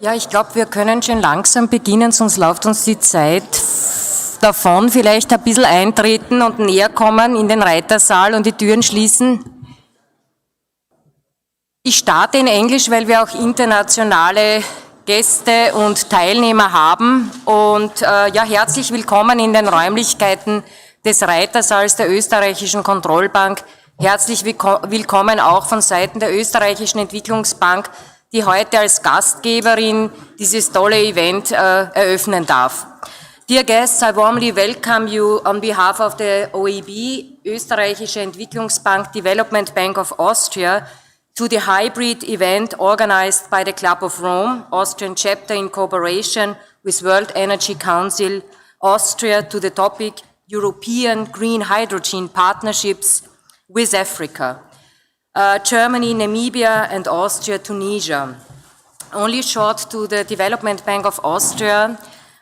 Ja, ich glaube, wir können schon langsam beginnen, sonst läuft uns die Zeit davon. Vielleicht ein bisschen eintreten und näher kommen in den Reitersaal und die Türen schließen. Ich starte in Englisch, weil wir auch internationale Gäste und Teilnehmer haben. Und ja, herzlich willkommen in den Räumlichkeiten des Reitersaals der österreichischen Kontrollbank. Herzlich willkommen auch von Seiten der österreichischen Entwicklungsbank, die heute als Gastgeberin dieses tolle Event eröffnen darf. Dear guests, I warmly welcome you on behalf of the OeEB, Österreichische Entwicklungsbank Development Bank of Austria, to the hybrid event organized by the Club of Rome, Austrian Chapter in cooperation with World Energy Council, Austria, to the topic European Green Hydrogen Partnerships with Africa. Germany, Namibia and Austria-Tunisia. Only short to the Development Bank of Austria,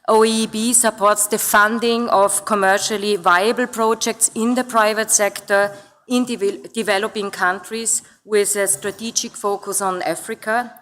OeEB supports the funding of commercially viable projects in the private sector in developing countries with a strategic focus on Africa.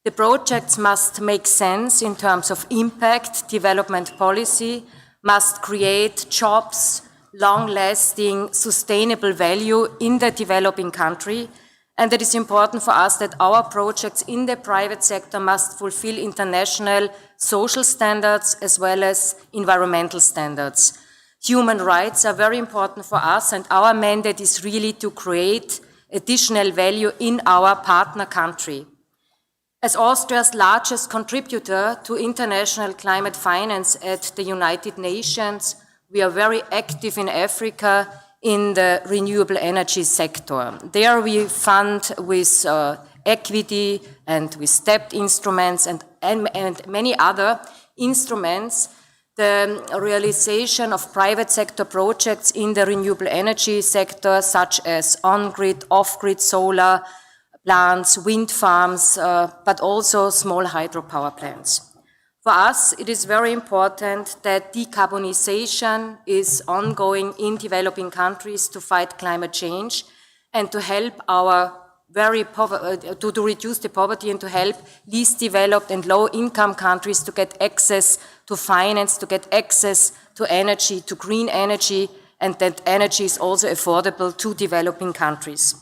The projects must make sense in terms of impact, development policy, must create jobs, long-lasting, sustainable value in the developing country, and it is important for us that our projects in the private sector must fulfill international social standards as well as environmental standards. Human rights are very important for us, and our mandate is really to create additional value in our partner country. As Austria's largest contributor to international climate finance at the United Nations, we are very active in Africa in the renewable energy sector. There we fund with equity and with stepped instruments and many other instruments the realization of private sector projects in the renewable energy sector, such as on-grid, off-grid solar plants, wind farms, but also small hydropower plants. For us, it is very important that decarbonisation is ongoing in developing countries to fight climate change and to help our to reduce the poverty and to help least developed and low-income countries to get access to finance, to get access to energy, to green energy, and that energy is also affordable to developing countries.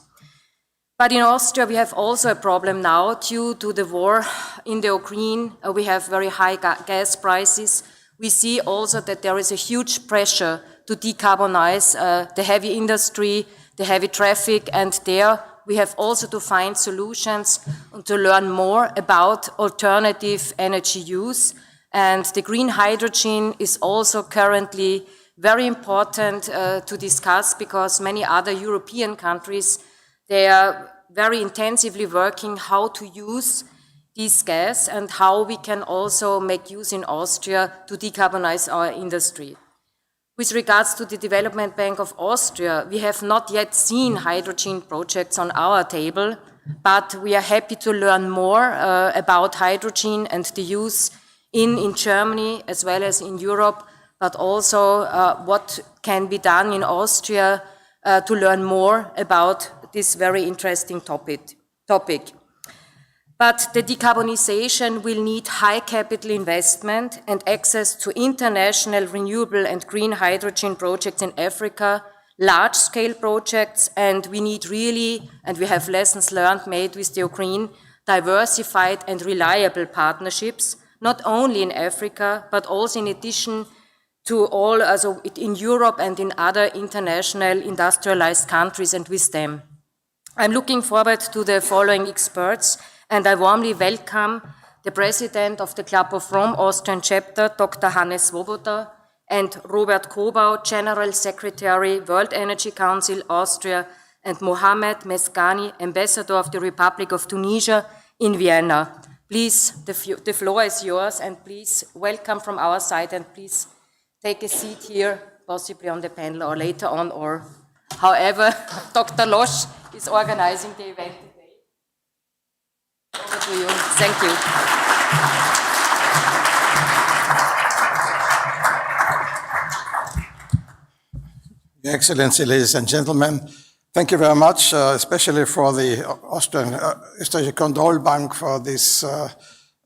But in Austria, we have also a problem now due to the war in the Ukraine. We have very high gas prices. We see also that there is a huge pressure to decarbonize the heavy industry, the heavy traffic, and there we have also to find solutions and to learn more about alternative energy use. And the green hydrogen is also currently very important to discuss because many other European countries, they are very intensively working how to use this gas and how we can also make use in Austria to decarbonize our industry. With regards to the Development Bank of Austria, we have not yet seen hydrogen projects on our table, but we are happy to learn more about hydrogen and the use in Germany as well as in Europe, but also what can be done in Austria to learn more about this very interesting topic. But the decarbonization will need high capital investment and access to international renewable and green hydrogen projects in Africa, large-scale projects, and we need really, and we have lessons learned made with the Ukraine, diversified and reliable partnerships, not only in Africa, but also in addition to all, also in Europe and in other international industrialized countries and with them. I'm looking forward to the following experts, and I warmly welcome the President of the Club of Rome Austrian Chapter, Dr. Swoboda, and Robert Kobau, General Secretary, World Energy Council, Austria, and Mohamed Mezghani, Ambassador of the Republic of Tunisia in Vienna. Please, the floor is yours, and please welcome from our side, and please take a seat here, possibly on the panel or later on, or however Dr. Losch is organizing the event today. Over to you. Thank you. Your Excellency, ladies and gentlemen, thank you very much, especially for the Österreichische Kontrollbank for this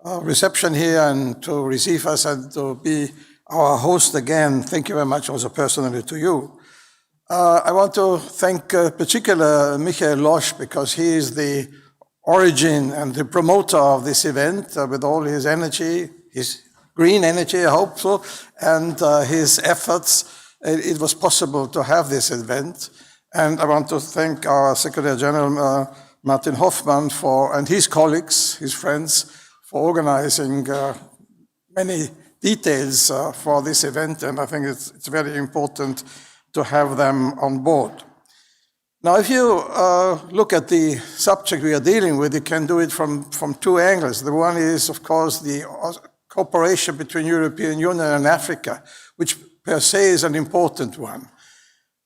reception here and to receive us and to be our host again. Thank you very much also personally to you. I want to thank particularly Michael Losch because he is the origin and the promoter of this event with all his energy, his green energy, I hope so, and his efforts. It was possible to have this event. And I want to thank our Secretary General, Martin Hoffmann, and his colleagues, his friends, for organizing many details for this event. And I think it's very important to have them on board. Now, if you look at the subject we are dealing with, you can do it from two angles. The one is, of course, the cooperation between European Union and Africa, which per se is an important one.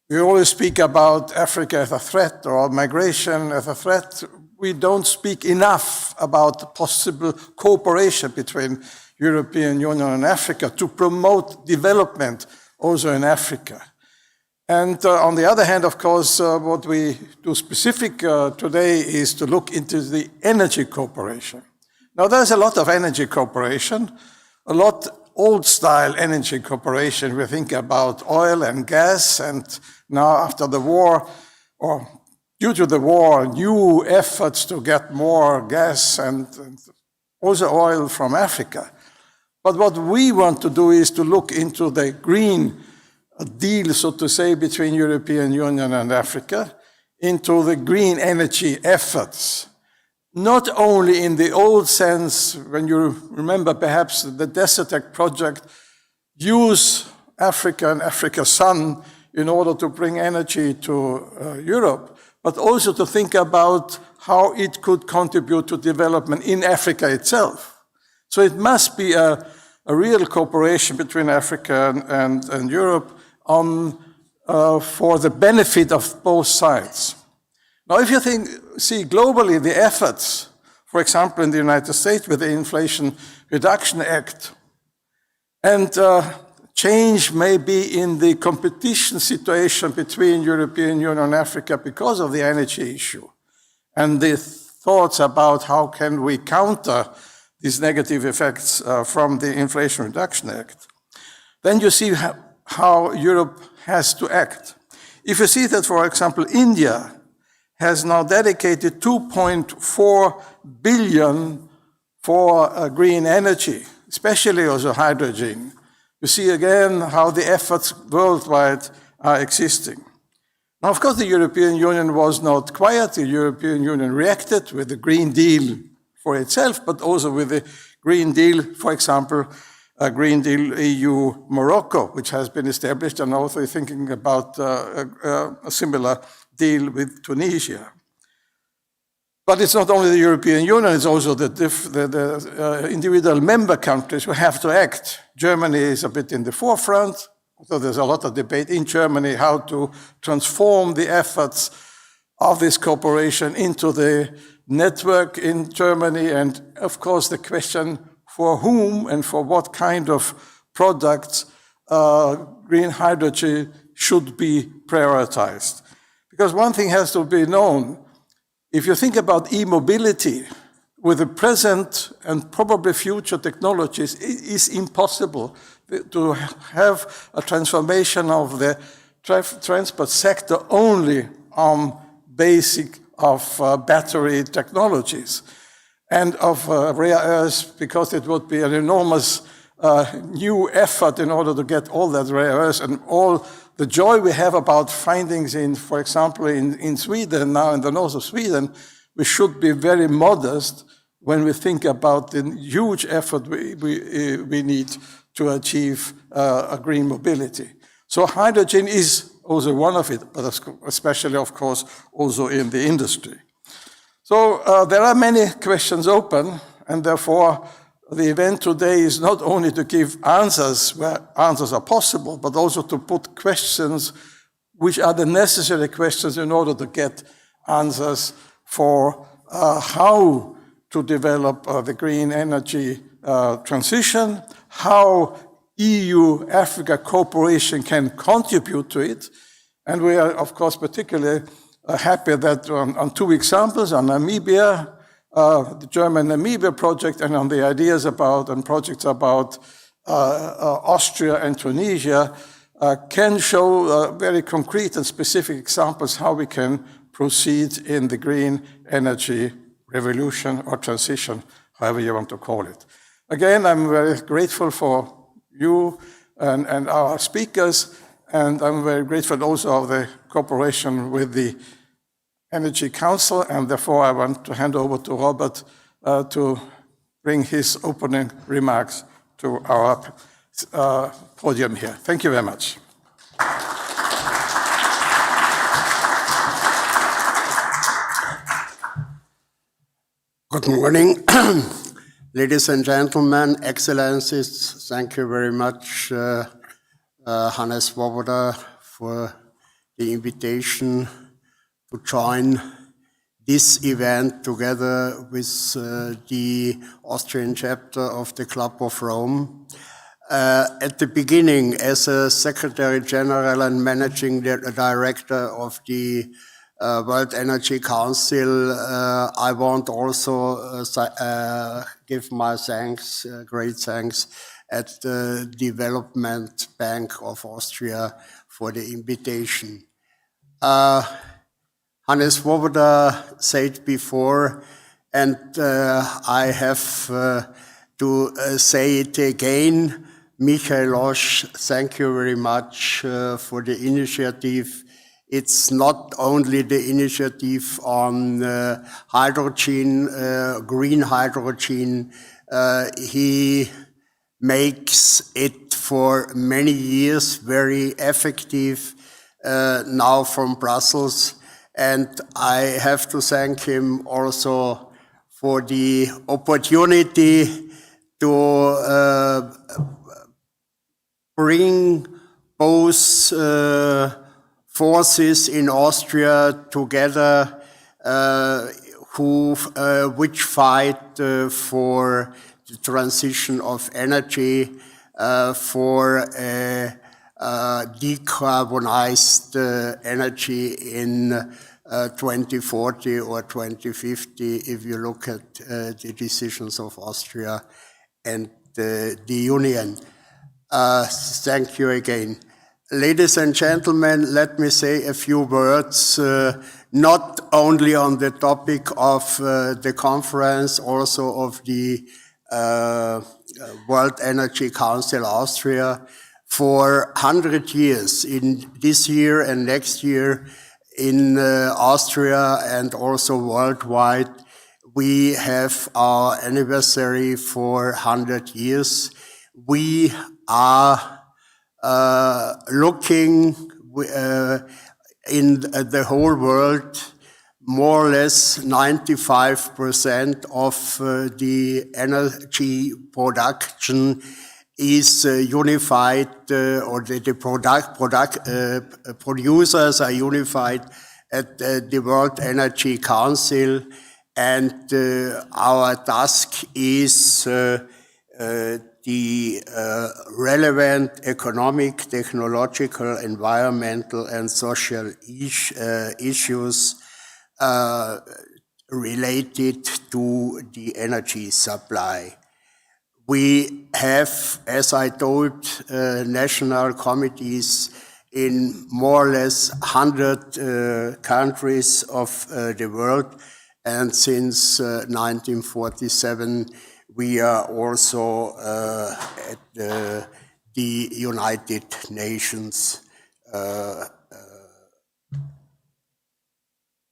We always speak about Africa as a threat or migration as a threat. We don't speak enough about possible cooperation between European Union and Africa to promote development also in Africa. And on the other hand, of course, what we do specific today is to look into the energy cooperation. Now, there's a lot of energy cooperation, a lot old-style energy cooperation. We think about oil and gas, and now after the war, or due to the war, new efforts to get more gas and also oil from Africa. But what we want to do is to look into the green deal, so to say, between European Union and Africa, into the green energy efforts. Not only in the old sense, when you remember perhaps the Desertec project, use Africa and Africa's sun in order to bring energy to Europe, but also to think about how it could contribute to development in Africa itself. So it must be a real cooperation between Africa and Europe for the benefit of both sides. Now, if you see globally the efforts, for example, in the United States with the Inflation Reduction Act, and change may be in the competition situation between European Union and Africa because of the energy issue, and the thoughts about how can we counter these negative effects from the Inflation Reduction Act, then you see how Europe has to act. If you see that, for example, India has now dedicated 2.4 billion for green energy, especially also hydrogen. You see again how the efforts worldwide are existing. Now, of course, the European Union was not quiet. The European Union reacted with the Green Deal for itself, but also with the Green Deal, for example, a Green Deal EU-Morocco, which has been established, and also thinking about a similar deal with Tunisia. But it's not only the European Union, it's also the individual member countries who have to act. Germany is a bit in the forefront, so there's a lot of debate in Germany how to transform the efforts of this cooperation into the network in Germany, and of course the question for whom and for what kind of products green hydrogen should be prioritized. Because one thing has to be known, if you think about e-mobility, with the present and probably future technologies, it is impossible to have a transformation of the transport sector only on basic of battery technologies and of rare earths, because it would be an enormous new effort in order to get all that rare earths and all the joy we have about findings in, for example, in Sweden, now in the north of Sweden. We should be very modest when we think about the huge effort we need to achieve a green mobility. So hydrogen is also one of it, but especially, of course, also in the industry. So there are many questions open, and therefore the event today is not only to give answers where answers are possible, but also to put questions which are the necessary questions in order to get answers for how to develop the green energy transition, how EU-Africa cooperation can contribute to it. And we are, of course, particularly happy that on two examples, on Namibia, the German-Namibia project and on the ideas about and projects about Austria and Tunisia can show very concrete and specific examples how we can proceed in the green energy revolution or transition, however you want to call it. Again, I'm very grateful for you and our speakers, and I'm very grateful also of the cooperation with the Energy Council, and therefore I want to hand over to Robert to bring his opening remarks to our podium here. Thank you very much. Good morning, ladies and gentlemen, excellencies. Thank you very much, Hannes Swoboda, for the invitation to join this event together with the Austrian chapter of the Club of Rome. At the beginning, as a Secretary General and Managing Director of the World Energy Council, I want also give my thanks, great thanks, at the Development Bank of Austria for the invitation. Hannes Swoboda said before, and I have to say it again, Michael Losch, thank you very much for the initiative. It's not only the initiative on hydrogen, green hydrogen. He makes it for many years very effective now from Brussels. And I have to thank him also for the opportunity to bring both forces in Austria together which fight for the transition of energy, for decarbonized energy in 2040 or 2050, if you look at the decisions of Austria and the Union. Thank you again. Ladies and gentlemen, let me say a few words, not only on the topic of the conference, also of the World Energy Council Austria. For 100 years, in this year and next year, in Austria and also worldwide, we have our anniversary for 100 years. We are looking in the whole world, more or less 95% of the energy production is unified, or the producers are unified at the World Energy Council, and our task is the relevant economic, technological, environmental, and social issues related to the energy supply. We have, as I told, national committees in more or less 100 countries of the world, and since 1947 we are also at the United Nations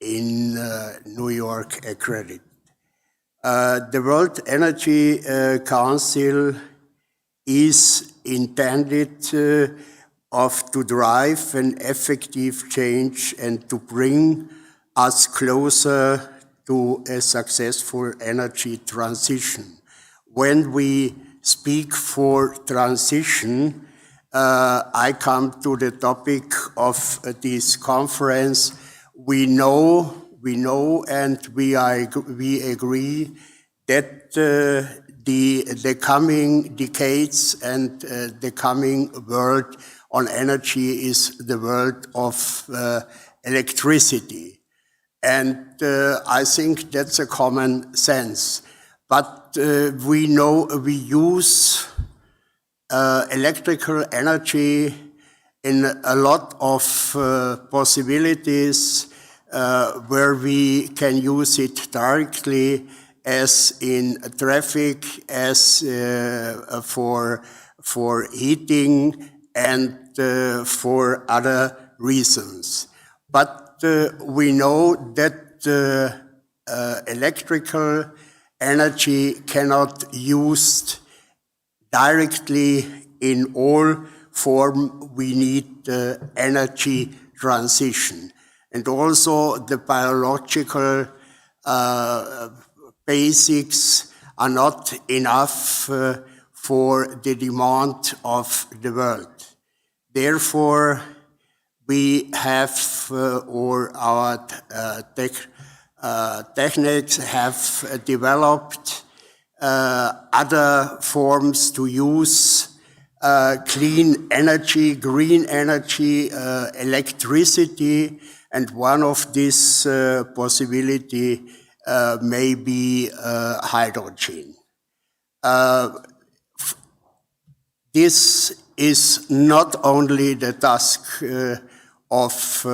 in New York accredited. The World Energy Council is intended to drive an effective change and to bring us closer to a successful energy transition. When we speak for transition, I come to the topic of this conference. We know and we agree that the coming decades and the coming world on energy is the world of electricity. And I think that's a common sense. But we know we use electrical energy in a lot of possibilities where we can use it directly, as in traffic, as for heating, and for other reasons. But we know that electrical energy cannot used directly in all form. We need energy transition. And also the biological basics are not enough for the demand of the world. Therefore, we have, or our techniques have developed other forms to use clean energy, green energy, electricity, and one of these possibility may be hydrogen. This is not only the task of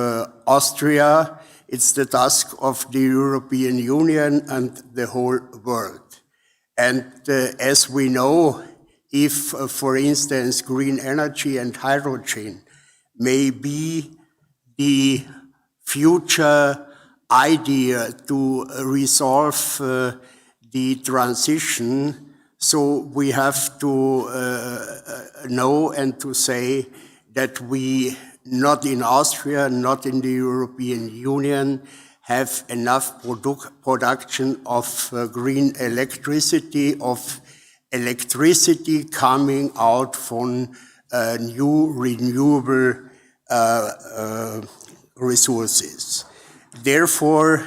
Austria, it's the task of the European Union and the whole world. And as we know, if, for instance, green energy and hydrogen may be the future idea to resolve the transition, so we have to know and to say that we, not in Austria, not in the European Union, have enough production of green electricity, of electricity coming out from new renewable resources. Therefore,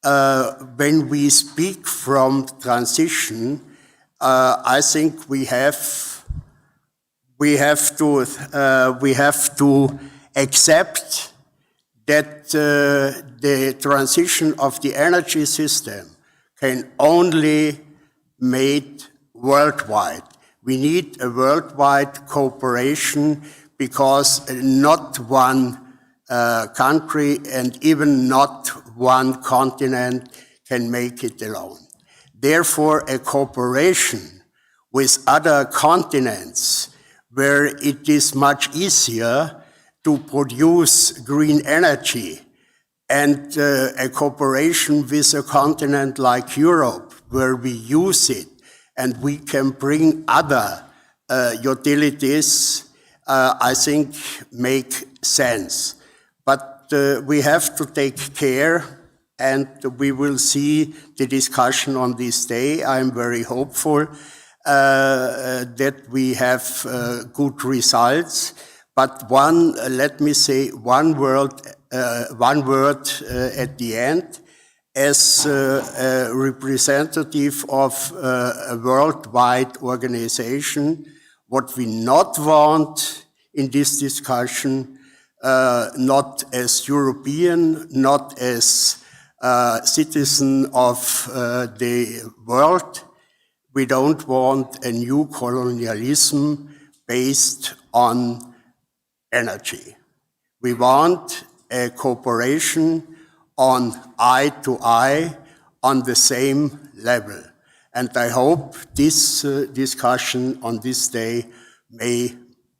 when we speak from transition, I think we have to accept that the transition of the energy system can only made worldwide. We need a worldwide cooperation because not one country and even not one continent can make it alone. Therefore, a cooperation with other continents where it is much easier to produce green energy, and a cooperation with a continent like Europe where we use it and we can bring other utilities, I think make sense. But we have to take care, and we will see the discussion on this day. I'm very hopeful that we have good results. But let me say one word at the end. As a representative of a worldwide organization, what we not want in this discussion, not as European, not as citizen of the world, we don't want a new colonialism based on energy. We want a cooperation on eye to eye, on the same level. And I hope this discussion on this day may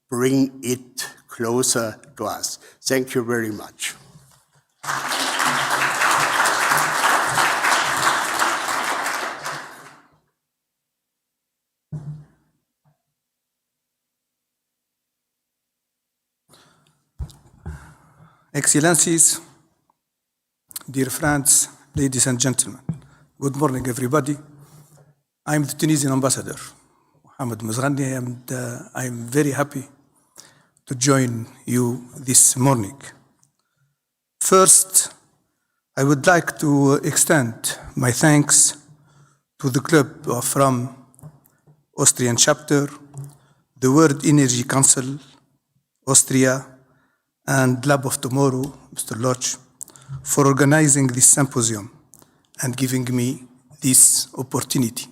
bring it closer to us. Thank you very much. Excellencies, dear friends, ladies and gentlemen, good morning, everybody. I'm the Tunisian ambassador, Mohamed Mezghani, and I'm very happy to join you this morning. First, I would like to extend my thanks to the club from Austrian Chapter, the World Energy Council, Austria, and Lab of Tomorrow, Mr. Lodge, for organizing this symposium and giving me this opportunity.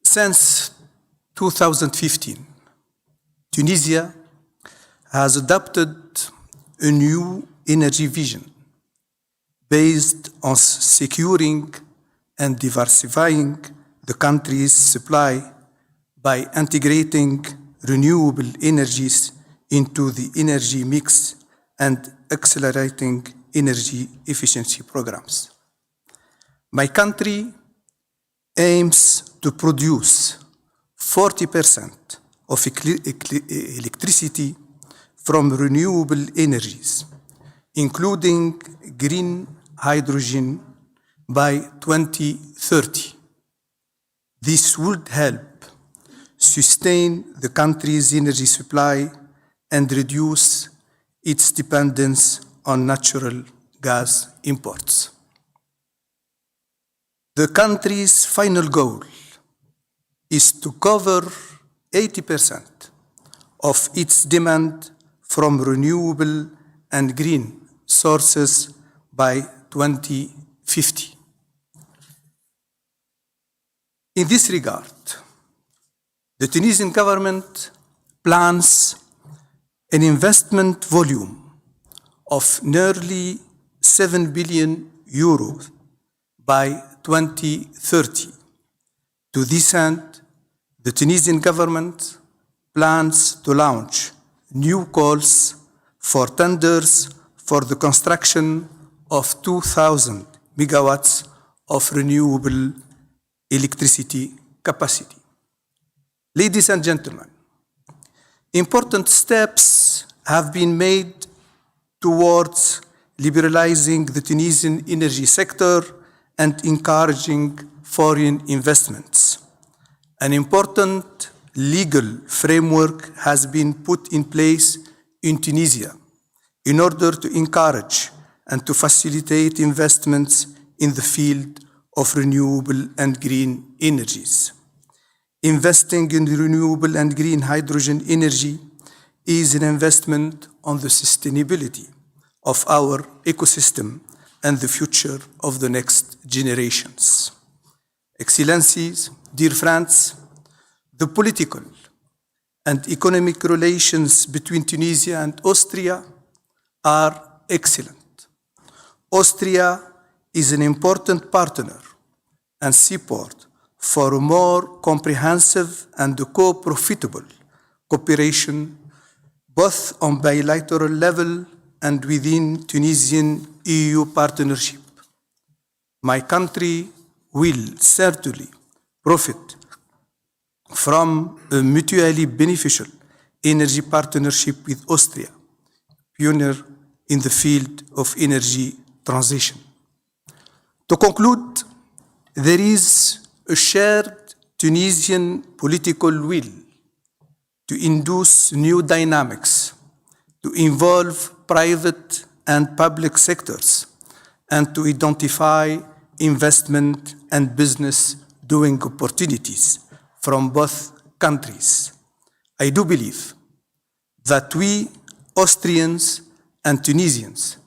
Since 2015, Tunisia has adopted a new energy vision based on securing and diversifying the country's supply by integrating renewable energies into the energy mix and accelerating energy efficiency programs. My country aims to produce 40% of electricity from renewable energies, including green hydrogen, by 2030. This would help sustain the country's energy supply and reduce its dependence on natural gas imports. The country's final goal is to cover 80% of its demand from renewable and green sources by 2050. In this regard, the Tunisian government plans an investment volume of nearly 7 billion euros by 2030. To this end, the Tunisian government plans to launch new calls for tenders for the construction of 2,000 megawatts of renewable electricity capacity. Ladies and gentlemen, important steps have been made towards liberalizing the Tunisian energy sector and encouraging foreign investments. An important legal framework has been put in place in Tunisia in order to encourage and to facilitate investments in the field of renewable and green energies. Investing in renewable and green hydrogen energy is an investment on the sustainability of our ecosystem and the future of the next generations. Excellencies, dear friends, the political and economic relations between Tunisia and Austria are excellent. Austria is an important partner and seaport for a more comprehensive and co-profitable cooperation, both on bilateral level and within Tunisian-EU partnership. My country will certainly profit from a mutually beneficial energy partnership with Austria, pioneer in the field of energy transition. To conclude, there is a shared Tunisian political will to induce new dynamics, to involve private and public sectors, and to identify investment and business doing opportunities from both countries. I do believe that we Austrians and Tunisians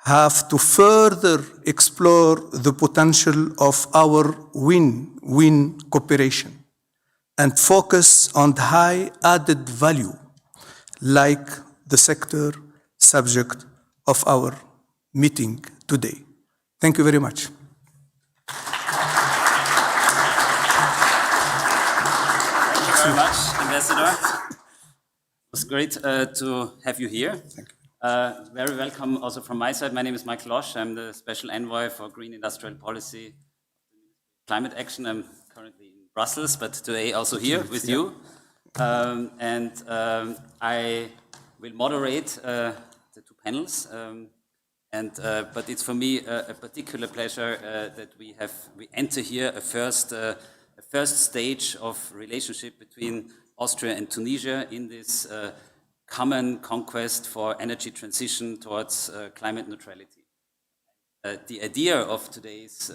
have to further explore the potential of our win-win cooperation and focus on the high added value like the sector subject of our meeting today. Thank you very much. Thank you very much, Ambassador. It was great to have you here. Thank you. Very welcome also from my side. My name is Michael Losch. I'm the Special Envoy for Green Industrial Policy, Climate Action. I'm currently in Brussels, but today also here with you. I will moderate the two panels. But it's for me a particular pleasure that we enter here a first stage of relationship between Austria and Tunisia in this common conquest for energy transition towards climate neutrality. The idea of today's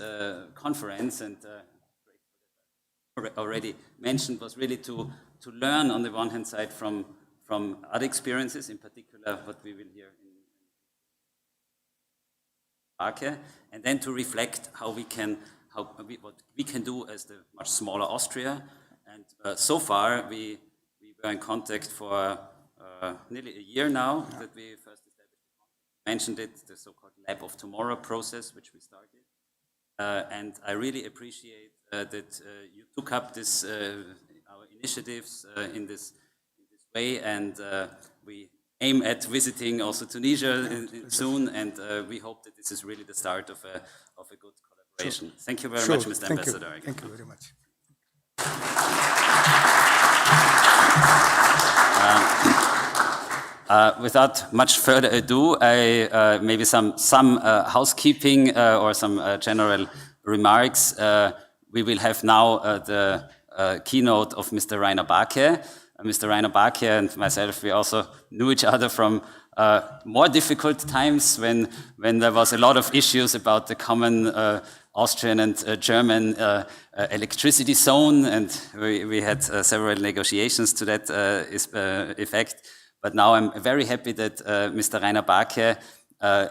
conference, and already mentioned, was really to learn on the one hand side from other experiences, in particular what we will hear Baake, and then to reflect what we can do as the much smaller Austria. And so far, we were in contact for nearly a year now that we first established, mentioned it, the so-called Lab of Tomorrow process, which we started. And I really appreciate that you took up this our initiatives in this way, and we aim at visiting also Tunisia soon, and we hope that this is really the start of a good collaboration. Sure. Thank you very much, Mr. Ambassador. Thank you very much. Without much further ado, maybe some housekeeping or some general remarks. We will have now the keynote of Mr. Rainer Baake. Mr. Rainer Baake and myself, we also knew each other from more difficult times when there was a lot of issues about the common Austrian and German electricity zone, and we had several negotiations to that effect. But now I'm very happy that Mr. Rainer Baake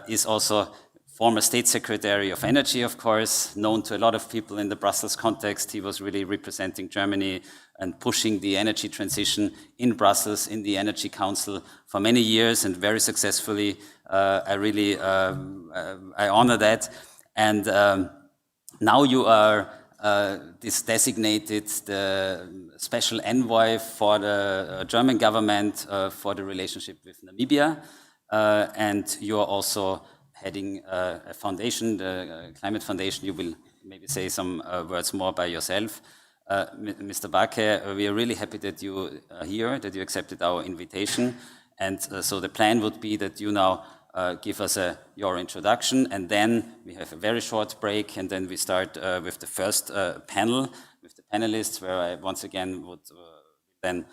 is also former State Secretary of Energy, of course, known to a lot of people in the Brussels context. He was really representing Germany and pushing the energy transition in Brussels, in the Energy Council for many years and very successfully. I honor that. And now you are this designated the special envoy for the German government for the relationship with Namibia. And you are also heading a foundation, the Climate Foundation. You will maybe say some words more by yourself. Mr. Baake, we are really happy that you are here, that you accepted our invitation. And so the plan would be that you now give us your introduction, and then we have a very short break, and then we start with the first panel, with the panelists, where I once again would then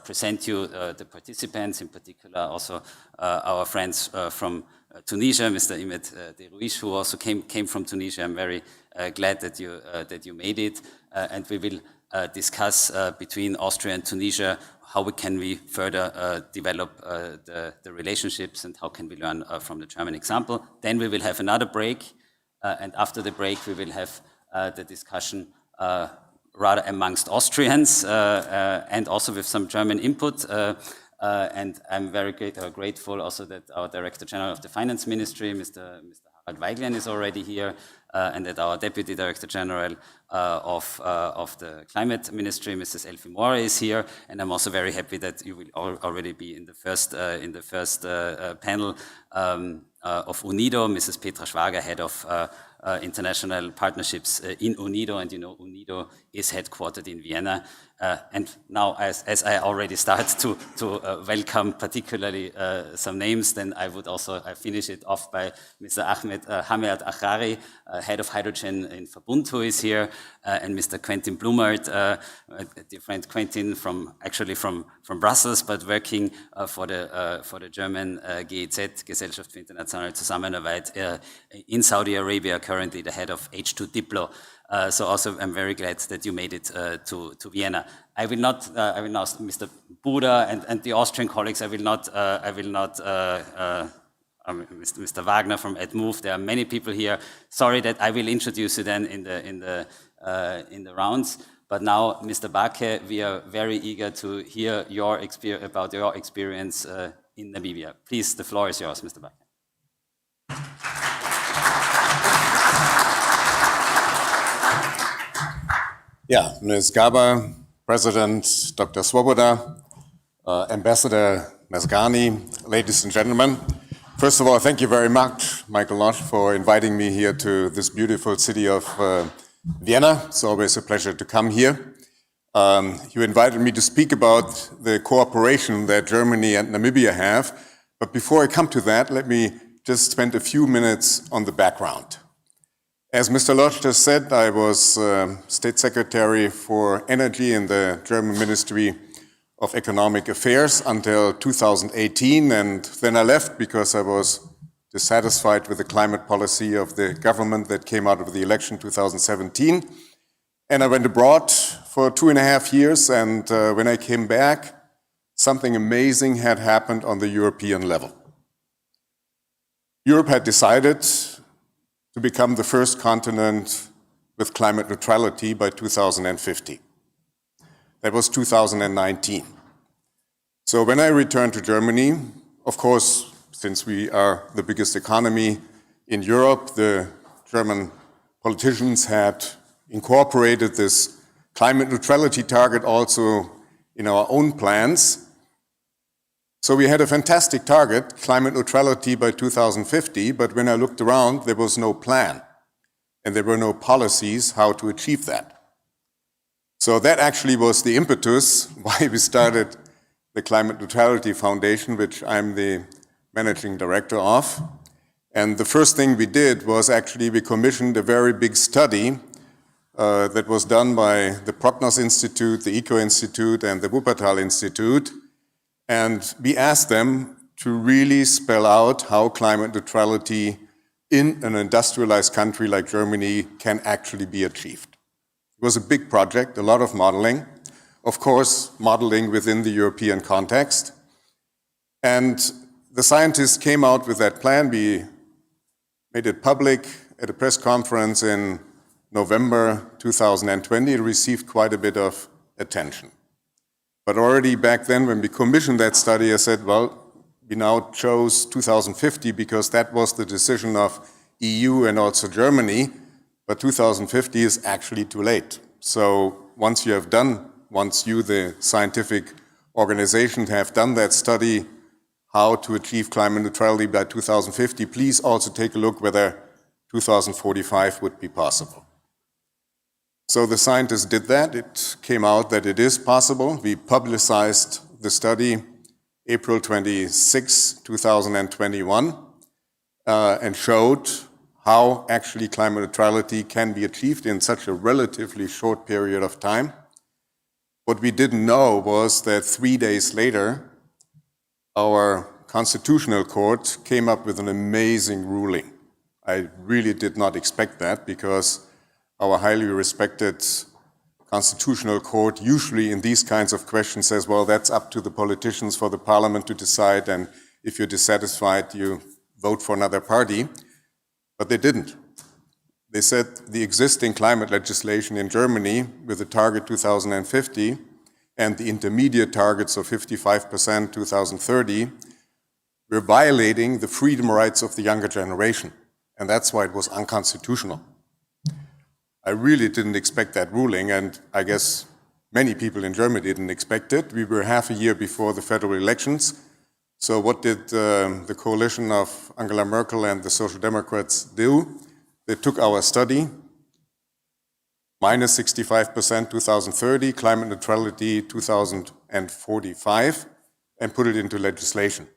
present you the participants, in particular also our friends from Tunisia, Mr. Imed Derouish, who also came from Tunisia. I'm very glad that you made it, and we will discuss between Austria and Tunisia how can we further develop the relationships and how can we learn from the German example. Then we will have another break, and after the break we will have the discussion rather amongst Austrians and also with some German input. And I'm very grateful also that our Director General of the Finance Ministry, Mr. Harald Weiglian, is already here, and that our Deputy Director General of the Climate Ministry, Mrs. Elfie Moore, is here. And I'm also very happy that you will already be in the first panel of UNIDO, Mrs. Petra Schwager, Head of International Partnerships in UNIDO, and you know UNIDO is headquartered in Vienna. And now, as I already start to welcome particularly some names, then I would also finish it off by Mr. Hamed Achrari, Head of Hydrogen in Verbund, who is here, and Mr. Quentin Blumert, a dear friend Quentin from Brussels, but working for the German GEZ, Gesellschaft für internationale Zusammenarbeit, in Saudi Arabia, currently the head of H2 Diplo. So also I'm very glad that you made it to Vienna. I will not, Mr. Buda and the Austrian colleagues, Mr. Wagner from AdMove. There are many people here. Sorry that I will introduce you then in the rounds. But now, Mr. Baake, we are very eager to hear about your experience in Namibia. Please, the floor is yours, Mr. Baake. Yeah, Ms. Gaber, President Dr. Swoboda, Ambassador Mezghani, ladies and gentlemen. First of all, thank you very much, Michael Losch, for inviting me here to this beautiful city of Vienna. It's always a pleasure to come here. You invited me to speak about the cooperation that Germany and Namibia have. But before I come to that, let me just spend a few minutes on the background. As Mr. Losch just said, I was State Secretary for Energy in the German Ministry of Economic Affairs until 2018, and then I left because I was dissatisfied with the climate policy of the government that came out of the election 2017. And I went abroad for 2.5 years, and when I came back, something amazing had happened on the European level. Europe had decided to become the first continent with climate neutrality by 2050. That was 2019. So when I returned to Germany, of course, since we are the biggest economy in Europe, the German politicians had incorporated this climate neutrality target also in our own plans. So we had a fantastic target, climate neutrality by 2050, but when I looked around, there was no plan and there were no policies how to achieve that. So that actually was the impetus why we started the Climate Neutrality Foundation, which I'm the managing director of. And the first thing we did was actually we commissioned a very big study that was done by the Prognos Institute, the Eco Institute, and the Wuppertal Institute. And we asked them to really spell out how climate neutrality in an industrialized country like Germany can actually be achieved. It was a big project, a lot of modeling. Of course, modeling within the European context. And the scientists came out with that plan. We made it public at a press conference in November 2020. It received quite a bit of attention. But already back then, when we commissioned that study, I said, well, we now chose 2050 because that was the decision of EU and also Germany, but 2050 is actually too late. So once you, the scientific organization, have done that study, how to achieve climate neutrality by 2050, please also take a look whether 2045 would be possible. So the scientists did that. It came out that it is possible. We publicized the study April 26, 2021, and showed how actually climate neutrality can be achieved in such a relatively short period of time. What we didn't know was that 3 days later, our Constitutional Court came up with an amazing ruling. I really did not expect that because our highly respected Constitutional Court usually in these kinds of questions says, well, that's up to the politicians for the parliament to decide, and if you're dissatisfied, you vote for another party. But they didn't. They said the existing climate legislation in Germany with the target 2050 and the intermediate targets of 55% 2030 were violating the freedom rights of the younger generation. And that's why it was unconstitutional. I really didn't expect that ruling, and I guess many people in Germany didn't expect it. We were half a year before the federal elections. So what did the coalition of Angela Merkel and the Social Democrats do? They took our study, minus 65% 2030, climate neutrality 2045, and put it into legislation.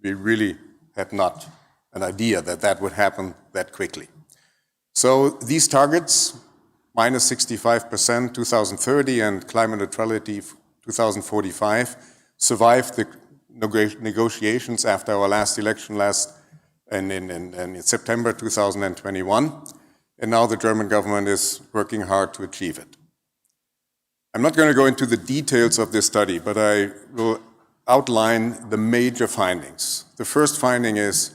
We really had not an idea that that would happen that quickly. So these targets, minus 65% 2030 and climate neutrality 2045, survived the negotiations after our last election in September 2021. And now the German government is working hard to achieve it. I'm not going to go into the details of this study, but I will outline the major findings. The first finding is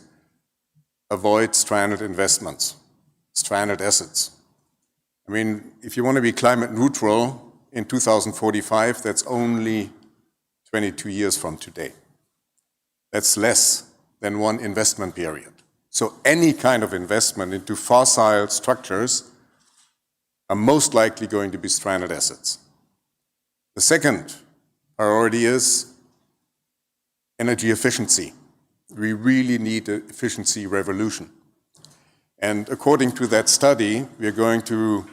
avoid stranded investments, stranded assets. I mean, if you want to be climate neutral in 2045, that's only 22 years from today. That's less than one investment period. So any kind of investment into fossil structures are most likely going to be stranded assets. The second priority is energy efficiency. We really need an efficiency revolution. And according to that study, we are going to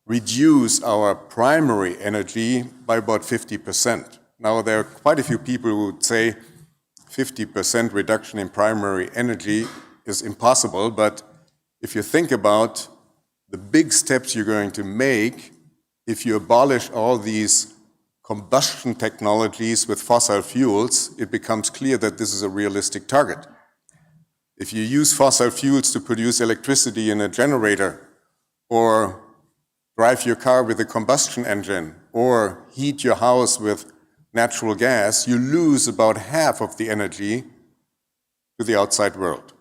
reduce our primary energy by about 50%. Now, there are quite a few people who would say 50% reduction in primary energy is impossible, but if you think about the big steps you're going to make if you abolish all these combustion technologies with fossil fuels, it becomes clear that this is a realistic target. If you use fossil fuels to produce electricity in a generator, or drive your car with a combustion engine, or heat your house with natural gas, you lose about half of the energy to the outside world.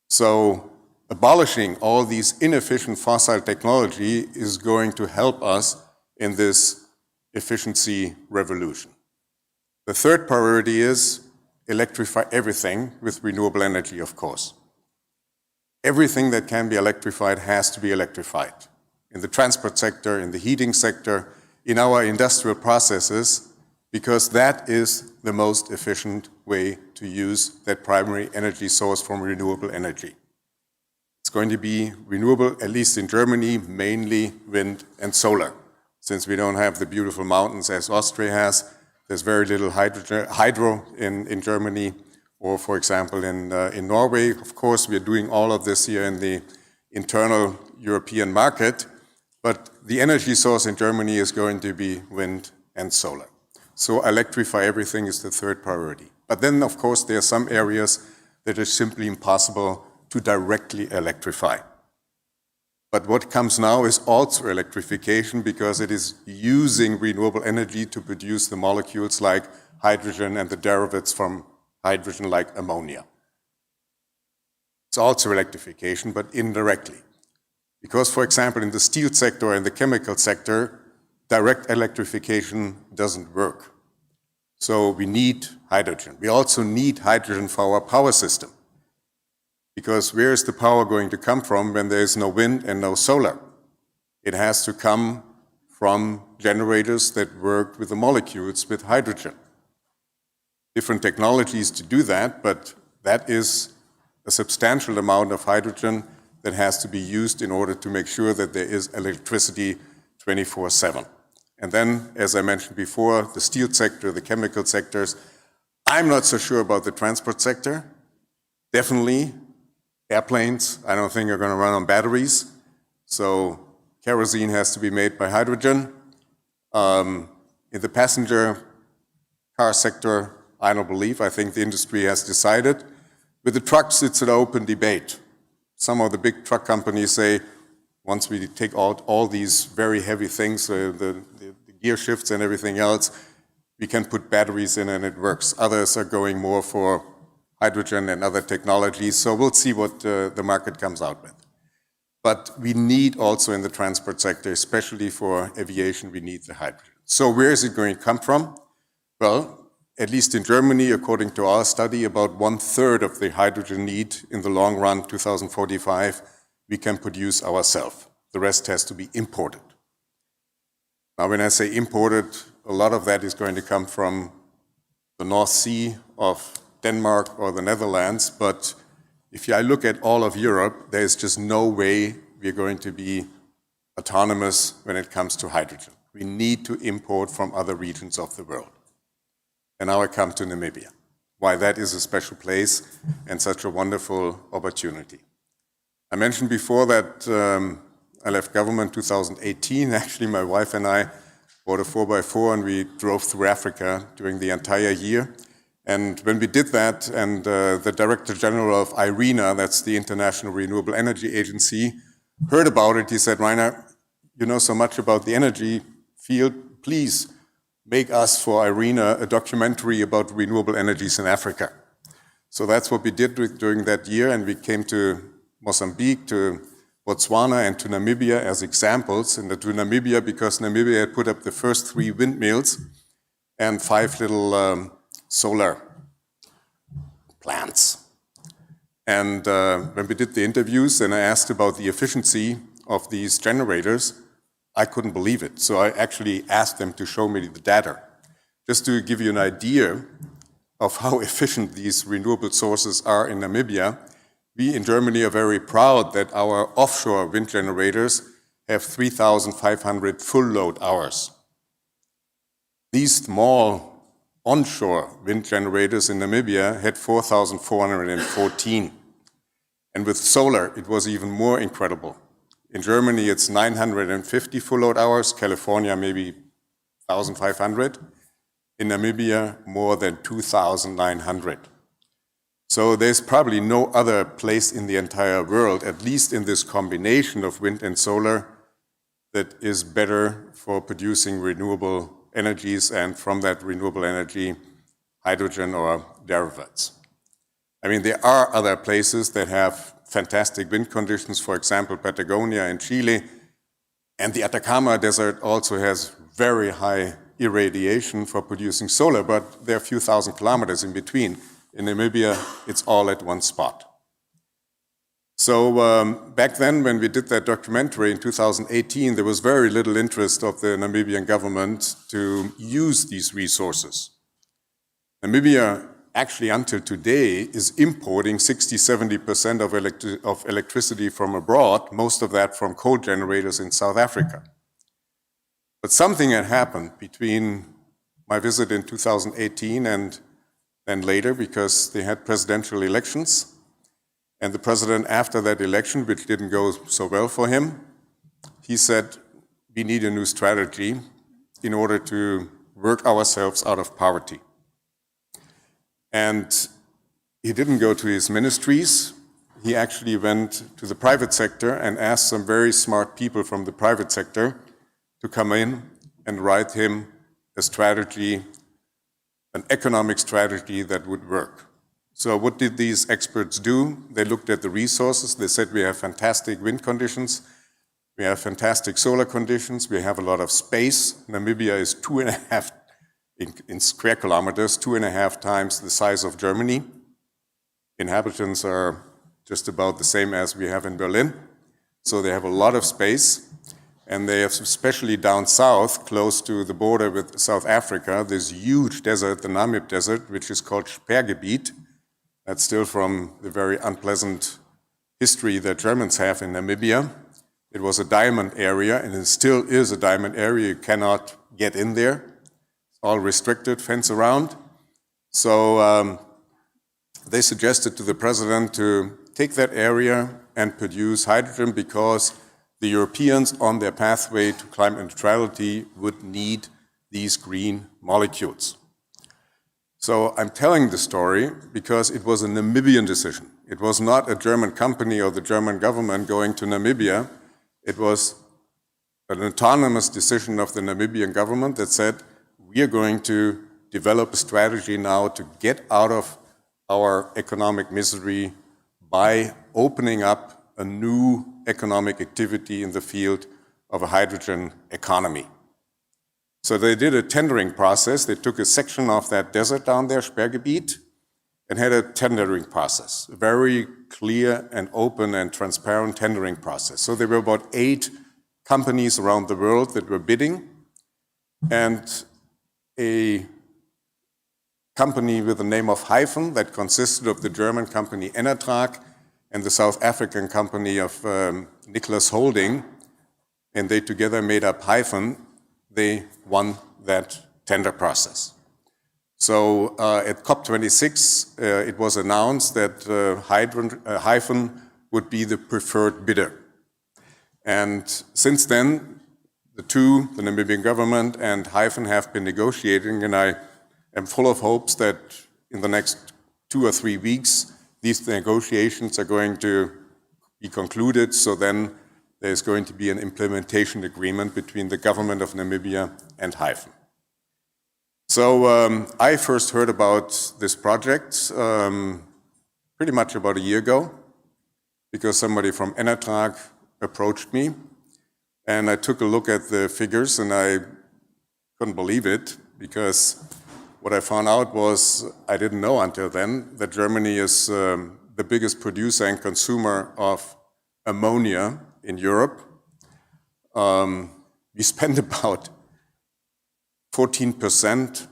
So abolishing all these inefficient fossil technology is going to help us in this efficiency revolution. The third priority is electrify everything with renewable energy, of course. Everything that can be electrified has to be electrified. In the transport sector, in the heating sector, in our industrial processes, because that is the most efficient way to use that primary energy source from renewable energy. It's going to be renewable, at least in Germany, mainly wind and solar. Since we don't have the beautiful mountains as Austria has, there's very little hydro in Germany, or for example in Norway. Of course, we are doing all of this here in the internal European market, but the energy source in Germany is going to be wind and solar. So electrify everything is the third priority. But then, of course, there are some areas that are simply impossible to directly electrify. But what comes now is also electrification because it is using renewable energy to produce the molecules like hydrogen and the derivatives from hydrogen like ammonia. It's also electrification, but indirectly. Because, for example, in the steel sector and the chemical sector, direct electrification doesn't work. So we need hydrogen. We also need hydrogen for our power system. Because where is the power going to come from when there is no wind and no solar? It has to come from generators that work with the molecules with hydrogen. Different technologies to do that, but that is a substantial amount of hydrogen that has to be used in order to make sure that there is electricity 24/7. And then, as I mentioned before, the steel sector, the chemical sectors. I'm not so sure about the transport sector. Definitely airplanes, I don't think are going to run on batteries. So kerosene has to be made by hydrogen. In the passenger car sector, I don't believe. I think the industry has decided. With the trucks, it's an open debate. Some of the big truck companies say, once we take out all these very heavy things, the gear shifts and everything else, we can put batteries in and it works. Others are going more for hydrogen and other technologies, so we'll see what the market comes out with. But we need also in the transport sector, especially for aviation, we need the hydrogen. So where is it going to come from? Well, at least in Germany, according to our study, about 1/3 of the hydrogen need in the long run, 2045, we can produce ourselves. The rest has to be imported. Now, when I say imported, a lot of that is going to come from the North Sea of Denmark or the Netherlands, but if I look at all of Europe, there's just no way we're going to be autonomous when it comes to hydrogen. We need to import from other regions of the world. And now I come to Namibia, why that is a special place and such a wonderful opportunity. I mentioned before that I left government 2018. Actually, my wife and I bought a 4x4 and we drove through Africa during the entire year. And when we did that, and the Director General of IRENA, that's the International Renewable Energy Agency, heard about it, he said, Rainer, you know so much about the energy field, please make us for IRENA a documentary about renewable energies in Africa. So that's what we did during that year, and we came to Mozambique, to Botswana, and to Namibia as examples. And to Namibia, because Namibia had put up the first 3 windmills and 5 little solar plants. And when we did the interviews and I asked about the efficiency of these generators, I couldn't believe it. So I actually asked them to show me the data, just to give you an idea of how efficient these renewable sources are in Namibia. We in Germany are very proud that our offshore wind generators have 3,500 full load hours. These small onshore wind generators in Namibia had 4,414. And with solar, it was even more incredible. In Germany, it's 950 full load hours, California maybe 1,500. In Namibia, more than 2,900. So there's probably no other place in the entire world, at least in this combination of wind and solar, that is better for producing renewable energies and from that renewable energy, hydrogen or derivatives. I mean, there are other places that have fantastic wind conditions, for example, Patagonia in Chile. And the Atacama Desert also has very high irradiation for producing solar, but there are a few thousand kilometers in between. In Namibia, it's all at one spot. So back then, when we did that documentary in 2018, there was very little interest of the Namibian government to use these resources. Namibia, actually until today, is importing 60–70% of electricity from abroad, most of that from coal generators in South Africa. But something had happened between my visit in 2018 and then later, because they had presidential elections. And the president, after that election, which didn't go so well for him, he said, we need a new strategy in order to work ourselves out of poverty. And he didn't go to his ministries. He actually went to the private sector and asked some very smart people from the private sector to come in and write him a strategy, an economic strategy that would work. So what did these experts do? They looked at the resources. They said, we have fantastic wind conditions. We have fantastic solar conditions. We have a lot of space. Namibia is 2.5, in square kilometers, 2.5 times the size of Germany. Inhabitants are just about the same as we have in Berlin. So they have a lot of space. And they have, especially down south, close to the border with South Africa, this huge desert, the Namib Desert, which is called Sperrgebiet. That's still from the very unpleasant history that Germans have in Namibia. It was a diamond area, and it still is a diamond area. You cannot get in there. It's all restricted, fence around. So they suggested to the president to take that area and produce hydrogen, because the Europeans on their pathway to climate neutrality would need these green molecules. So I'm telling the story because it was a Namibian decision. It was not a German company or the German government going to Namibia. It was an autonomous decision of the Namibian government that said, we are going to develop a strategy now to get out of our economic misery by opening up a new economic activity in the field of a hydrogen economy. So they did a tendering process. They took a section of that desert down there, Sperrgebiet, and had a tendering process, a very clear and open and transparent tendering process. So there were about 8 companies around the world that were bidding, and a company with the name of Hyphen that consisted of the German company Enatrag and the South African company of Nicholas Holding, and they together made up Hyphen. They won that tender process. So at COP26, it was announced that Hyphen would be the preferred bidder. And since then, the Namibian government and Hyphen have been negotiating, and I am full of hopes that in the next 2 or 3 weeks, these negotiations are going to be concluded, so then there's going to be an implementation agreement between the government of Namibia and Hyphen. So I first heard about this project pretty much about a year ago, because somebody from Enatrag approached me, and I took a look at the figures, and I couldn't believe it, because what I found out was, I didn't know until then, that Germany is the biggest producer and consumer of ammonia in Europe. We spend about 14%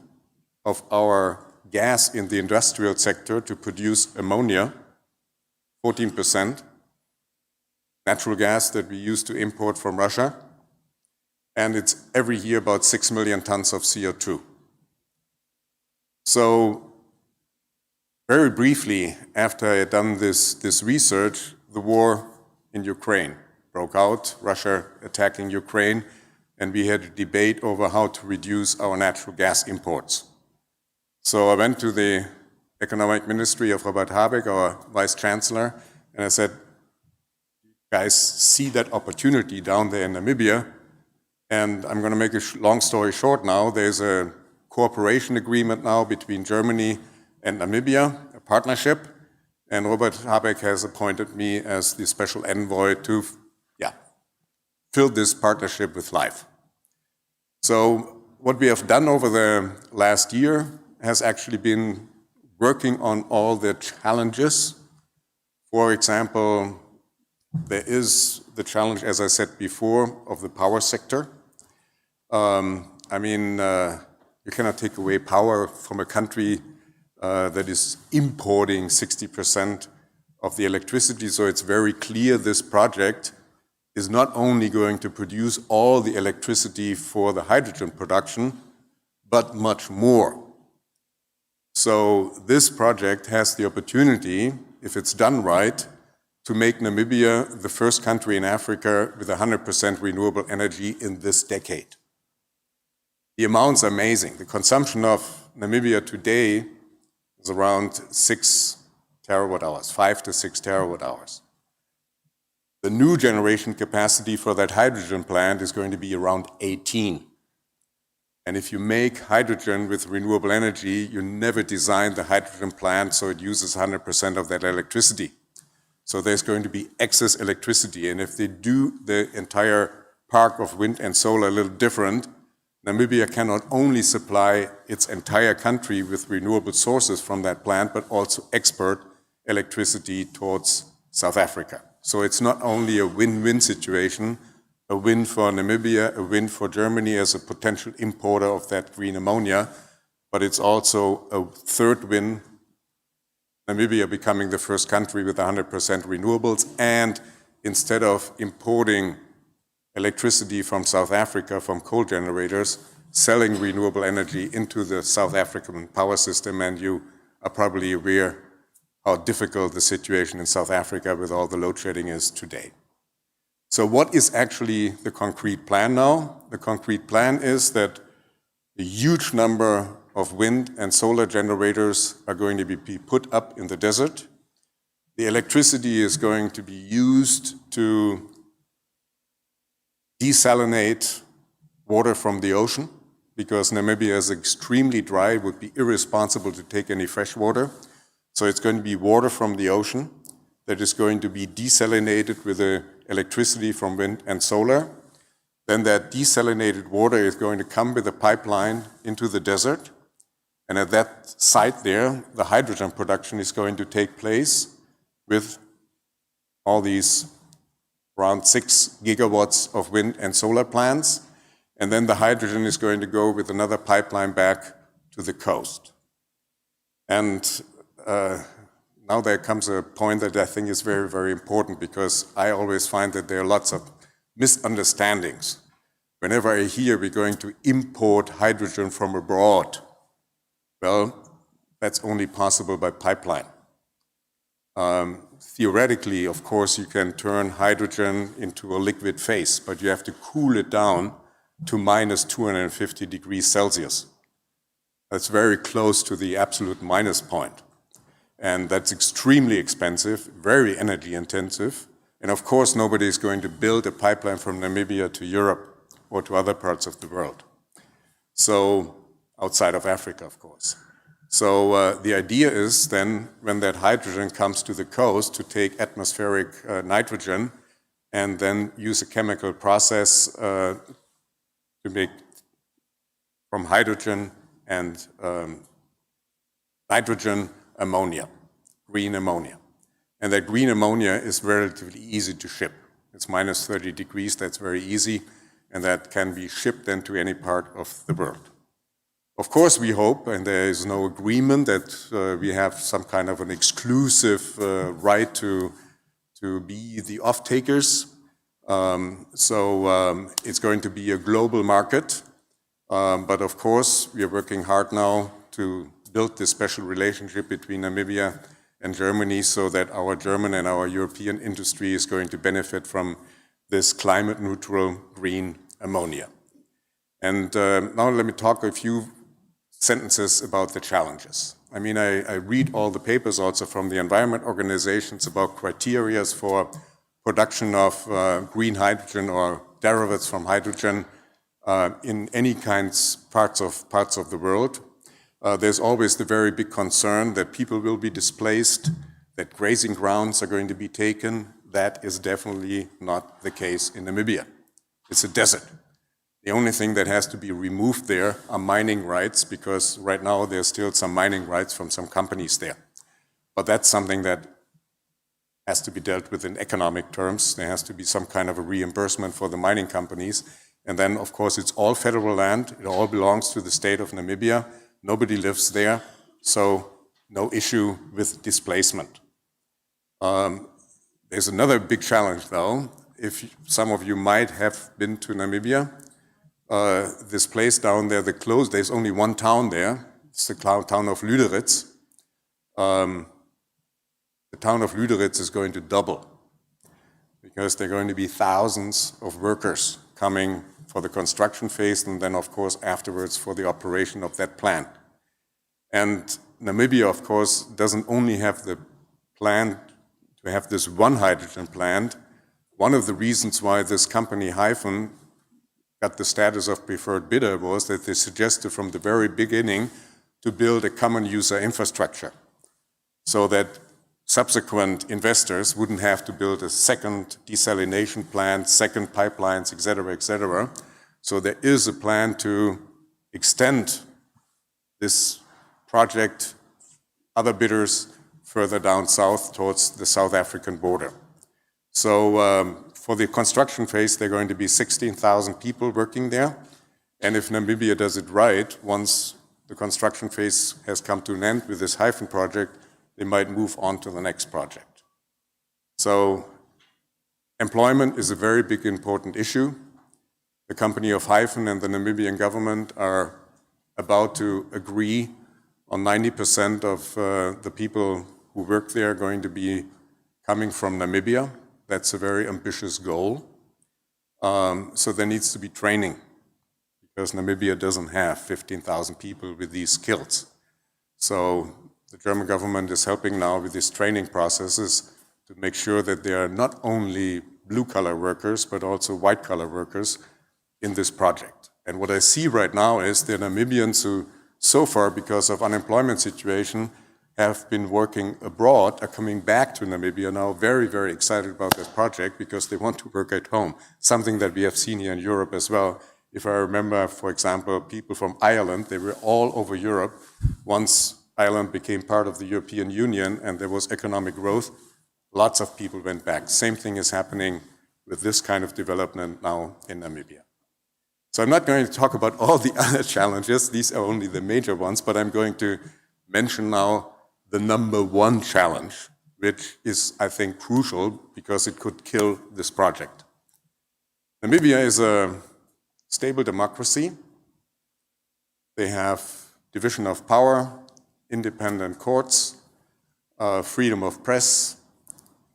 of our gas in the industrial sector to produce ammonia, 14%, natural gas that we used to import from Russia, and it's every year about 6 million tons of CO2. So very briefly, after I had done this research, the war in Ukraine broke out, Russia attacking Ukraine, and we had a debate over how to reduce our natural gas imports. So I went to the Economic Ministry of Robert Habeck, our Vice Chancellor, and I said, guys, see that opportunity down there in Namibia, and I'm going to make a long story short now. There's a cooperation agreement now between Germany and Namibia, a partnership, and Robert Habeck has appointed me as the special envoy to fill this partnership with life. So what we have done over the last year has actually been working on all the challenges. For example, there is the challenge, as I said before, of the power sector. You cannot take away power from a country that is importing 60% of the electricity, so it's very clear this project is not only going to produce all the electricity for the hydrogen production, but much more. So this project has the opportunity, if it's done right, to make Namibia the first country in Africa with 100% renewable energy in this decade. The amount's amazing. The consumption of Namibia today is around 6 terawatt hours, 5 to 6 terawatt hours. The new generation capacity for that hydrogen plant is going to be around 18. And if you make hydrogen with renewable energy, you never design the hydrogen plant so it uses 100% of that electricity. So there's going to be excess electricity. And if they do the entire park of wind and solar a little different, Namibia can not only supply its entire country with renewable sources from that plant, but also export electricity towards South Africa. So it's not only a win-win situation, a win for Namibia, a win for Germany as a potential importer of that green ammonia, but it's also a third win, Namibia becoming the first country with 100% renewables, and instead of importing electricity from South Africa from coal generators, selling renewable energy into the South African power system, and you are probably aware how difficult the situation in South Africa with all the load shedding is today. So what is actually the concrete plan now? The concrete plan is that a huge number of wind and solar generators are going to be put up in the desert. The electricity is going to be used to desalinate water from the ocean, because Namibia is extremely dry. It would be irresponsible to take any fresh water. So it's going to be water from the ocean that is going to be desalinated with the electricity from wind and solar. Then that desalinated water is going to come with a pipeline into the desert. And at that site there, the hydrogen production is going to take place with all these around 6 gigawatts of wind and solar plants. And then the hydrogen is going to go with another pipeline back to the coast. And now there comes a point that I think is very, very important, because I always find that there are lots of misunderstandings. Whenever I hear we're going to import hydrogen from abroad, well, that's only possible by pipeline. Theoretically, of course, you can turn hydrogen into a liquid phase, but you have to cool it down to minus 250 degrees Celsius. That's very close to the absolute minus point. And that's extremely expensive, very energy intensive. And of course, nobody is going to build a pipeline from Namibia to Europe or to other parts of the world. So, outside of Africa, of course. So the idea is then, when that hydrogen comes to the coast, to take atmospheric nitrogen and then use a chemical process to make from hydrogen and nitrogen ammonia, green ammonia. And that green ammonia is relatively easy to ship. It's minus 30 degrees, that's very easy, and that can be shipped then to any part of the world. Of course, we hope, and there is no agreement, that we have some kind of an exclusive right to be the off-takers. It's going to be a global market, but of course, we are working hard now to build this special relationship between Namibia and Germany, so that our German and our European industry is going to benefit from this climate-neutral green ammonia. And now let me talk a few sentences about the challenges. I mean, I read all the papers also from the environment organizations about criteria for production of green hydrogen or derivatives from hydrogen in any parts of the world. There's always the very big concern that people will be displaced, that grazing grounds are going to be taken. That is definitely not the case in Namibia. It's a desert. The only thing that has to be removed there are mining rights, because right now there's still some mining rights from some companies there. But that's something that has to be dealt with in economic terms. There has to be some kind of a reimbursement for the mining companies. And then, of course, it's all federal land. It all belongs to the state of Namibia. Nobody lives there, so no issue with displacement. There's another big challenge, though. If some of you might have been to Namibia, this place down there, there's only one town there. It's the town of Lüderitz. The town of Lüderitz is going to double, because there are going to be thousands of workers coming for the construction phase, and then, of course, afterwards for the operation of that plant. And Namibia, of course, doesn't only have the plan to have this one hydrogen plant. One of the reasons why this company Hyphen got the status of preferred bidder was that they suggested from the very beginning to build a common user infrastructure, so that subsequent investors wouldn't have to build a second desalination plant, second pipelines, et cetera, et cetera. So there is a plan to extend this project, other bidders further down south towards the South African border. So for the construction phase, there are going to be 16,000 people working there. And if Namibia does it right, once the construction phase has come to an end with this Hyphen project, they might move on to the next project. So employment is a very big, important issue. The company of Hyphen and the Namibian government are about to agree on 90% of the people who work there are going to be coming from Namibia. That's a very ambitious goal. So there needs to be training, because Namibia doesn't have 15,000 people with these skills. So the German government is helping now with these training processes to make sure that there are not only blue-collar workers, but also white-collar workers in this project. And what I see right now is the Namibians who, so far, because of unemployment situation, have been working abroad, are coming back to Namibia now, very, very excited about this project, because they want to work at home, something that we have seen here in Europe as well. If I remember, for example, people from Ireland, they were all over Europe. Once Ireland became part of the European Union and there was economic growth, lots of people went back. Same thing is happening with this kind of development now in Namibia. So I'm not going to talk about all the other challenges, these are only the major ones, but I'm going to mention now the number one challenge, which is, I think, crucial because it could kill this project. Namibia is a stable democracy. They have division of power, independent courts, freedom of press,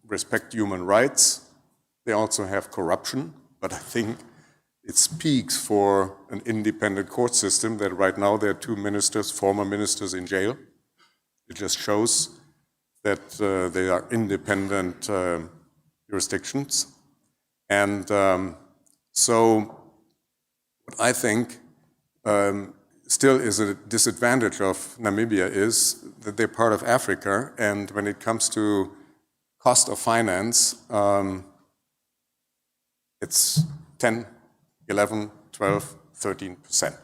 respect human rights. They also have corruption, but I think it speaks for an independent court system that right now there are two ministers, former ministers in jail. It just shows that they are independent jurisdictions. And so what I think still is a disadvantage of Namibia is that they're part of Africa, and when it comes to cost of finance, it's 10, 11, 12, 13%.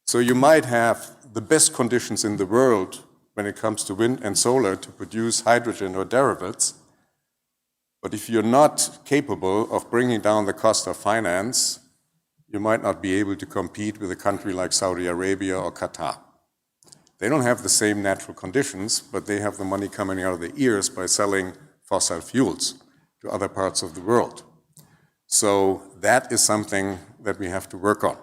So you might have the best conditions in the world when it comes to wind and solar to produce hydrogen or derivatives, but if you're not capable of bringing down the cost of finance, you might not be able to compete with a country like Saudi Arabia or Qatar. They don't have the same natural conditions, but they have the money coming out of their ears by selling fossil fuels to other parts of the world. So that is something that we have to work on.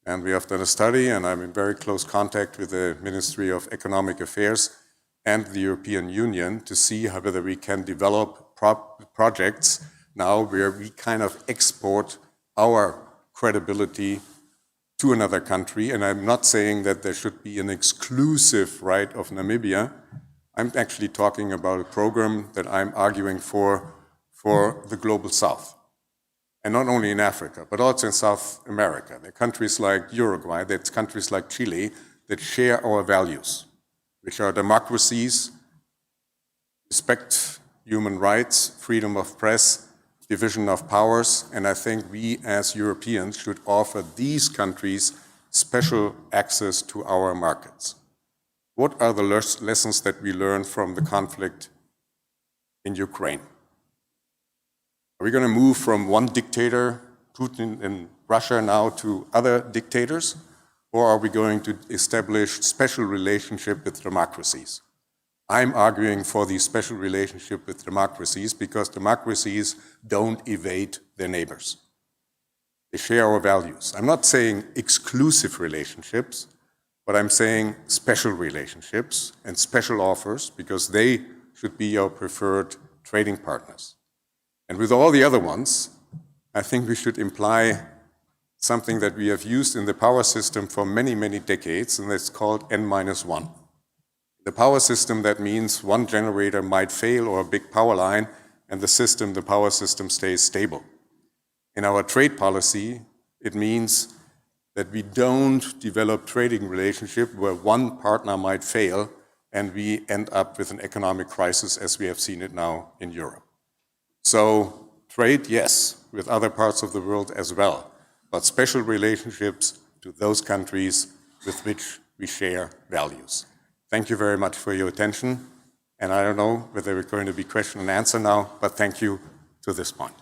And we have done a study, and I'm in very close contact with the Ministry of Economic Affairs and the European Union to see whether we can develop projects now where we kind of export our credibility to another country. And I'm not saying that there should be an exclusive right of Namibia. I'm actually talking about a program that I'm arguing for the Global South. And not only in Africa, but also in South America. There are countries like Uruguay, there's countries like Chile that share our values, which are democracies, respect human rights, freedom of press, division of powers, and I think we as Europeans should offer these countries special access to our markets. What are the lessons that we learned from the conflict in Ukraine? Are we going to move from one dictator, Putin in Russia, now to other dictators? Or are we going to establish special relationship with democracies? I'm arguing for the special relationship with democracies because democracies don't evade their neighbors. They share our values. I'm not saying exclusive relationships, but I'm saying special relationships and special offers because they should be our preferred trading partners. And with all the other ones, I think we should imply something that we have used in the power system for many, many decades, and it's called N-1. The power system, that means one generator might fail or a big power line, and the power system stays stable. In our trade policy, it means that we don't develop trading relationship where one partner might fail and we end up with an economic crisis as we have seen it now in Europe. So trade, yes, with other parts of the world as well, but special relationships to those countries with which we share values. Thank you very much for your attention. And I don't know whether we're going to be question and answer now, but thank you to this point.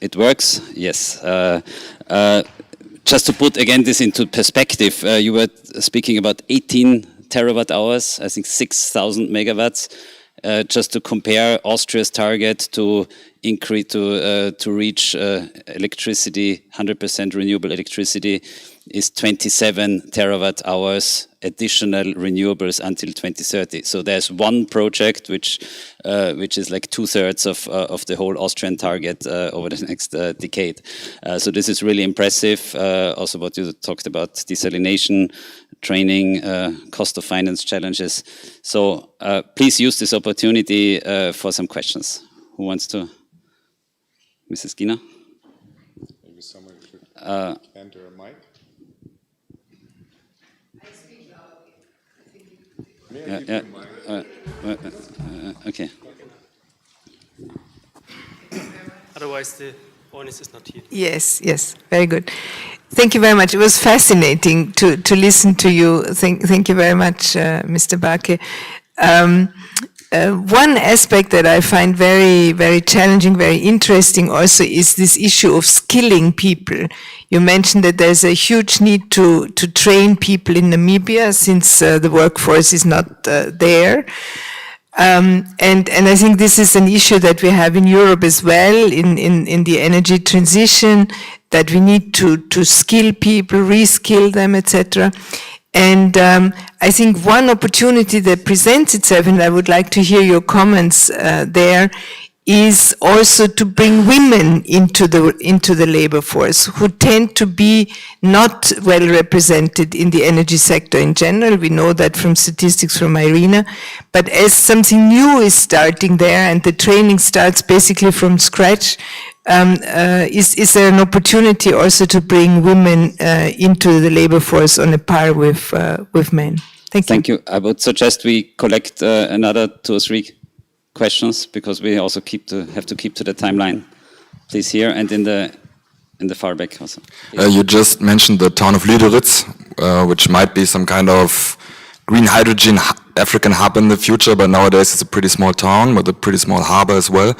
It works, yes. Just to put again this into perspective, you were speaking about 18 terawatt hours, I think 6,000 megawatts. Just to compare Austria's target to increase to reach electricity, 100% renewable electricity, is 27 terawatt hours additional renewables until 2030. So there's one project which is like 2/3 of the whole Austrian target over the next decade. So this is really impressive. Also, what you talked about, desalination, training, cost of finance challenges. So please use this opportunity for some questions. Who wants to? Mrs. Gina? Maybe someone should enter a mic. Okay. Otherwise, the audience is not here. Yes, yes, very good. Thank you very much. It was fascinating to listen to you. Thank you very much, Mr. Baake. One aspect that I find very, very challenging, very interesting also is this issue of skilling people. You mentioned that there's a huge need to train people in Namibia since the workforce is not there. And I think this is an issue that we have in Europe as well, in the energy transition, that we need to skill people, reskill them, etc. And I think one opportunity that presents itself, and I would like to hear your comments there, is also to bring women into the labor force, who tend to be not well represented in the energy sector in general. We know that from statistics from IRENA. But as something new is starting there, and the training starts basically from scratch, is there an opportunity also to bring women into the labor force on a par with men? Thank you. Thank you. I would suggest we collect another 2 or 3 questions, because we also have to keep to the timeline. Please, here and in the far back also. You just mentioned the town of Lüderitz, which might be some kind of green hydrogen African hub in the future, but nowadays it's a pretty small town with a pretty small harbor as well.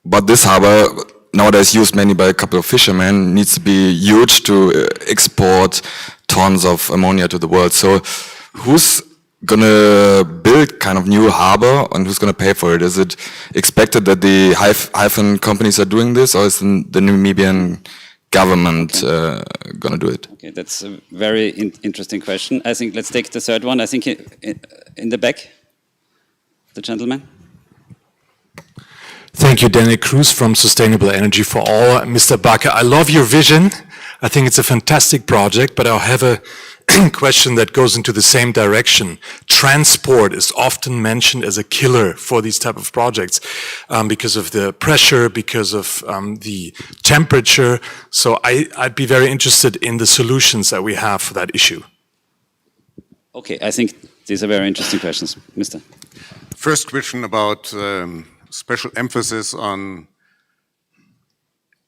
But this harbor, nowadays used mainly by a couple of fishermen, needs to be huge to export tons of ammonia to the world. So who's gonna build kind of new harbor, and who's gonna pay for it? Is it expected that the hyphen companies are doing this, or is the Namibian government gonna do it? Okay, that's a very interesting question. I think let's take the third one. I think in the back, the gentleman. Thank you, Daniel Cruz from Sustainable Energy for All. Mr. Baake, I love your vision. I think it's a fantastic project, but I'll have a question that goes into the same direction. Transport is often mentioned as a killer for these type of projects because of the pressure, because of the temperature. So I'd be very interested in the solutions that we have for that issue. Okay, I think these are very interesting questions. Mr. First question about special emphasis on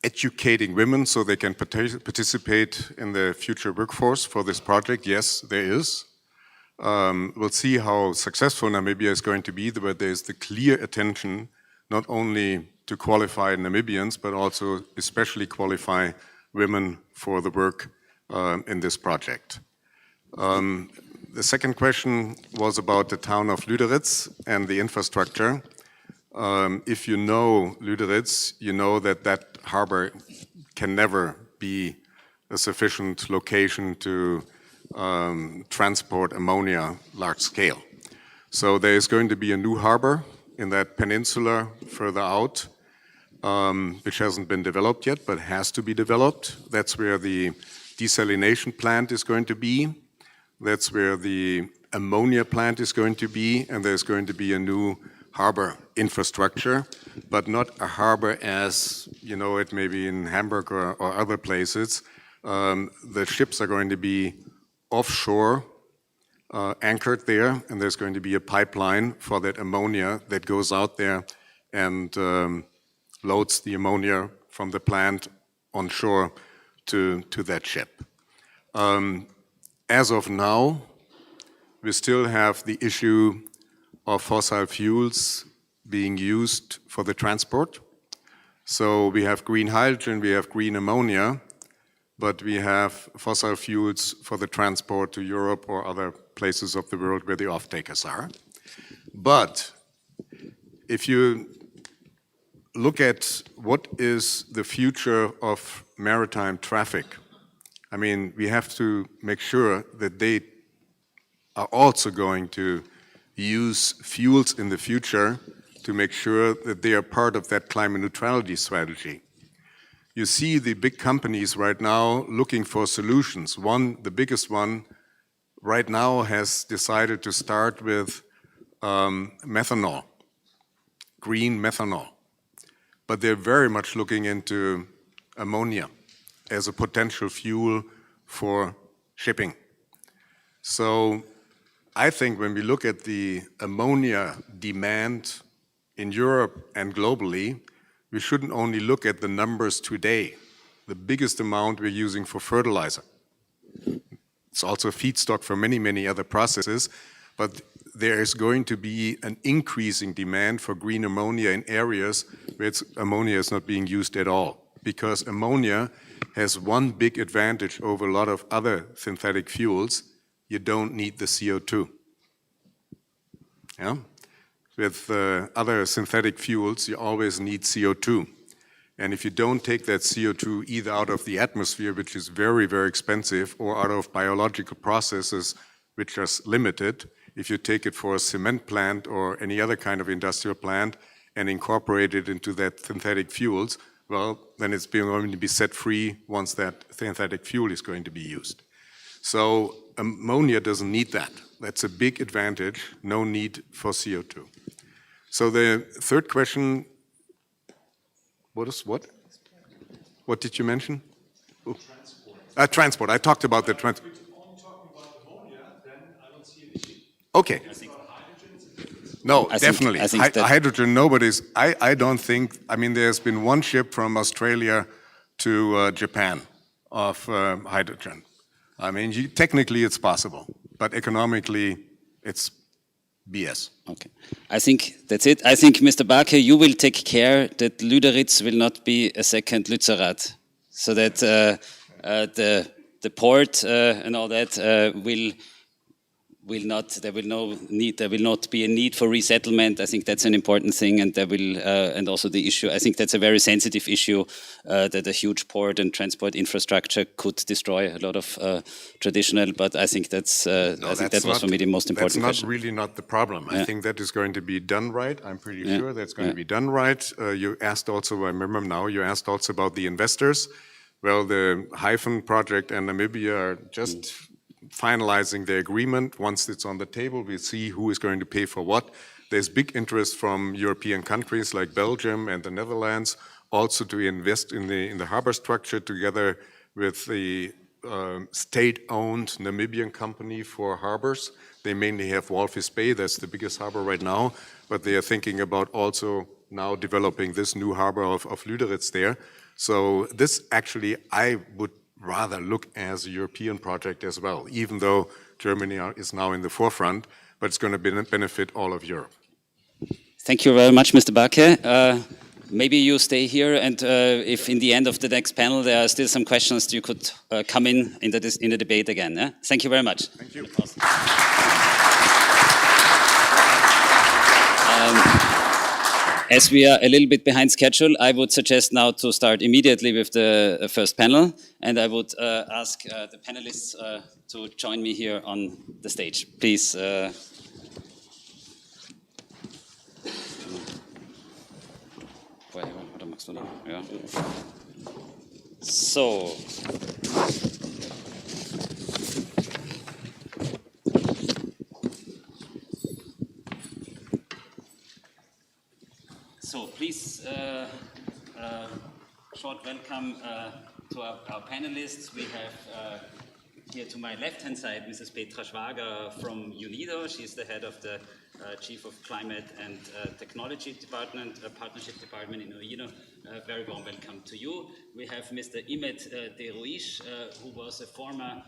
educating women so they can participate in the future workforce for this project. Yes, there is. We'll see how successful Namibia is going to be, but there's the clear attention not only to qualify Namibians, but also especially qualify women for the work in this project. The second question was about the town of Lüderitz and the infrastructure. If you know Lüderitz, you know that that harbor can never be a sufficient location to transport ammonia large scale. So there is going to be a new harbor in that peninsula further out, which hasn't been developed yet, but has to be developed. That's where the desalination plant is going to be. That's where the ammonia plant is going to be, and there's going to be a new harbor infrastructure, but not a harbor as you know it maybe in Hamburg or other places. The ships are going to be offshore, anchored there, and there's going to be a pipeline for that ammonia that goes out there and loads the ammonia from the plant on shore to that ship. As of now, we still have the issue of fossil fuels being used for the transport. So we have green hydrogen, we have green ammonia, but we have fossil fuels for the transport to Europe or other places of the world where the off-takers are. But if you look at what is the future of maritime traffic, I mean, we have to make sure that they are also going to use fuels in the future to make sure that they are part of that climate neutrality strategy. You see the big companies right now looking for solutions. One, the biggest one, right now has decided to start with methanol, green methanol. But they're very much looking into ammonia as a potential fuel for shipping. So I think when we look at the ammonia demand in Europe and globally, we shouldn't only look at the numbers today. The biggest amount we're using for fertilizer. It's also a feedstock for many, many other processes, but there is going to be an increasing demand for green ammonia in areas where ammonia is not being used at all. Because ammonia has one big advantage over a lot of other synthetic fuels. You don't need the CO2. Yeah? With other synthetic fuels, you always need CO2. And if you don't take that CO2 either out of the atmosphere, which is very, very expensive, or out of biological processes, which are limited, if you take it for a cement plant or any other kind of industrial plant and incorporate it into that synthetic fuels, well, then it's going to be set free once that synthetic fuel is going to be used. So ammonia doesn't need that. That's a big advantage, no need for CO2. So the third question, what? What did you mention? Oh. Transport. I talked about the transport. If you're only talking about ammonia, then I don't see an issue. Okay. No, definitely. Hydrogen, nobody's, I don't think, I mean, there's been one ship from Australia to Japan of hydrogen. I mean, technically it's possible, but economically it's BS. Okay. I think that's it. I think, Mr. Baake, you will take care that Lüderitz will not be a second Lützerath, so that the port and all that will there will not be a need for resettlement. I think that's an important thing, and and also the issue. I think that's a very sensitive issue that a huge port and transport infrastructure could destroy a lot of traditional. But I think that was for me the most important. That's really not the problem. I think that is going to be done right. I'm pretty sure that's going to be done right. You asked also, I remember now, you asked also about the investors. Well, the Hyphen project and Namibia are just finalizing the agreement. Once it's on the table, we'll see who is going to pay for what. There's big interest from European countries like Belgium and the Netherlands also to invest in the harbor structure together with the state-owned Namibian company for harbors. They mainly have Walvis Bay, that's the biggest harbor right now, but they are thinking about also now developing this new harbor of Lüderitz there. So this actually, I would rather look as a European project as well, even though Germany is now in the forefront, but it's going to benefit all of Europe. Thank you very much, Mr. Baake. Maybe you stay here, and if in the end of the next panel there are still some questions, you could come in the debate again. Yeah? Thank you very much. Thank you. As we are a little bit behind schedule, I would suggest now to start immediately with the first panel, and I would ask the panelists to join me here on the stage. Please. So. So please, short welcome to our panelists. We have here to my left-hand side, Mrs. Petra Schwager from UNIDO. She's the head of the Chief of Climate and Technology Department, Partnership Department in UNIDO. Very warm welcome to you. We have Mr. Imet De Ruish, who was a former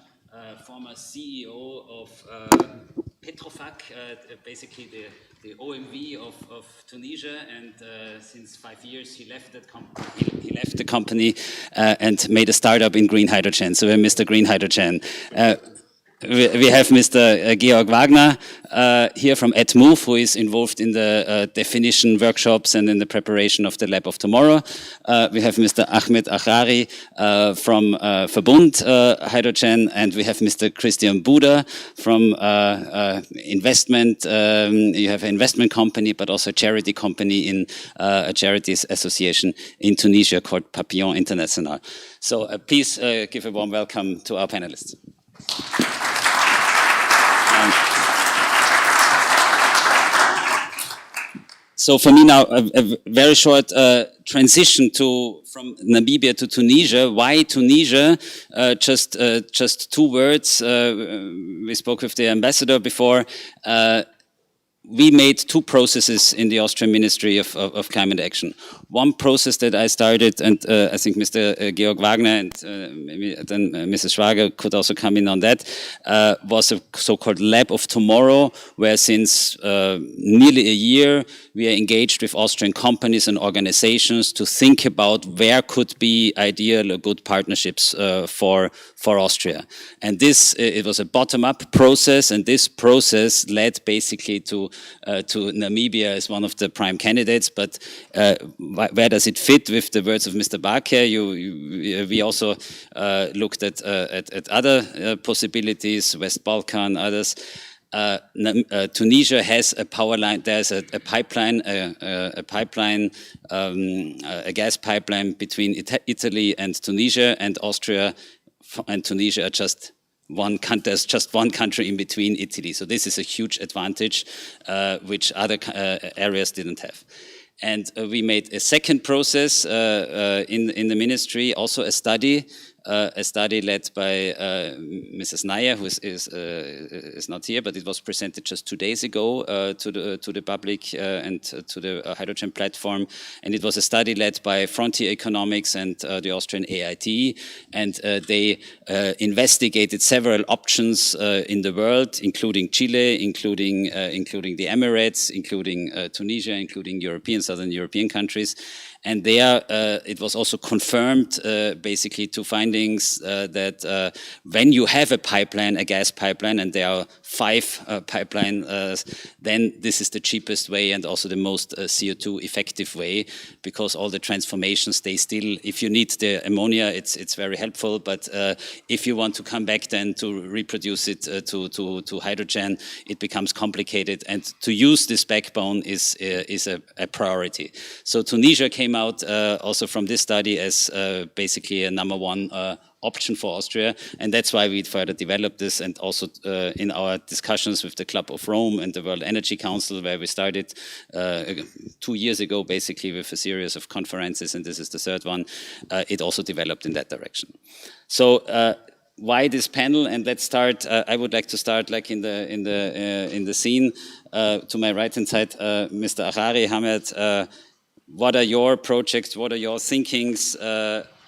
CEO of Petrofac, basically the OMV of Tunisia, and since 5 years he left that company. He left the company and made a startup in green hydrogen. So we're Mr. Green Hydrogen. We have Mr. Georg Wagner here from @Move, who is involved in the definition workshops and in the preparation of the Lab of Tomorrow. We have Mr. Ahmed Achrari from Verbund Hydrogen, and we have Mr. Christian Buda from investment. You have an investment company, but also a charity company in a charities association in Tunisia called Papillon International. So please give a warm welcome to our panelists. So for me now, a very short transition from Namibia to Tunisia. Why Tunisia? Just 2 words. We spoke with the ambassador before. We made 2 processes in the Austrian Ministry of Climate Action. One process that I started, and I think Mr. Georg Wagner and maybe then Mrs. Schwager could also come in on that, was a so-called Lab of Tomorrow, where since nearly a year we are engaged with Austrian companies and organizations to think about where could be ideal or good partnerships for Austria. And this, it was a bottom-up process, and this process led basically to Namibia as one of the prime candidates. But where does it fit with the words of Mr. Baake? We also looked at other possibilities, West Balkan, others. Tunisia has a power line. There's a pipeline, a gas pipeline between Italy and Tunisia, and Austria and Tunisia are just one country. There's just one country in between Italy. So this is a huge advantage, which other areas didn't have. And we made a second process in the ministry, also a study led by Mrs. Naya, who is not here, but it was presented just 2 days ago to the public and to the hydrogen platform. And it was a study led by Frontier Economics and the Austrian AIT, and they investigated several options in the world, including Chile, including the Emirates, including Tunisia, including Southern European countries. And there it was also confirmed basically two findings that when you have a pipeline, a gas pipeline, and there are 5 pipelines, then this is the cheapest way and also the most CO2 effective way, because all the transformations, they still, if you need the ammonia, it's very helpful, but if you want to come back then to reproduce it to hydrogen, it becomes complicated, and to use this backbone is a priority. So Tunisia came out also from this study as basically a #1 option for Austria, and that's why we further developed this, and also in our discussions with the Club of Rome and the World Energy Council, where we started 2 years ago, basically with a series of conferences, and this is the 3rd one, it also developed in that direction. So why this panel? And let's start. I would like to start like in the scene to my right hand side, Mr. Ahari, Hamed. What are your projects? What are your thinkings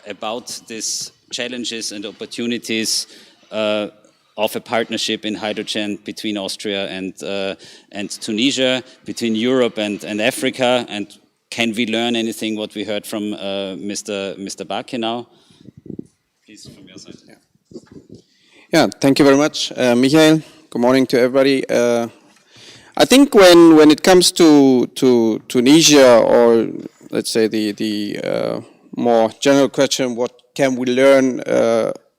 about these challenges and opportunities of a partnership in hydrogen between Austria and Tunisia, between Europe and Africa? And can we learn anything what we heard from Mr. Baake now? Please, from your side. Yeah, thank you very much, Michael. Good morning to everybody. I think when it comes to Tunisia, or let's say the more general question, what can we learn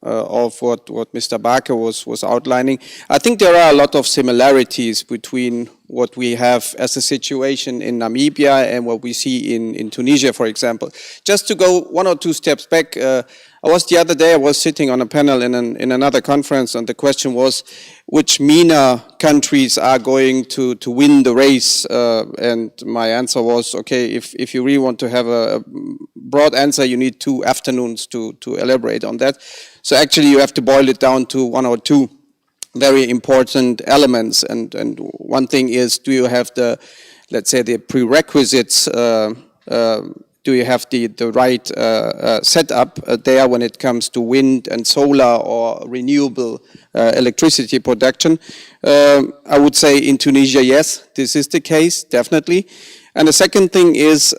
of what Mr. Baake was outlining? I think there are a lot of similarities between what we have as a situation in Namibia and what we see in Tunisia, for example. Just to go 1 or 2 steps back, the other day I was sitting on a panel in another conference, and the question was which MENA countries are going to win the race, and my answer was, okay, if you really want to have a broad answer, you need 2 afternoons to elaborate on that. So actually you have to boil it down to 1 or 2 very important elements, and one thing is, do you have the, let's say, the prerequisites, do you have the right setup there when it comes to wind and solar or renewable electricity production? I would say in Tunisia, yes, this is the case, definitely. And the second thing is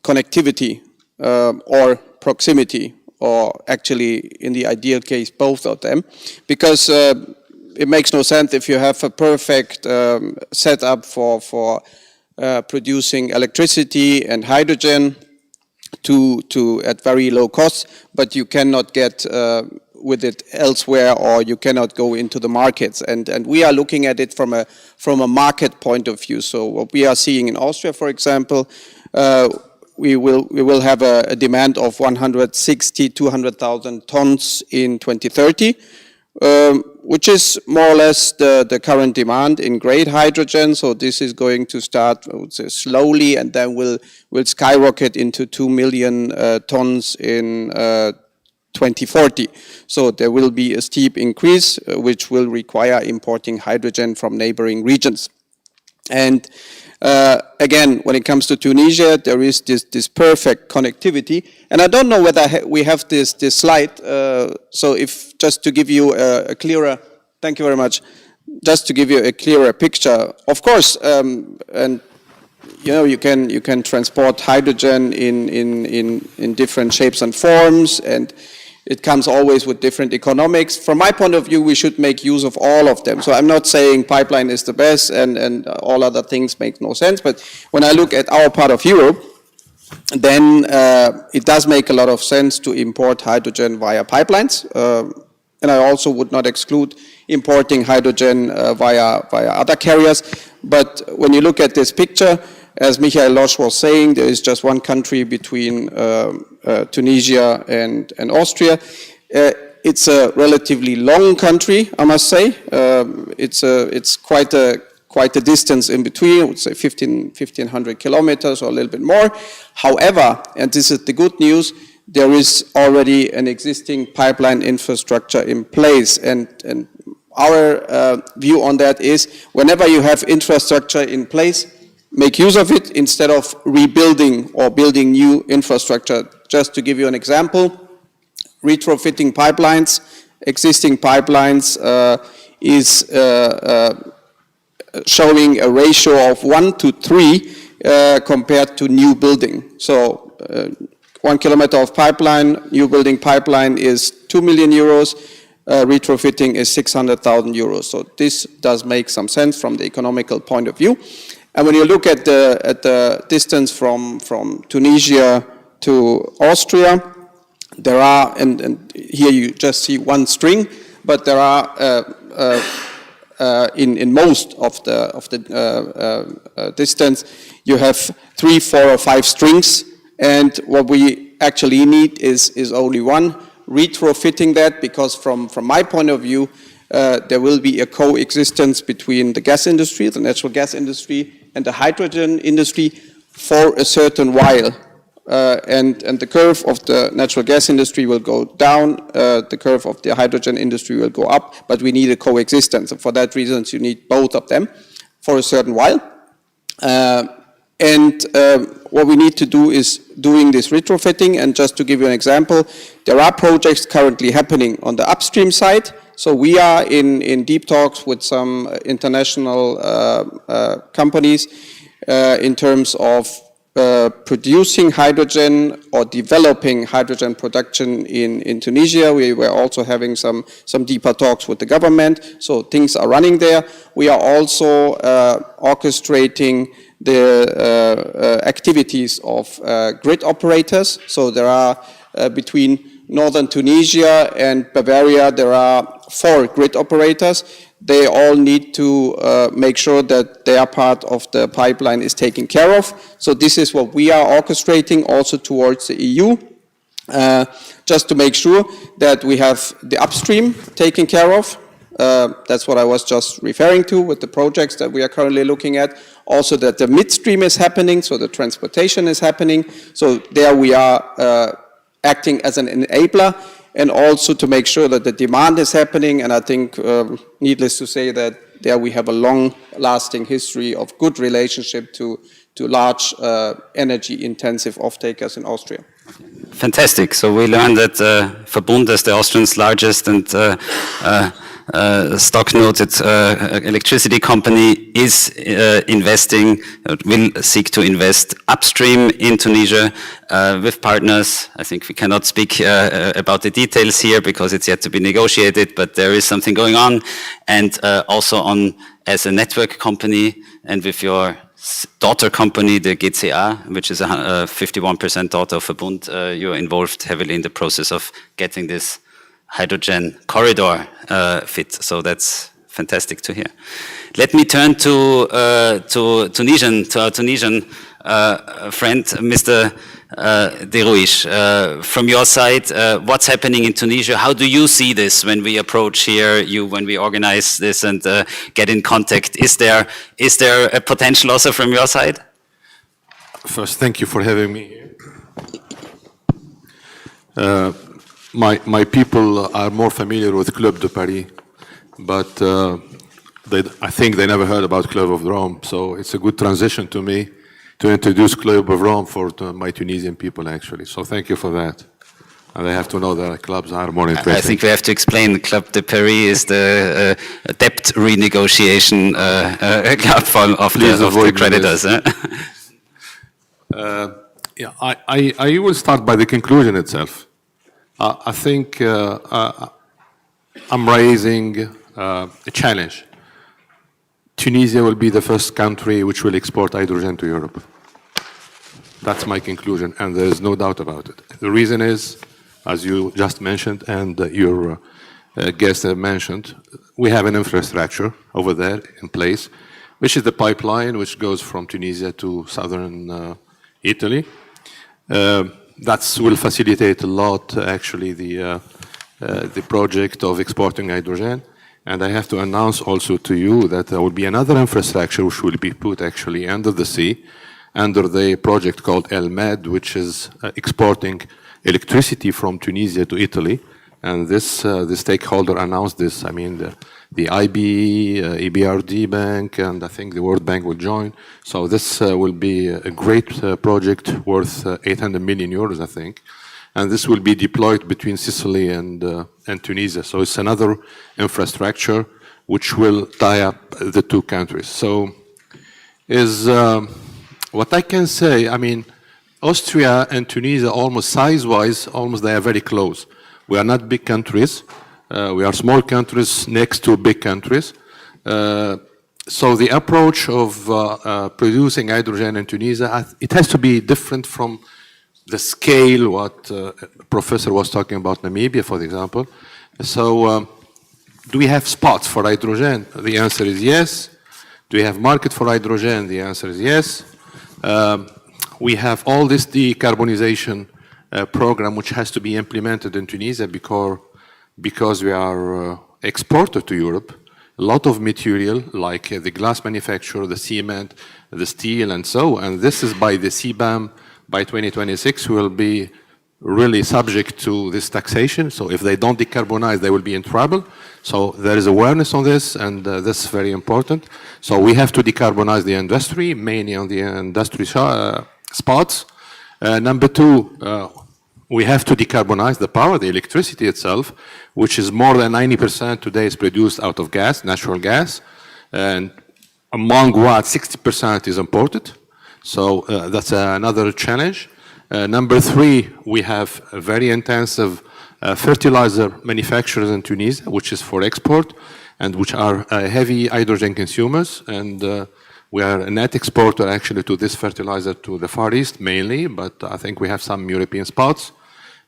connectivity or proximity, or actually in the ideal case both of them, because it makes no sense if you have a perfect setup for producing electricity and hydrogen to at very low cost, but you cannot get with it elsewhere, or you cannot go into the markets. And we are looking at it from a market point of view. So what we are seeing in Austria, for example, we will have a demand of 200,000 tons in 2030. Which is more or less the current demand in grey hydrogen. So this is going to start, I would say, slowly, and then will skyrocket into 2 million tons in 2040. So there will be a steep increase, which will require importing hydrogen from neighboring regions. And again, when it comes to Tunisia, there is this perfect connectivity. And I don't know whether we have this slide. So if just to give you a clearer, thank you very much, just to give you a clearer picture. Of course, and you know, you can transport hydrogen in different shapes and forms, and it comes always with different economics. From my point of view, we should make use of all of them. So I'm not saying pipeline is the best and all other things make no sense, but when I look at our part of Europe, then it does make a lot of sense to import hydrogen via pipelines. And I also would not exclude importing hydrogen via other carriers. But when you look at this picture, as Michael Losch was saying, there is just one country between Tunisia and Austria. It's a relatively long country, I must say. It's quite a distance in between, I would say 1,500 kilometers or a little bit more. However, and this is the good news, there is already an existing pipeline infrastructure in place. And our view on that is, whenever you have infrastructure in place, make use of it instead of rebuilding or building new infrastructure. Just to give you an example, retrofitting pipelines, existing pipelines is showing a ratio of 1 to 3 compared to new building. So 1 kilometer of pipeline, new building pipeline is 2 million euros, retrofitting is 600,000 euros. So this does make some sense from the economical point of view. And when you look at the distance from Tunisia to Austria, there are, and here you just see one string, but there are in most of the distance, you have 3, 4, or 5 strings, and what we actually need is only one. Retrofitting that, because from my point of view, there will be a coexistence between the gas industry, the natural gas industry, and the hydrogen industry for a certain while. And the curve of the natural gas industry will go down, the curve of the hydrogen industry will go up, but we need a coexistence. And for that reason, you need both of them for a certain while. What we need to do is doing this retrofitting, and just to give you an example, there are projects currently happening on the upstream side. So we are in deep talks with some international companies in terms of producing hydrogen or developing hydrogen production in Tunisia. We were also having some deeper talks with the government, so things are running there. We are also orchestrating the activities of grid operators. So there are between northern Tunisia and Bavaria, there are 4 grid operators. They all need to make sure that their part of the pipeline is taken care of. So this is what we are orchestrating also towards the EU, just to make sure that we have the upstream taken care of. That's what I was just referring to with the projects that we are currently looking at. Also that the midstream is happening, so the transportation is happening. So there we are acting as an enabler, and also to make sure that the demand is happening. And I think, needless to say, that there we have a long-lasting history of good relationship to large energy-intensive off-takers in Austria. Fantastic. So we learned that Verbund, as the Austrian's largest and stock-noted electricity company, is investing, will seek to invest upstream in Tunisia with partners. I think we cannot speak about the details here because it's yet to be negotiated, but there is something going on. And also as a network company and with your daughter company, the GCA, which is a 51% daughter of Verbund, you're involved heavily in the process of getting this hydrogen corridor fit. So that's fantastic to hear. Let me turn to our Tunisian friend, Mr. Derouish. From your side, what's happening in Tunisia? How do you see this when we approach here, when we organize this and get in contact? Is there a potential also from your side? First, thank you for having me here. My people are more familiar with Club de Paris, but I think they never heard about Club of Rome, so it's a good transition to me to introduce Club of Rome for my Tunisian people, actually. So thank you for that. And they have to know that clubs are more interesting. I think we have to explain Club de Paris is the debt renegotiation club of the creditors. Yeah, I will start by the conclusion itself. I think I'm raising a challenge. Tunisia will be the first country which will export hydrogen to Europe. That's my conclusion, and there is no doubt about it. The reason is, as you just mentioned, and your guest mentioned, we have an infrastructure over there in place, which is the pipeline which goes from Tunisia to southern Italy. That will facilitate a lot, actually, the project of exporting hydrogen. And I have to announce also to you that there will be another infrastructure which will be put actually under the sea, under the project called ELMED, which is exporting electricity from Tunisia to Italy. And the stakeholder announced this. I mean, the IB, EBRD Bank, and I think the World Bank will join. So this will be a great project worth 800 million euros, I think. And this will be deployed between Sicily and Tunisia. So it's another infrastructure which will tie up the two countries. So what I can say, I mean, Austria and Tunisia, almost size-wise, almost they are very close. We are not big countries. We are small countries next to big countries. So the approach of producing hydrogen in Tunisia, it has to be different from the scale what Professor was talking about Namibia, for example. So do we have spots for hydrogen? The answer is yes. Do we have market for hydrogen? The answer is yes. We have all this decarbonisation program which has to be implemented in Tunisia because we are exporter to Europe. A lot of material like the glass manufacture, the cement, the steel and so, and this is by the CBAM by 2026 will be really subject to this taxation. So if they don't decarbonize, they will be in trouble. So there is awareness on this, and this is very important. So we have to decarbonize the industry, mainly on the industry spots. Number two, we have to decarbonize the power, the electricity itself, which is more than 90% today is produced out of gas, natural gas, and among what 60% is imported. So that's another challenge. Number three, we have a very intensive fertilizer manufacturers in Tunisia, which is for export and which are heavy hydrogen consumers. And we are a net exporter actually to this fertilizer to the Far East mainly, but I think we have some European spots.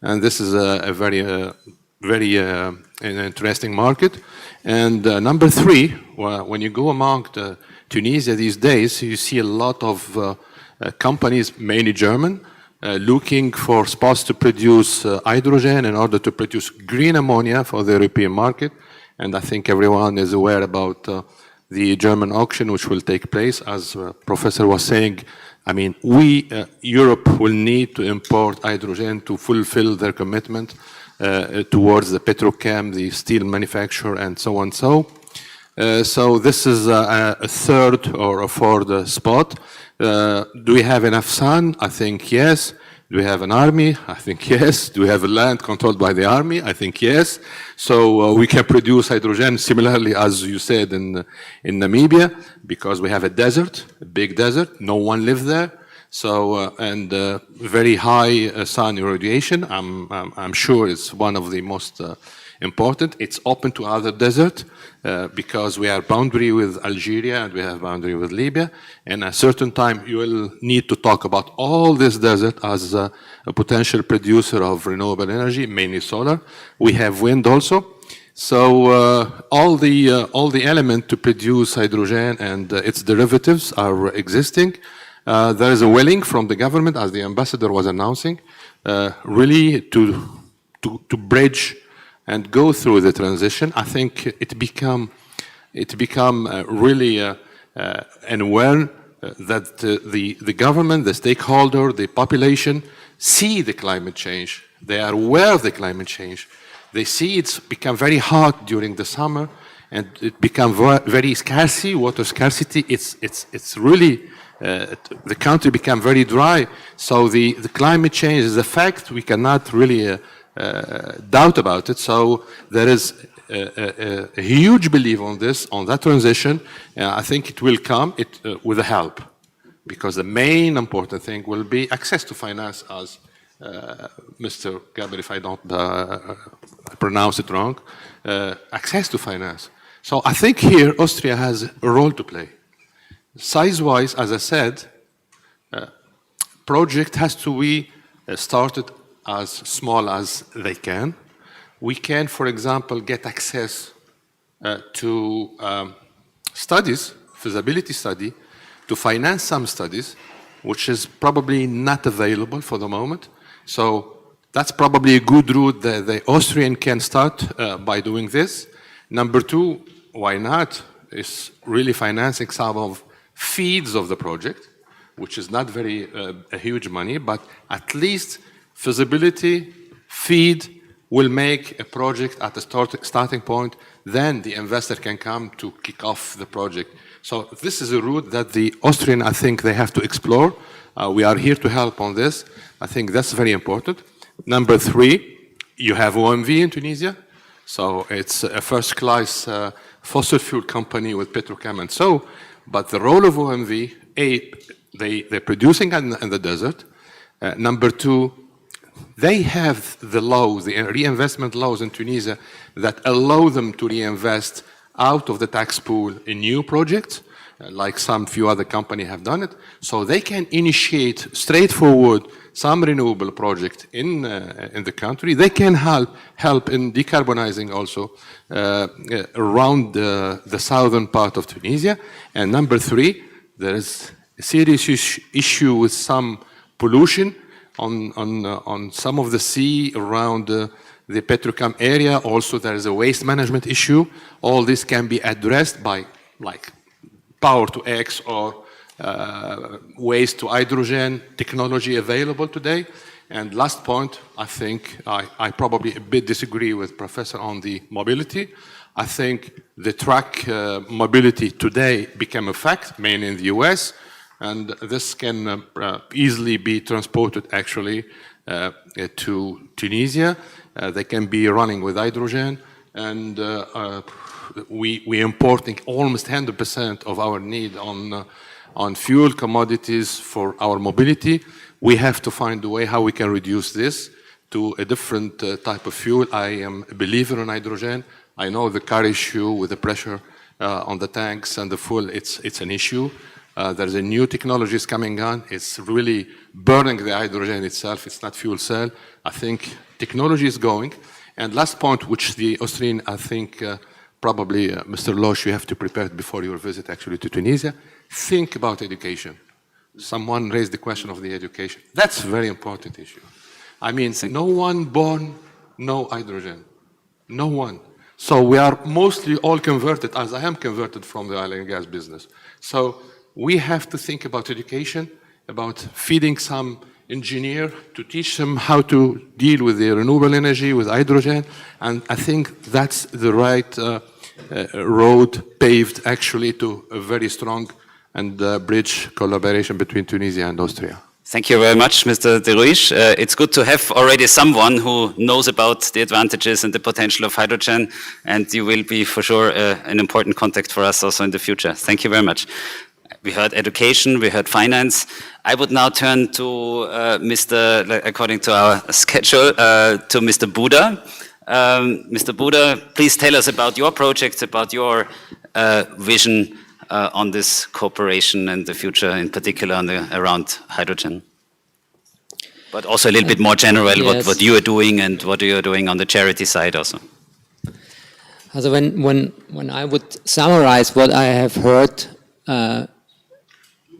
And this is a very an interesting market. And number three, when you go among Tunisia these days, you see a lot of companies, mainly German, looking for spots to produce hydrogen in order to produce green ammonia for the European market. And I think everyone is aware about the German auction which will take place. As Professor was saying, I mean, Europe will need to import hydrogen to fulfill their commitment towards the petrochem, the steel manufacturer, and so on. So this is a third or a fourth spot. Do we have enough sun? I think yes. Do we have an army? I think yes. Do we have a land controlled by the army? I think yes. So we can produce hydrogen similarly, as you said, in Namibia, because we have a desert, a big desert. No one lives there. So and very high sun irradiation. I'm sure it's one of the most important. It's open to other desert because we are boundary with Algeria and we have boundary with Libya. And at a certain time, you will need to talk about all this desert as a potential producer of renewable energy, mainly solar. We have wind also. So all the elements to produce hydrogen and its derivatives are existing. There is a willing from the government, as the ambassador was announcing, really to bridge and go through the transition. I think it become really aware that the government, the stakeholder, the population see the climate change. They are aware of the climate change. They see it's become very hot during the summer, and it become very scarcity, water scarcity. It's really the country become very dry. So the climate change is a fact. We cannot really doubt about it. So there is a huge belief on this, on that transition. I think it will come with the help, because the main important thing will be access to finance, as Mr. Gaber, if I don't pronounce it wrong, access to finance. So I think here Austria has a role to play. Size-wise, as I said, project has to be started as small as they can. We can, for example, get access to studies, feasibility study, to finance some studies, which is probably not available for the moment. So that's probably a good route that the Austrian can start by doing this. Number two, why not, is really financing some of feeds of the project, which is not very a huge money, but at least feasibility, feed will make a project at the starting point, then the investor can come to kick off the project. So this is a route that the Austrian, I think, they have to explore. We are here to help on this. I think that's very important. Number three, you have OeEB in Tunisia. So it's a first-class fossil fuel company with petrochem and so, but the role of OeEB, they're producing in the desert. Number two, they have the laws, the reinvestment laws in Tunisia that allow them to reinvest out of the tax pool in new projects, like some few other companies have done it. So they can initiate straightforward some renewable project in the country. They can help in decarbonizing also around the southern part of Tunisia. And number three, there is a serious issue with some pollution on some of the sea around the Petrochem area. Also, there is a waste management issue. All this can be addressed by like power to X or waste to hydrogen technology available today. And last point, I think I probably a bit disagree with Professor on the mobility. I think the truck mobility today became a fact, mainly in the US, and this can easily be transported actually to Tunisia. They can be running with hydrogen, and we're importing almost 100% of our need on fuel commodities for our mobility. We have to find a way how we can reduce this to a different type of fuel. I am a believer in hydrogen. I know the car issue with the pressure on the tanks and the fuel, it's an issue. There's a new technologies coming on. It's really burning the hydrogen itself. It's not fuel cell. I think technology is going. And last point, which the Austrian, I think, probably, Mr. Losch, you have to prepare before your visit actually to Tunisia. Think about education. Someone raised the question of the education. That's a very important issue. I mean, no one born, no hydrogen. No one. So we are mostly all converted, as I am converted from the oil and gas business. So we have to think about education, about feeding some engineer to teach them how to deal with the renewable energy, with hydrogen. And I think that's the right road paved actually to a very strong and bridge collaboration between Tunisia and Austria. Thank you very much, Mr. De Ruijs. It's good to have already someone who knows about the advantages and the potential of hydrogen, and you will be for sure an important contact for us also in the future. Thank you very much. We heard education, we heard finance. I would now turn to according to our schedule, to Mr. Buda. Mr. Buda, please tell us about your projects, about your vision on this cooperation and the future, in particular around hydrogen. But also a little bit more general, yes, what you are doing and what you are doing on the charity side also. Also when I would summarize what I have heard,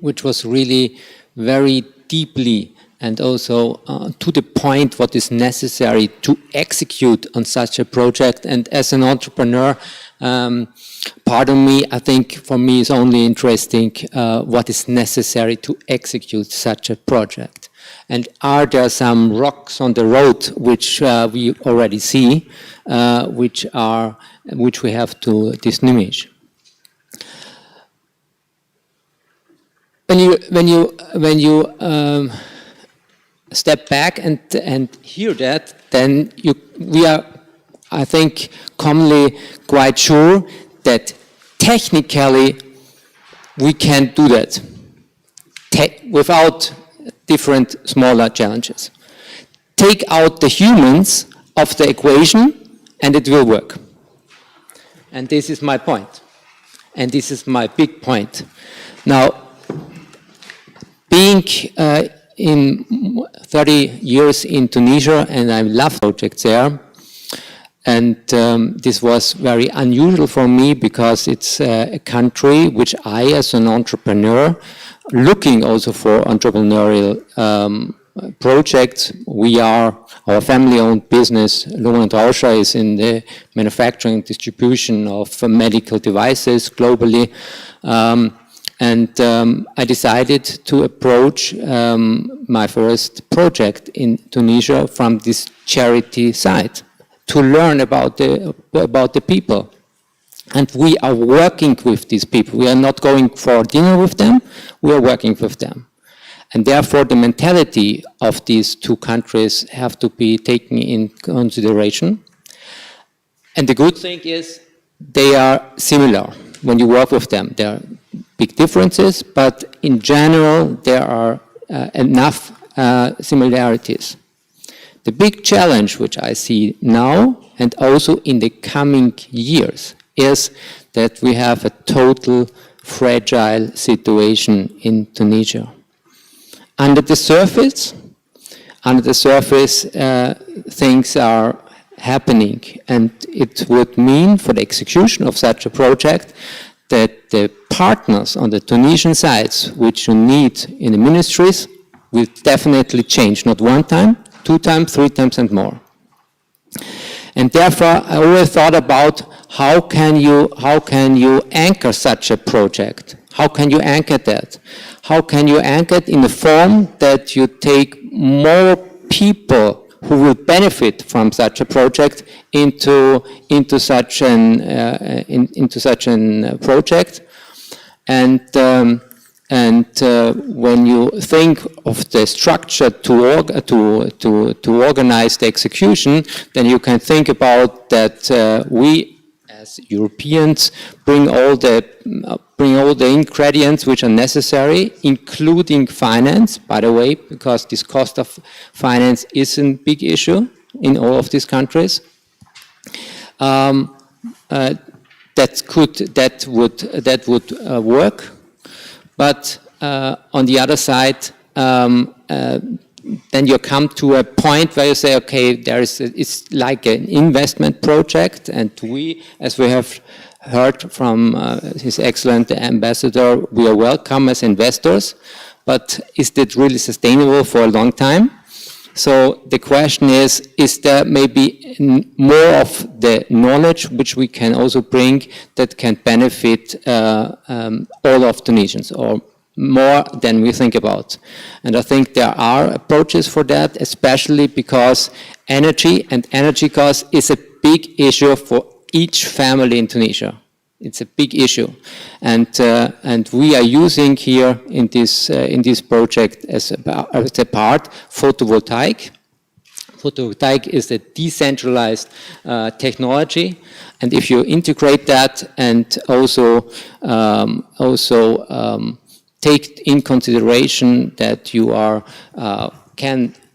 which was really very deeply and also to the point what is necessary to execute on such a project. And as an entrepreneur, pardon me, I think for me it's only interesting what is necessary to execute such a project. And are there some rocks on the road which we already see, which we have to distinguish? When you step back and hear that, then we are, I think, commonly quite sure that technically we can do that without different smaller challenges. Take out the humans of the equation and it will work. And this is my point. And this is my big point. Now, being in 30 years in Tunisia, and I love projects there, and this was very unusual for me because it's a country which I, as an entrepreneur, looking also for entrepreneurial projects. Our family-owned business, Lohmann & Rauscher, is in the manufacturing and distribution of medical devices globally. And I decided to approach my first project in Tunisia from this charity side to learn about the people. And we are working with these people. We are not going for dinner with them, we are working with them. And therefore the mentality of these two countries have to be taken in consideration. And the good thing is they are similar when you work with them. They are big differences, but in general, there are enough similarities. The big challenge which I see now and also in the coming years is that we have a total fragile situation in Tunisia. Under the surface, things are happening, and it would mean for the execution of such a project that the partners on the Tunisian sides, which you need in the ministries, will definitely change, not one time, 2 times, 3 times and more. And therefore, I always thought about how can you anchor such a project? How can you anchor that? How can you anchor it in the form that you take more people who will benefit from such a project into such an project? And when you think of the structure to organize the execution, then you can think about that we as Europeans bring all the ingredients which are necessary, including finance, by the way, because this cost of finance is a big issue in all of these countries. That would work. But on the other side, then you come to a point where you say, okay, it's like an investment project, and we, as we have heard from His Excellent Ambassador, we are welcome as investors, but is that really sustainable for a long time? So the question is there maybe more of the knowledge which we can also bring that can benefit all of Tunisians, or more than we think about? And I think there are approaches for that, especially because energy and energy cost is a big issue for each family in Tunisia. It's a big issue, and we are using here in this project as a part photovoltaic. Photovoltaic is a decentralized technology, and if you integrate that and also take in consideration that you are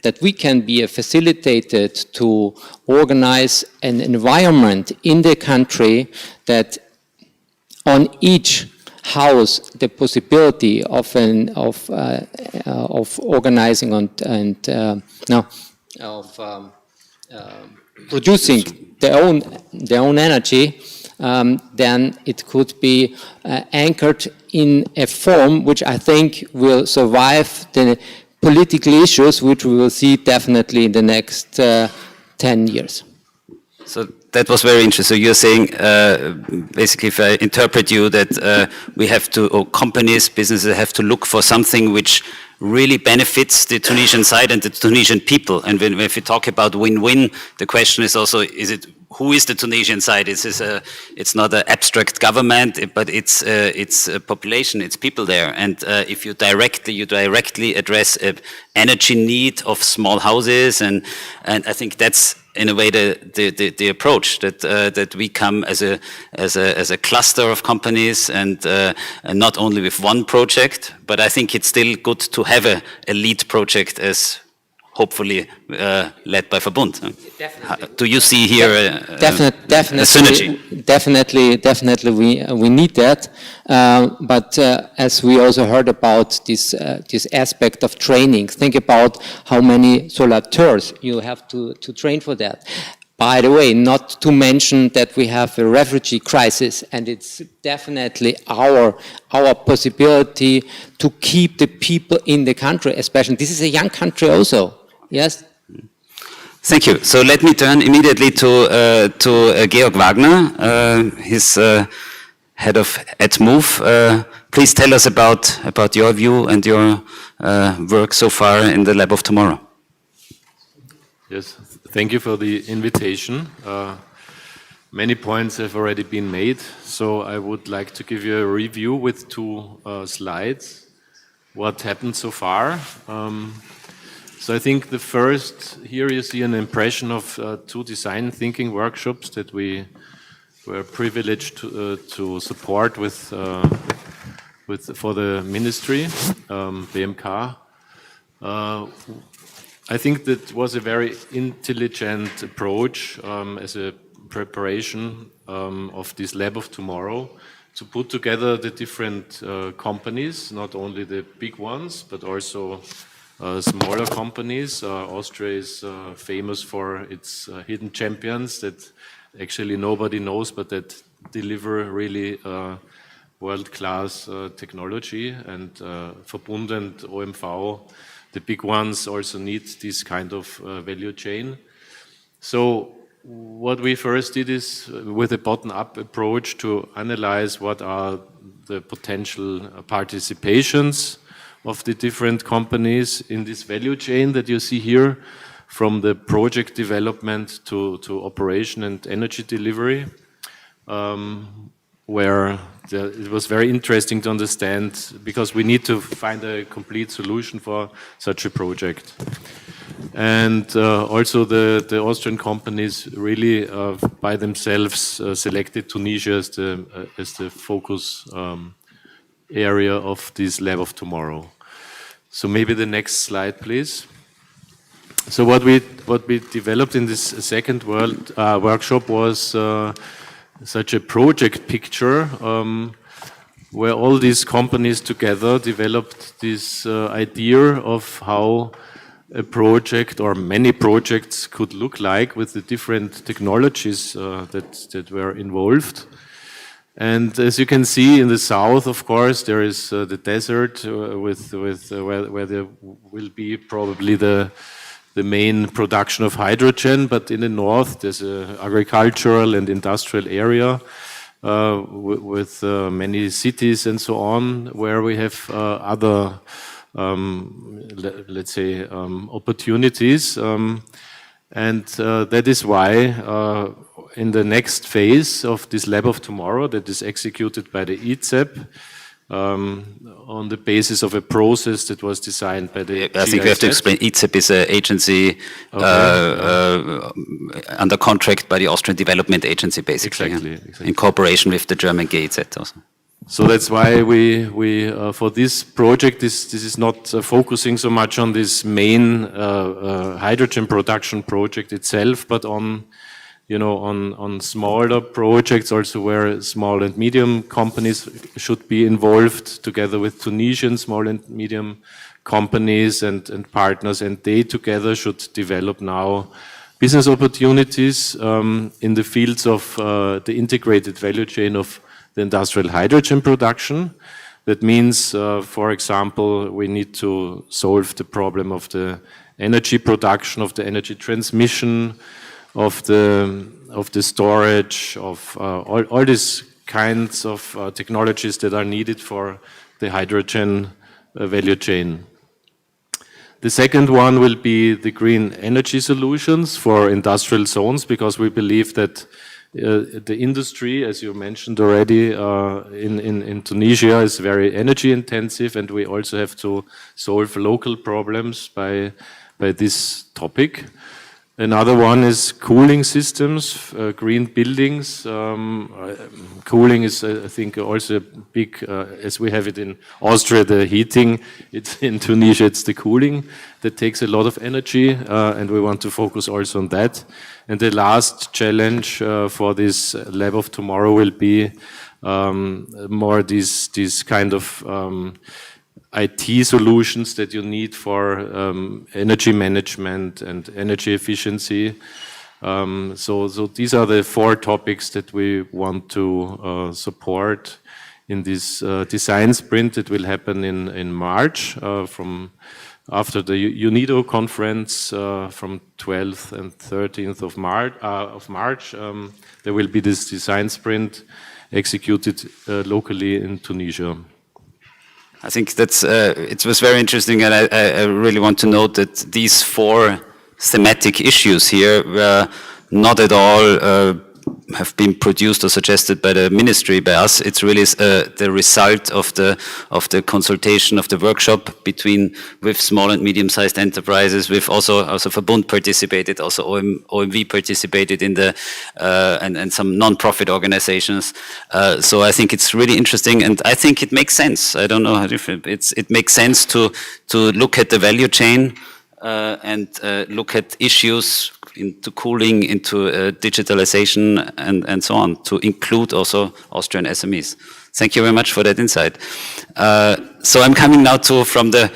that we can be facilitated to organize an environment in the country that on each house the possibility of organizing producing their own energy, then it could be anchored in a form which I think will survive the political issues which we will see definitely in the next 10 years. So that was very interesting. So you're saying, basically, if I interpret you, that we have to, or companies, businesses have to look for something which really benefits the Tunisian side and the Tunisian people. And if we talk about win-win, the question is also, who is the Tunisian side? It's not an abstract government, but it's a population, it's people there. And if you directly address an energy need of small houses, and I think that's in a way the approach that we come as a cluster of companies, and not only with one project, but I think it's still good to have a lead project as hopefully led by Verbund. Definitely. Do you see here a synergy? Definitely we need that. But as we also heard about this aspect of training, think about how many solateurs you have to train for that. By the way, not to mention that we have a refugee crisis, and it's definitely our possibility to keep the people in the country, especially. This is a young country also. Yes. Thank you. So let me turn immediately to Georg Wagner. He's head of AdMove. Please tell us about your view and your work so far in the Lab of Tomorrow. Yes, thank you for the invitation. Many points have already been made, so I would like to give you a review with 2 slides. What happened so far? So I think the first, here you see an impression of 2 design thinking workshops that we were privileged to support with for the ministry, BMWK. I think that was a very intelligent approach as a preparation of this lab of tomorrow, to put together the different companies, not only the big ones, but also smaller companies. Austria is famous for its hidden champions that actually nobody knows, but that deliver really world-class technology. And Verbund and OMV, the big ones, also need this kind of value chain. So what we first did is, with a bottom-up approach, to analyze what are the potential participations of the different companies in this value chain that you see here, from the project development to operation and energy delivery, where it was very interesting to understand, because we need to find a complete solution for such a project. And also the Austrian companies really by themselves selected Tunisia as the focus area of this lab of tomorrow. So maybe the next slide, please. So what we developed in this second workshop was such a project picture where all these companies together developed this idea of how a project or many projects could look like, with the different technologies that were involved. And as you can see, in the south, of course, there is the desert where there will be probably the main production of hydrogen. But in the north, there's an agricultural and industrial area with many cities and so on, where we have other, let's say, opportunities. And that is why in the next phase of this lab of tomorrow, that is executed by the ECEP, on the basis of a process that was designed by the I think we have to explain. ECEP is an agency under contract by the Austrian Development Agency, basically, exactly. In cooperation with the German GEZ also. So that's why we for this project, this is not focusing so much on this main hydrogen production project itself, but on, you know, on smaller projects also, where small and medium companies should be involved together with Tunisian small and medium companies and partners, and they together should develop now business opportunities in the fields of the integrated value chain of the industrial hydrogen production. That means, for example, we need to solve the problem of the energy production, of the energy transmission, of the storage, of all these kinds of technologies that are needed for the hydrogen value chain. The second one will be the green energy solutions for industrial zones, because we believe that the industry, as you mentioned already, in Tunisia is very energy intensive, and we also have to solve local problems by this topic. Another one is cooling systems, green buildings. Cooling is, I think, also a big, as we have it in Austria, the heating. In Tunisia, it's the cooling that takes a lot of energy, and we want to focus also on that. And the last challenge for this lab of tomorrow will be more these kind of IT solutions that you need for energy management and energy efficiency. So these are the 4 topics that we want to support in this design sprint that will happen in March, from after the UNIDO conference from 12th and 13th of March. There will be this design sprint executed locally in Tunisia. I think that's it was very interesting, and I really want to note that these 4 thematic issues here were not at all have been produced or suggested by the ministry, by us. It's really the result of the consultation, of the workshop with small and medium-sized enterprises. With also Verbund participated, also OeEB participated in the and some non-profit organizations. So I think it's really interesting, and I think it makes sense. I don't know how different it makes sense to look at the value chain and look at issues into cooling, into digitalization, and so on, to include also Austrian SMEs. Thank you very much for that insight. So I'm coming now from the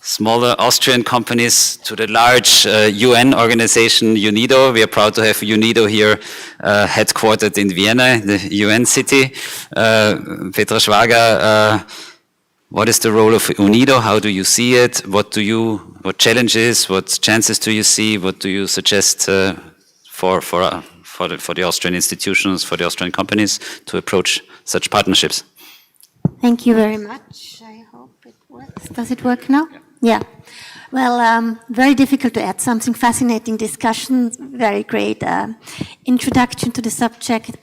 smaller Austrian companies to the large UN organization, UNIDO. We are proud to have UNIDO here, headquartered in Vienna, the UN city. Petra Schwager, what is the role of UNIDO? How do you see it? What challenges, what chances do you see? What do you suggest for the Austrian institutions, for the Austrian companies to approach such partnerships? Thank you very much. I hope it works. Does it work now? Yeah. Well, very difficult to add something. Fascinating discussion. Very great introduction to the subject.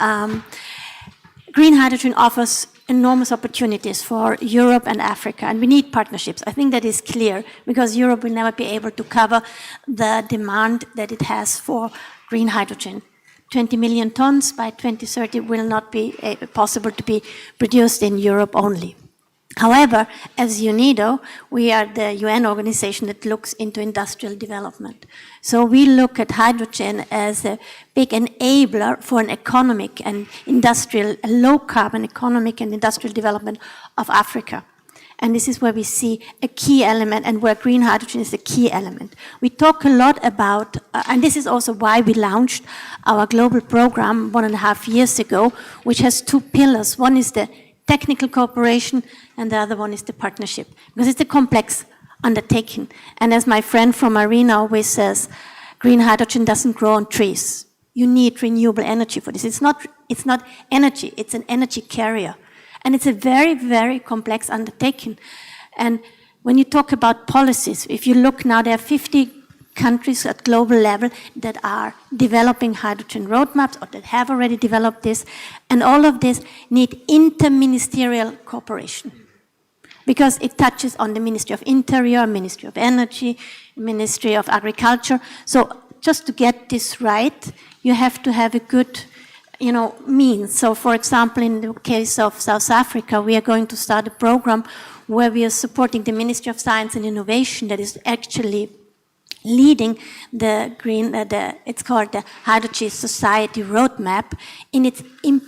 Green hydrogen offers enormous opportunities for Europe and Africa, and we need partnerships. I think that is clear, because Europe will never be able to cover the demand that it has for green hydrogen. 20 million tons by 2030 will not be possible to be produced in Europe only. However, as UNIDO, we are the UN organization that looks into industrial development. So we look at hydrogen as a big enabler for an economic and industrial, a low-carbon economic and industrial development of Africa. And this is where we see a key element, and where green hydrogen is a key element. We talk a lot about, and this is also why we launched our global program 1.5 years ago, which has 2 pillars. One is the technical cooperation, and the other one is the partnership, because it's a complex undertaking. And as my friend from Marina always says, green hydrogen doesn't grow on trees. You need renewable energy for this. It's not energy, it's an energy carrier. And it's a very, very complex undertaking. And when you talk about policies, if you look now, there are 50 countries at global level that are developing hydrogen roadmaps, or that have already developed this, and all of this need interministerial cooperation, because it touches on the Ministry of Interior, Ministry of Energy, Ministry of Agriculture. So just to get this right, you have to have a good means. So for example, in the case of South Africa, we are going to start a program where we are supporting the Ministry of Science and Innovation that is actually leading the green, it's called the Hydrogen Society Roadmap, in its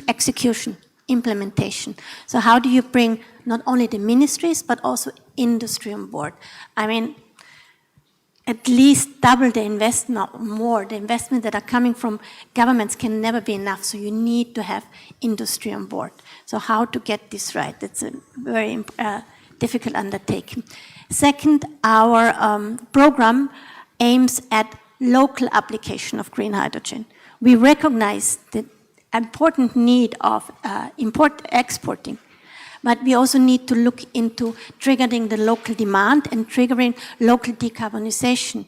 execution, implementation. So how do you bring not only the ministries, but also industry on board? I mean, at least double the investment, more. The investment that are coming from governments can never be enough, so you need to have industry on board. So how to get this right? It's a very difficult undertaking. Second, our program aims at local application of green hydrogen. We recognize the important need of exporting, but we also need to look into triggering the local demand and triggering local decarbonization.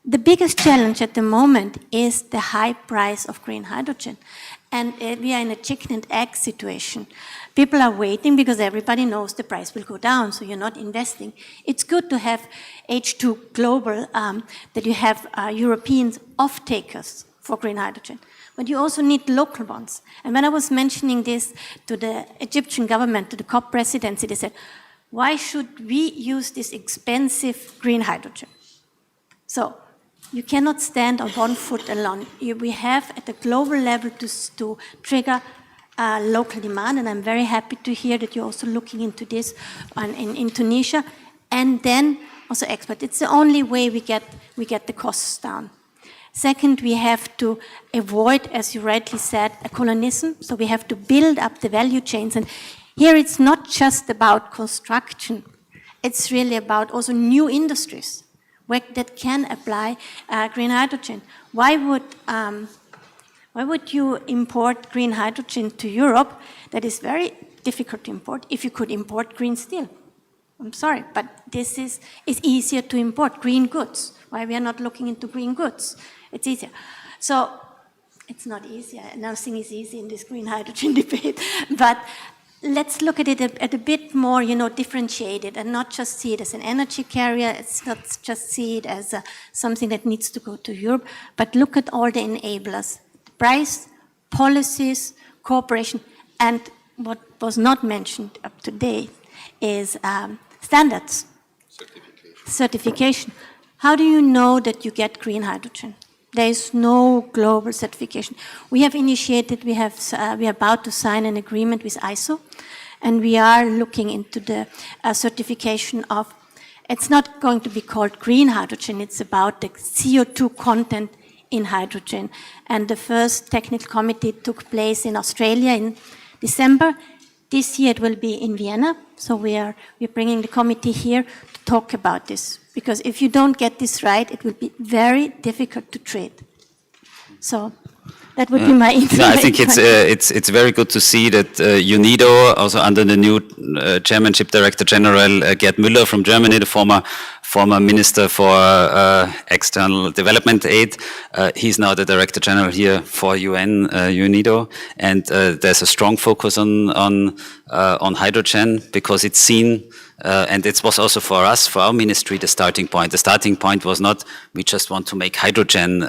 The biggest challenge at the moment is the high price of green hydrogen. And we are in a chicken and egg situation. People are waiting because everybody knows the price will go down, so you're not investing. It's good to have H2 Global, that you have European off-takers for green hydrogen. But you also need local ones. And when I was mentioning this to the Egyptian government, to the COP presidency, they said, why should we use this expensive green hydrogen? So you cannot stand on one foot alone. We have at the global level to trigger local demand, and I'm very happy to hear that you're also looking into this in Tunisia, and then also export. It's the only way we get the costs down. Second, we have to avoid, as you rightly said, a colonialism. So we have to build up the value chains. And here it's not just about construction. It's really about also new industries that can apply green hydrogen. Why would you import green hydrogen to Europe? That is very difficult to import if you could import green steel. I'm sorry, but this is easier to import green goods. Why we are not looking into green goods? It's easier. So it's not easy. Nothing is easy in this green hydrogen debate. But let's look at it at a bit more, differentiated, and not just see it as an energy carrier. It's not just see it as something that needs to go to Europe, but look at all the enablers: price, policies, cooperation, and what was not mentioned up to date is standards. Certification. How do you know that you get green hydrogen? There is no global certification. We have initiated, we are about to sign an agreement with ISO, and we are looking into the certification of, it's not going to be called green hydrogen, it's about the CO2 content in hydrogen. And the first technical committee took place in Australia in December. This year it will be in Vienna, so we're bringing the committee here to talk about this. Because if you don't get this right, it will be very difficult to trade. So that would be my intervention. No, I think it's very good to see that UNIDO, also under the new chairmanship Director General Gerd Müller from Germany, the former Minister for External Development Aid, he's now the Director General here for UNIDO, and there's a strong focus on hydrogen because it's seen. And it was also for us, for our ministry, the starting point. The starting point was not we just want to make hydrogen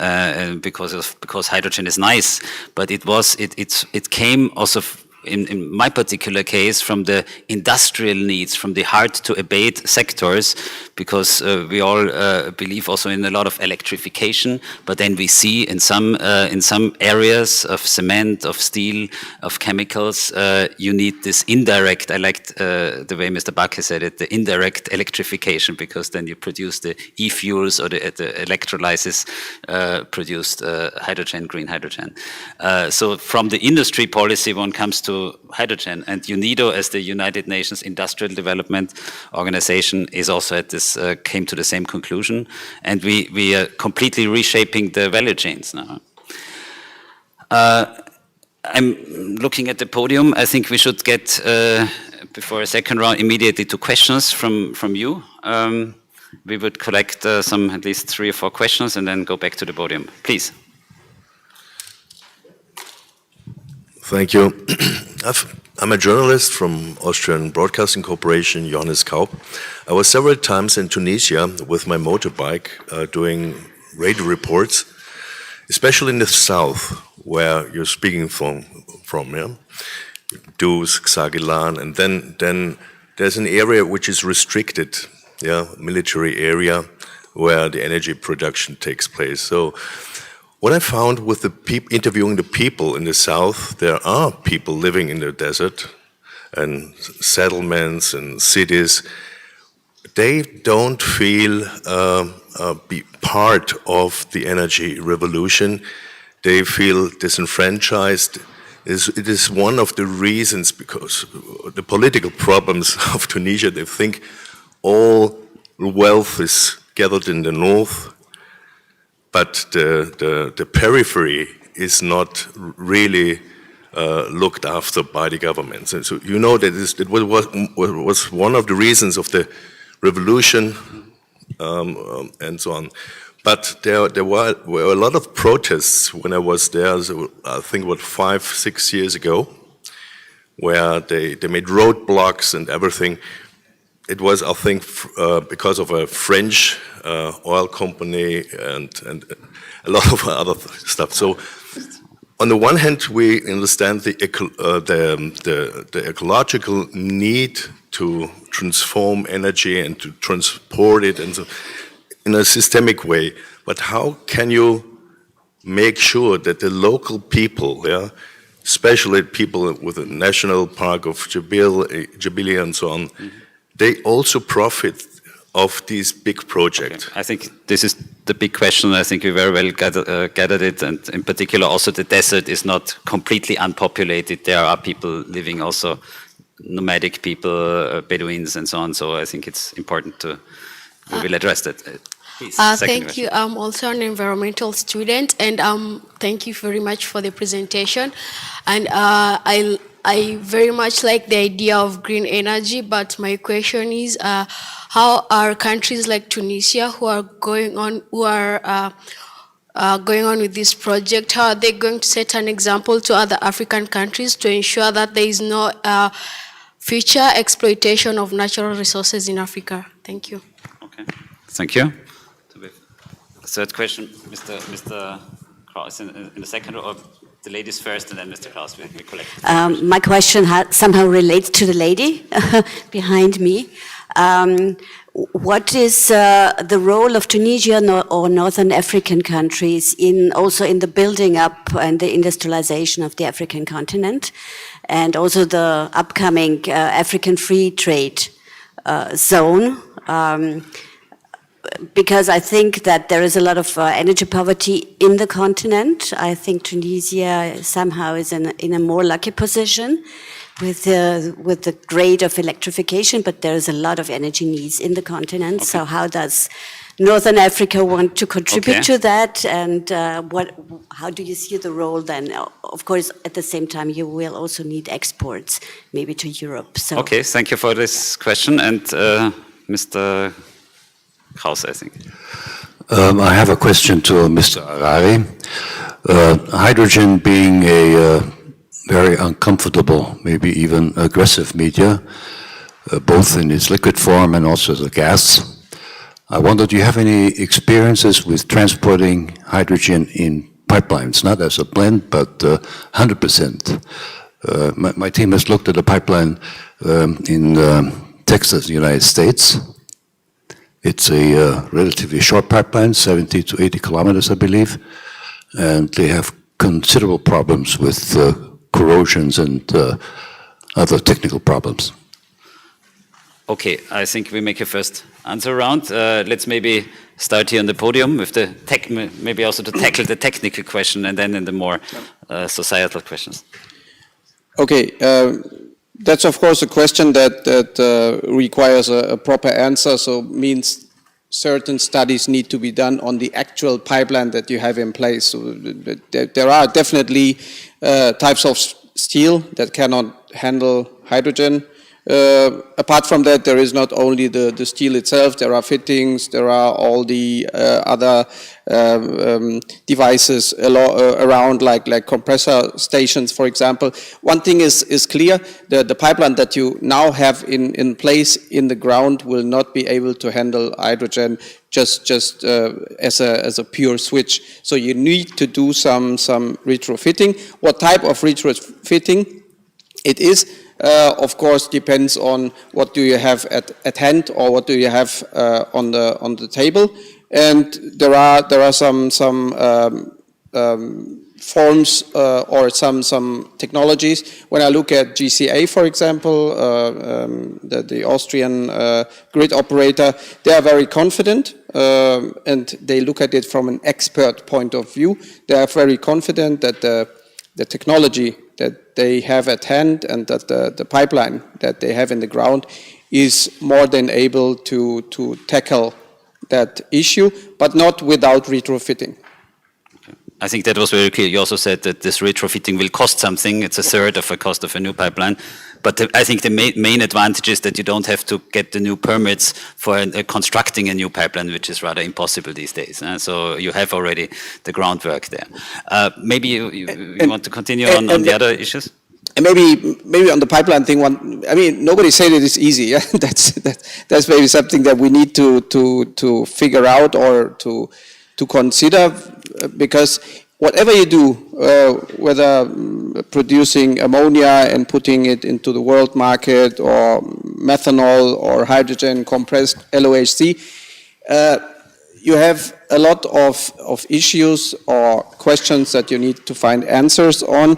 because hydrogen is nice, but it came also in my particular case from the industrial needs, from the hard to abate sectors, because we all believe also in a lot of electrification, but then we see in some areas of cement, of steel, of chemicals, you need this indirect, I liked the way Mr. Baake said it, the indirect electrification, because then you produce the e-fuels or the electrolysis produced hydrogen, green hydrogen. So from the industry policy, one comes to hydrogen, and UNIDO, as the United Nations Industrial Development Organization, is also at this came to the same conclusion, and we are completely reshaping the value chains now. I'm looking at the podium. I think we should get before a second round immediately to questions from you. We would collect some at least 3 or 4 questions and then go back to the podium. Please. Thank you. I'm a journalist from Austrian Broadcasting Corporation, Johannes Kaup. I was several times in Tunisia with my motorbike doing radio reports, especially in the south, where you're speaking from yeah? Dus, Xagilan, and then there's an area which is restricted, yeah, military area, where the energy production takes place. So what I found with interviewing the people in the south, there are people living in the desert and settlements and cities. They don't feel be part of the energy revolution. They feel disenfranchised. It is one of the reasons, because the political problems of Tunisia, they think all wealth is gathered in the north, but the periphery is not really looked after by the government. So you know that it was one of the reasons of the revolution and so on. But there were a lot of protests when I was there, so I think about 5-6 years ago, where they made roadblocks and everything. It was, I think, because of a French oil company and a lot of other stuff. So, on the one hand, we understand the ecological need to transform energy and to transport it, and so in a systemic way. But how can you make sure that the local people, yeah, especially people with the national park of Jabili and so on, they also profit of these big projects? Okay. I think this is the big question. I think we very well gathered it, and in particular also the desert is not completely unpopulated. There are people living also, nomadic people, Bedouins and so on. So I think it's important to, we will address that. Please, thank you. I'm also an environmental student, and thank you very much for the presentation. And I very much like the idea of green energy, but my question is, how are countries like Tunisia, who are going on with this project? How are they going to set an example to other African countries to ensure that there is no future exploitation of natural resources in Africa? Thank you. Okay, thank you. Third question, Mr. Kraus in the second, or the ladies first, and then Mr. Kraus. We collect. My question somehow relates to the lady behind me. What is the role of Tunisia or Northern African countries also in the building up and the industrialization of the African continent, and also the upcoming African free trade zone? Because I think that there is a lot of energy poverty in the continent. I think Tunisia somehow is in a more lucky position with the grade of electrification, but there is a lot of energy needs in the continent. Okay. So how does Northern Africa want to contribute to that? And how do you see the role then? Of course, at the same time, you will also need exports, maybe to Europe. So. Okay, thank you for this question. And Mr. Kraus, I think. I have a question to Mr. Harari. Hydrogen being a very uncomfortable, maybe even aggressive media, both in its liquid form and also as a gas. I wonder, do you have any experiences with transporting hydrogen in pipelines, not as a blend, but 100%? My team has looked at a pipeline in Texas, United States. It's a relatively short pipeline, 70 to 80 kilometers, I believe, and they have considerable problems with corrosions and other technical problems. Okay, I think we make a first answer round. Let's maybe start here on the podium with the maybe also to tackle the technical question, and then in the more societal questions. Okay. That's of course a question that requires a proper answer, so means certain studies need to be done on the actual pipeline that you have in place. So there are definitely types of steel that cannot handle hydrogen. Apart from that, there is not only the steel itself, there are fittings, there are all the other devices around, like compressor stations, for example. One thing is clear, the pipeline that you now have in place in the ground will not be able to handle hydrogen just as a pure switch. So you need to do some retrofitting. What type of retrofitting it is, of course, depends on what do you have at hand or what do you have on the table. And there are some forms or some technologies. When I look at GCA, for example, the Austrian grid operator, they are very confident and they look at it from an expert point of view. They are very confident that the technology that they have at hand and that the pipeline that they have in the ground is more than able to tackle that issue, but not without retrofitting. I think that was very clear. You also said that this retrofitting will cost something. It's a third of the cost of a new pipeline. But I think the main advantage is that you don't have to get the new permits for constructing a new pipeline, which is rather impossible these days. So you have already the groundwork there. Maybe you want to continue on the other issues? And maybe on the pipeline thing, I mean, nobody said it is easy. Yeah? That's maybe something that we need to figure out or to consider, because whatever you do, whether producing ammonia and putting it into the world market, or methanol or hydrogen compressed LOHC, you have a lot of issues or questions that you need to find answers on.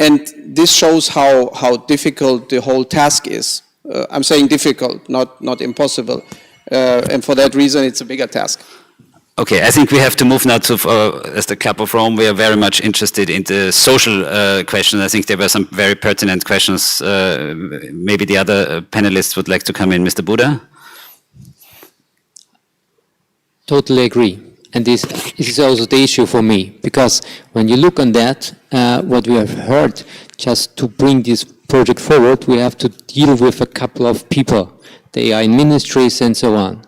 And this shows how difficult the whole task is. I'm saying difficult, not impossible. And for that reason, it's a bigger task. Okay, I think we have to move now to, as the Club of Rome, we are very much interested in the social questions. I think there were some very pertinent questions. Maybe the other panelists would like to come in. Mr. Buddha? Totally agree. And this is also the issue for me, because when you look on that, what we have heard, just to bring this project forward, we have to deal with a couple of people. They are in ministries and so on.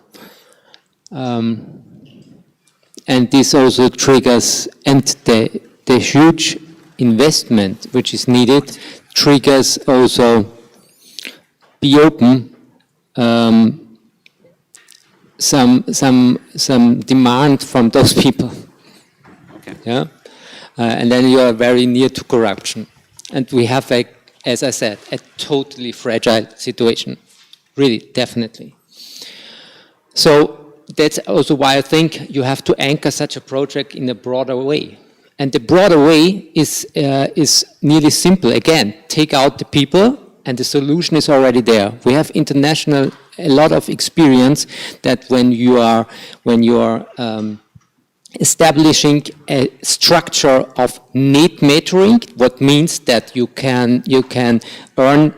and this also triggers, and the huge investment which is needed triggers also be open some demand from those people. Okay. Yeah, and then you are very near to corruption, and we have as I said, a totally fragile situation, really, definitely. So that's also why I think you have to anchor such a project in a broader way. And the broader way is nearly simple. Again, take out the people, and the solution is already there. We have a lot of experience that when you are establishing a structure of net metering, what means that you can earn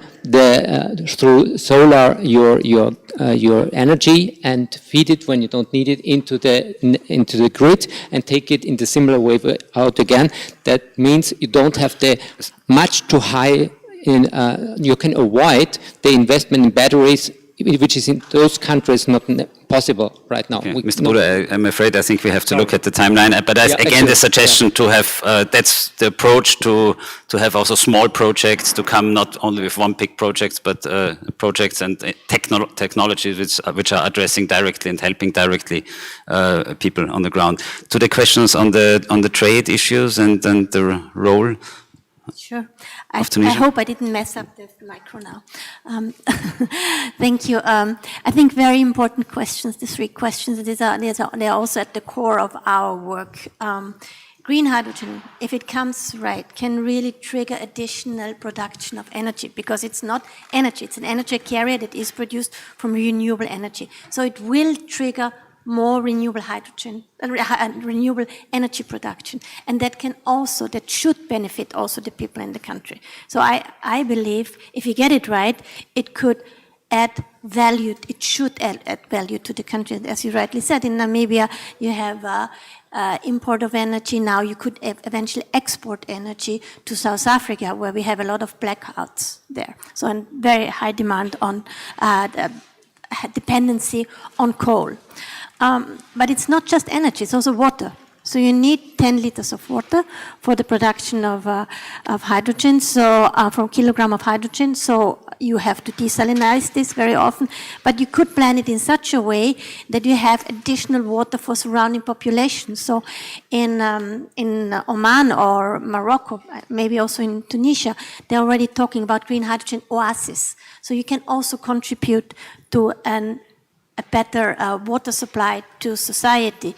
through solar your energy and feed it when you don't need it into the grid and take it in the similar way out again. That means you don't have the much too high you can avoid the investment in batteries, which is in those countries not possible right now. Okay. Mr. Buda, I'm afraid I think we have to look at the timeline. But again, the suggestion to have, that's the approach to have also small projects to come not only with one big projects, but projects and technologies which are addressing directly and helping directly people on the ground. To the questions on the trade issues and the role. Sure. I hope I didn't mess up the micro now. Thank you. I think very important questions, the three questions. They're also at the core of our work. Green hydrogen, if it comes right, can really trigger additional production of energy, because it's not energy, it's an energy carrier that is produced from renewable energy. So it will trigger more renewable hydrogen, renewable energy production. And that should benefit also the people in the country. So I believe if you get it right, it could add value, it should add value to the country. As you rightly said, in Namibia, you have import of energy. Now you could eventually export energy to South Africa, where we have a lot of blackouts there. So a very high demand on dependency on coal. But it's not just energy, it's also water. So you need 10 liters of water for the production of hydrogen, so from kilogram of hydrogen. So you have to desalinize this very often. But you could plan it in such a way that you have additional water for surrounding populations. So in Oman or Morocco, maybe also in Tunisia, they're already talking about green hydrogen oasis. So you can also contribute to a better water supply to society.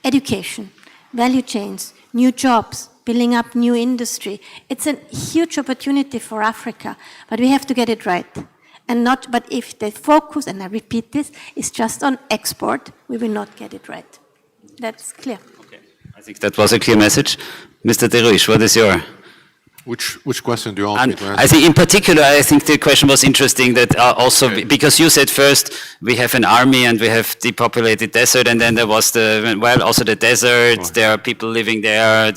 Education, value chains, new jobs, building up new industry. It's a huge opportunity for Africa, but we have to get it right. But if the focus, and I repeat this, is just on export, we will not get it right. That's clear. Okay. I think that was a clear message. Mr. De Ruijs, what is your... Which question do you want me to answer? I think in particular, I think the question was interesting that also, because you said first, we have an army and we have depopulated desert, and then there was also the desert, there are people living there,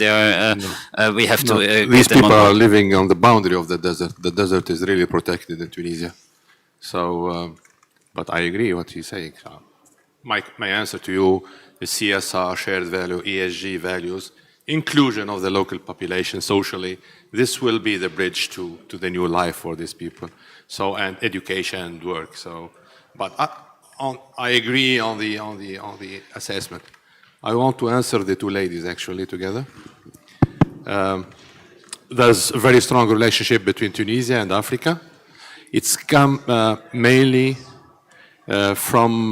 we have to... These people are living on the boundary of the desert. The desert is really protected in Tunisia. So, but I agree what he's saying. My answer to you is CSR, shared value, ESG values, inclusion of the local population socially. This will be the bridge to the new life for these people. So, and education and work. So, but I agree on the assessment. I want to answer the two ladies actually together. There's a very strong relationship between Tunisia and Africa. It's come mainly from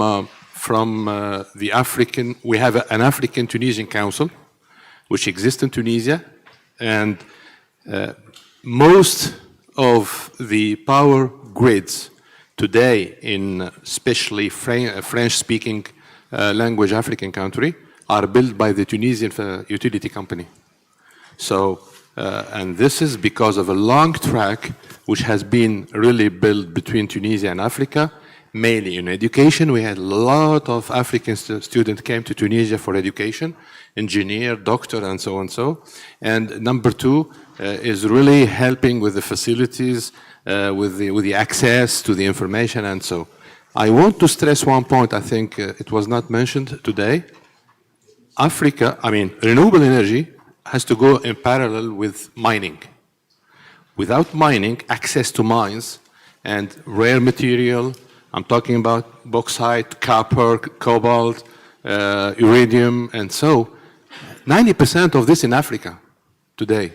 the African. We have an African-Tunisian Council, which exists in Tunisia, and most of the power grids today in especially French-speaking language African country are built by the Tunisian utility company. So, and this is because of a long track which has been really built between Tunisia and Africa, mainly in education. We had a lot of African students came to Tunisia for education, engineer, doctor, and so on so. And number two is really helping with the facilities, with the access to the information, and so. I want to stress one point, I think it was not mentioned today. Africa, I mean, renewable energy has to go in parallel with mining. Without mining, access to mines and rare material, I'm talking about bauxite, copper, cobalt, iridium, and so 90% of this in Africa today.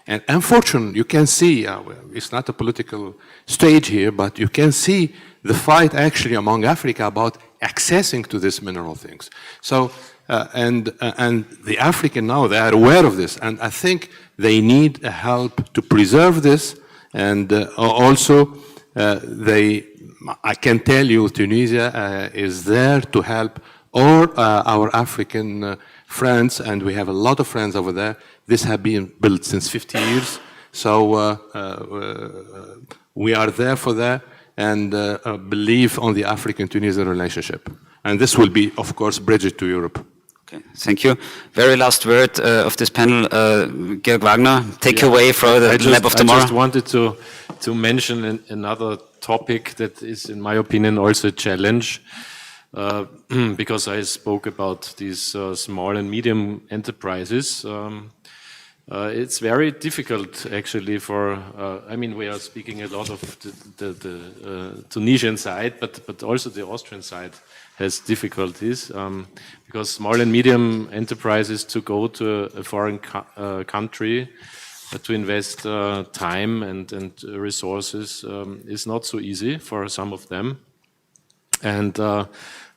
And unfortunately, you can see, it's not a political stage here, but you can see the fight actually among Africa about accessing to these mineral things. So, and the African now, they are aware of this, and I think they need help to preserve this, and also I can tell you Tunisia is there to help all our African friends, and we have a lot of friends over there. This has been built since 50 years, so we are there for that and believe on the African-Tunisian relationship. And this will be, of course, bridged to Europe. Okay, thank you. Very last word of this panel, Georg Wagner, take away for the lab of tomorrow. I just wanted to mention another topic that is, in my opinion, also a challenge, because I spoke about these small and medium enterprises. It's very difficult, actually, for, I mean, we are speaking a lot of the Tunisian side, but also the Austrian side has difficulties, because small and medium enterprises to go to a foreign country to invest time and resources is not so easy for some of them. And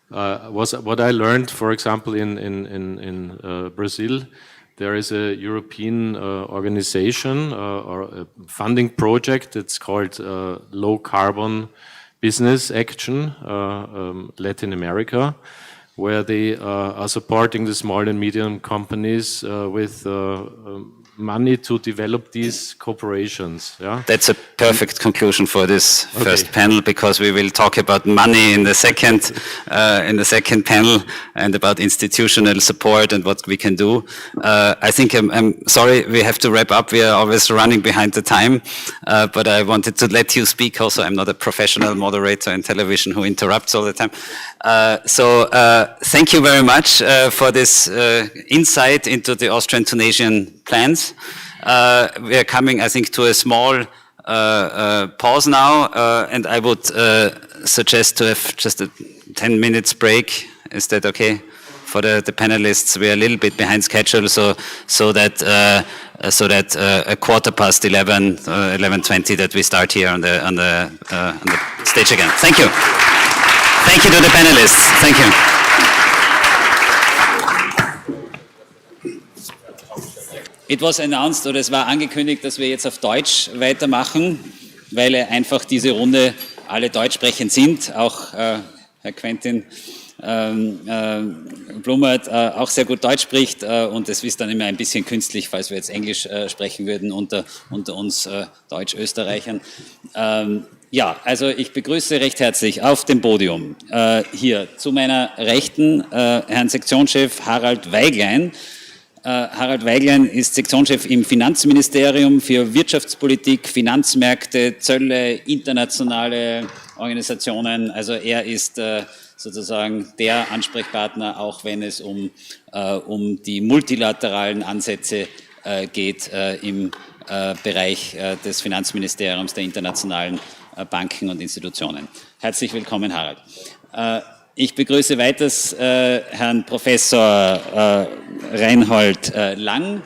what I learned, for example, in Brazil, there is a European organization or a funding project that's called Low Carbon Business Action, Latin America, where they are supporting the small and medium companies with money to develop these corporations. Yeah? That's a perfect conclusion for this first panel, because we will talk about money in the second panel and about institutional support and what we can do. I think I'm sorry, we have to wrap up. We are always running behind the time, but I wanted to let you speak also. I'm not a professional moderator in television who interrupts all the time. So thank you very much for this insight into the Austrian-Tunisian plans. We are coming, I think, to a small pause now, and I would suggest to have just a 10 minutes break. Is that okay for the panelists? We are a little bit behind schedule, so that a 11:15, 11:20 that we start here on the stage again. Thank you. Thank you to the panelists. Thank you. Es was announced, oder es war angekündigt, dass wir jetzt auf Deutsch weitermachen, weil einfach diese Runde alle deutschsprechend sind. Auch Herr Quentin Blumert auch sehr gut Deutsch spricht, und es ist dann immer ein bisschen künstlich, falls wir jetzt Englisch sprechen würden unter uns Deutsch-Österreichern. Ja, also ich begrüße recht herzlich auf dem Podium hier zu meiner Rechten Herrn Sektionschef Harald Weiglein. Harald Weiglein ist Sektionschef im Finanzministerium für Wirtschaftspolitik, Finanzmärkte, Zölle, internationale Organisationen. Also er ist sozusagen der Ansprechpartner, auch wenn es um die multilateralen Ansätze geht im Bereich des Finanzministeriums, der internationalen Banken und Institutionen. Herzlich willkommen, Harald. Ich begrüße weiters Herrn Professor Reinhold Lang,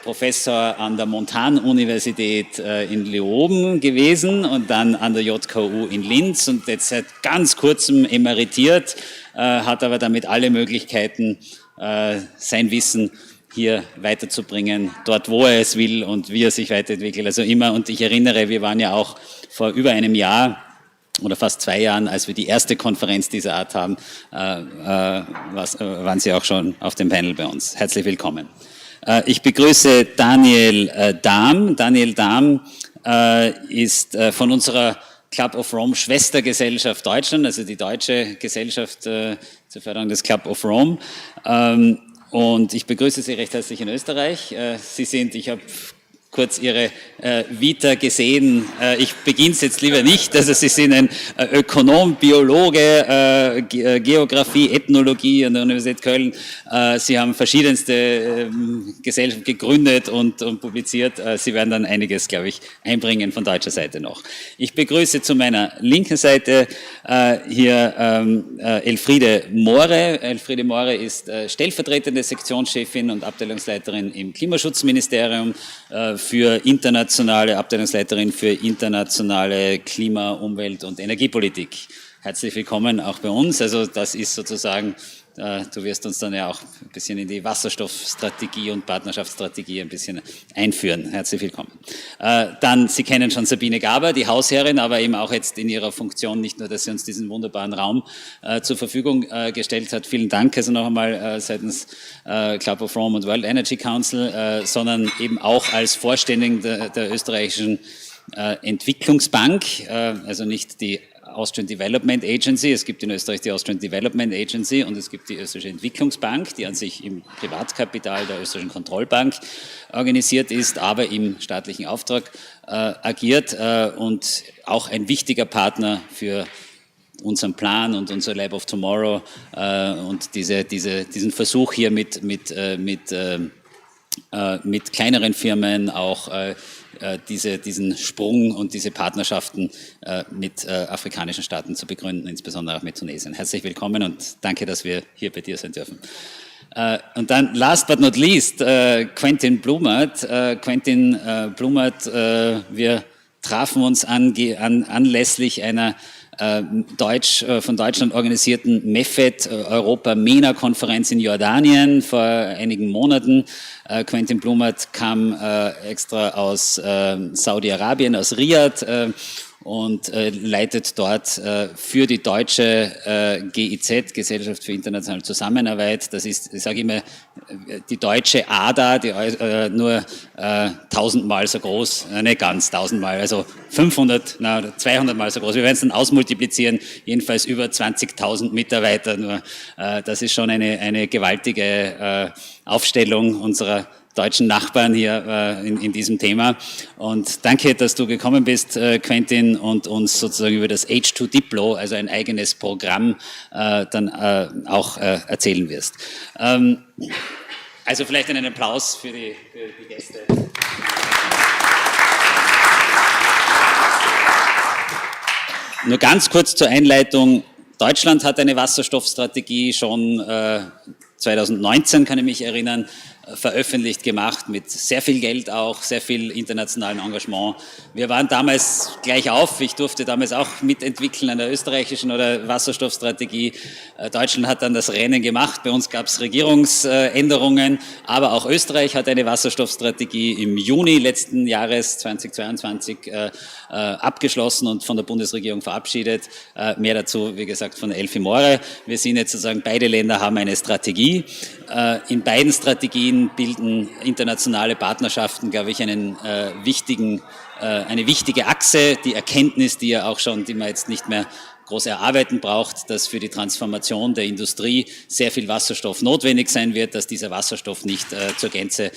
Professor an der Montan-Universität in Leoben gewesen und dann an der JKU in Linz und jetzt seit ganz kurzem emeritiert, hat aber damit alle Möglichkeiten, sein Wissen hier weiterzubringen, dort wo er es will und wie er sich weiterentwickelt. Also immer, und ich erinnere, wir waren ja auch vor über einem Jahr oder fast 2 Jahren, als wir die erste Konferenz dieser Art haben, waren Sie auch schon auf dem Panel bei uns. Herzlich willkommen. Ich begrüße Daniel Dahm. Daniel Dahm ist von unserer Club of Rome Schwestergesellschaft Deutschland, also die deutsche Gesellschaft zur Förderung des Club of Rome. Und ich begrüße Sie recht herzlich in Österreich. Sie sind, ich habe kurz Ihre Vita gesehen. Ich beginne es jetzt lieber nicht. Also Sie sind ein Ökonom, Biologe, Geografie, Ethnologie an der Universität Köln. Sie haben verschiedenste Gesellschaften gegründet und publiziert. Sie werden dann einiges, glaube ich, einbringen von deutscher Seite noch. Ich begrüße zu meiner linken Seite hier Elfriede Moore. Elfriede Moore ist stellvertretende Sektionschefin und Abteilungsleiterin im Klimaschutzministerium für internationale Abteilungsleiterin für internationale Klima-, Umwelt- und Energiepolitik. Herzlich willkommen auch bei uns. Also das ist sozusagen, du wirst uns dann ja auch ein bisschen in die Wasserstoffstrategie und Partnerschaftsstrategie ein bisschen einführen. Herzlich willkommen. Dann, Sie kennen schon Sabine Gaber, die Hausherrin, aber eben auch jetzt in ihrer Funktion, nicht nur, dass sie uns diesen wunderbaren Raum zur Verfügung gestellt hat. Vielen Dank also noch einmal seitens Club of Rome und World Energy Council, sondern eben auch als Vorständin der österreichischen Entwicklungsbank, also nicht die Austrian Development Agency, es gibt in Österreich die Austrian Development Agency und es gibt die österreichische Entwicklungsbank, die an sich im Privatkapital der österreichischen Kontrollbank organisiert ist, aber im staatlichen Auftrag agiert und auch ein wichtiger Partner für unseren Plan und unser Lab of Tomorrow und diesen Versuch hier mit kleineren Firmen auch diesen Sprung und diese Partnerschaften mit afrikanischen Staaten zu begründen, insbesondere auch mit Tunesien. Herzlich willkommen und danke, dass wir hier bei dir sein dürfen. Und dann, last but not least, Quentin Blumert. Quentin Blumert, wir trafen uns anlässlich einer von Deutschland organisierten MEFED Europa-MENA-Konferenz in Jordanien vor einigen Monaten. Quentin Blumert kam extra aus Saudi-Arabien, aus Riyadh und leitet dort für die deutsche GIZ, Gesellschaft für internationale Zusammenarbeit. Das ist, ich sage immer, die deutsche ADA, die nur 1000-mal so groß, nicht ganz 1000-mal, also 200-mal so groß. Wir werden es dann ausmultiplizieren, jedenfalls über 20.000 Mitarbeiter. Nur das ist schon eine gewaltige Aufstellung unserer deutschen Nachbarn hier in diesem Thema. Und danke, dass du gekommen bist, Quentin, und uns sozusagen über das H2Diplo, also ein eigenes Programm, dann auch erzählen wirst. Also vielleicht einen Applaus für die Gäste. Nur ganz kurz zur Einleitung. Deutschland hat eine Wasserstoffstrategie schon 2019, kann ich mich erinnern, veröffentlicht gemacht, mit sehr viel Geld auch, sehr viel internationalem Engagement. Wir waren damals gleich auf, ich durfte damals auch mitentwickeln an der österreichischen oder Wasserstoffstrategie. Deutschland hat dann das Rennen gemacht, bei uns gab es Regierungsänderungen, aber auch Österreich hat eine Wasserstoffstrategie im Juni letzten Jahres 2022 abgeschlossen und von der Bundesregierung verabschiedet. Mehr dazu, wie gesagt, von Elfi Moore. Wir sind jetzt sozusagen, beide Länder haben eine Strategie. In beiden Strategien bilden internationale Partnerschaften, glaube ich, eine wichtige Achse, die Erkenntnis, die man jetzt nicht mehr groß erarbeiten braucht, dass für die Transformation der Industrie sehr viel Wasserstoff notwendig sein wird, dass dieser Wasserstoff nicht zur Gänze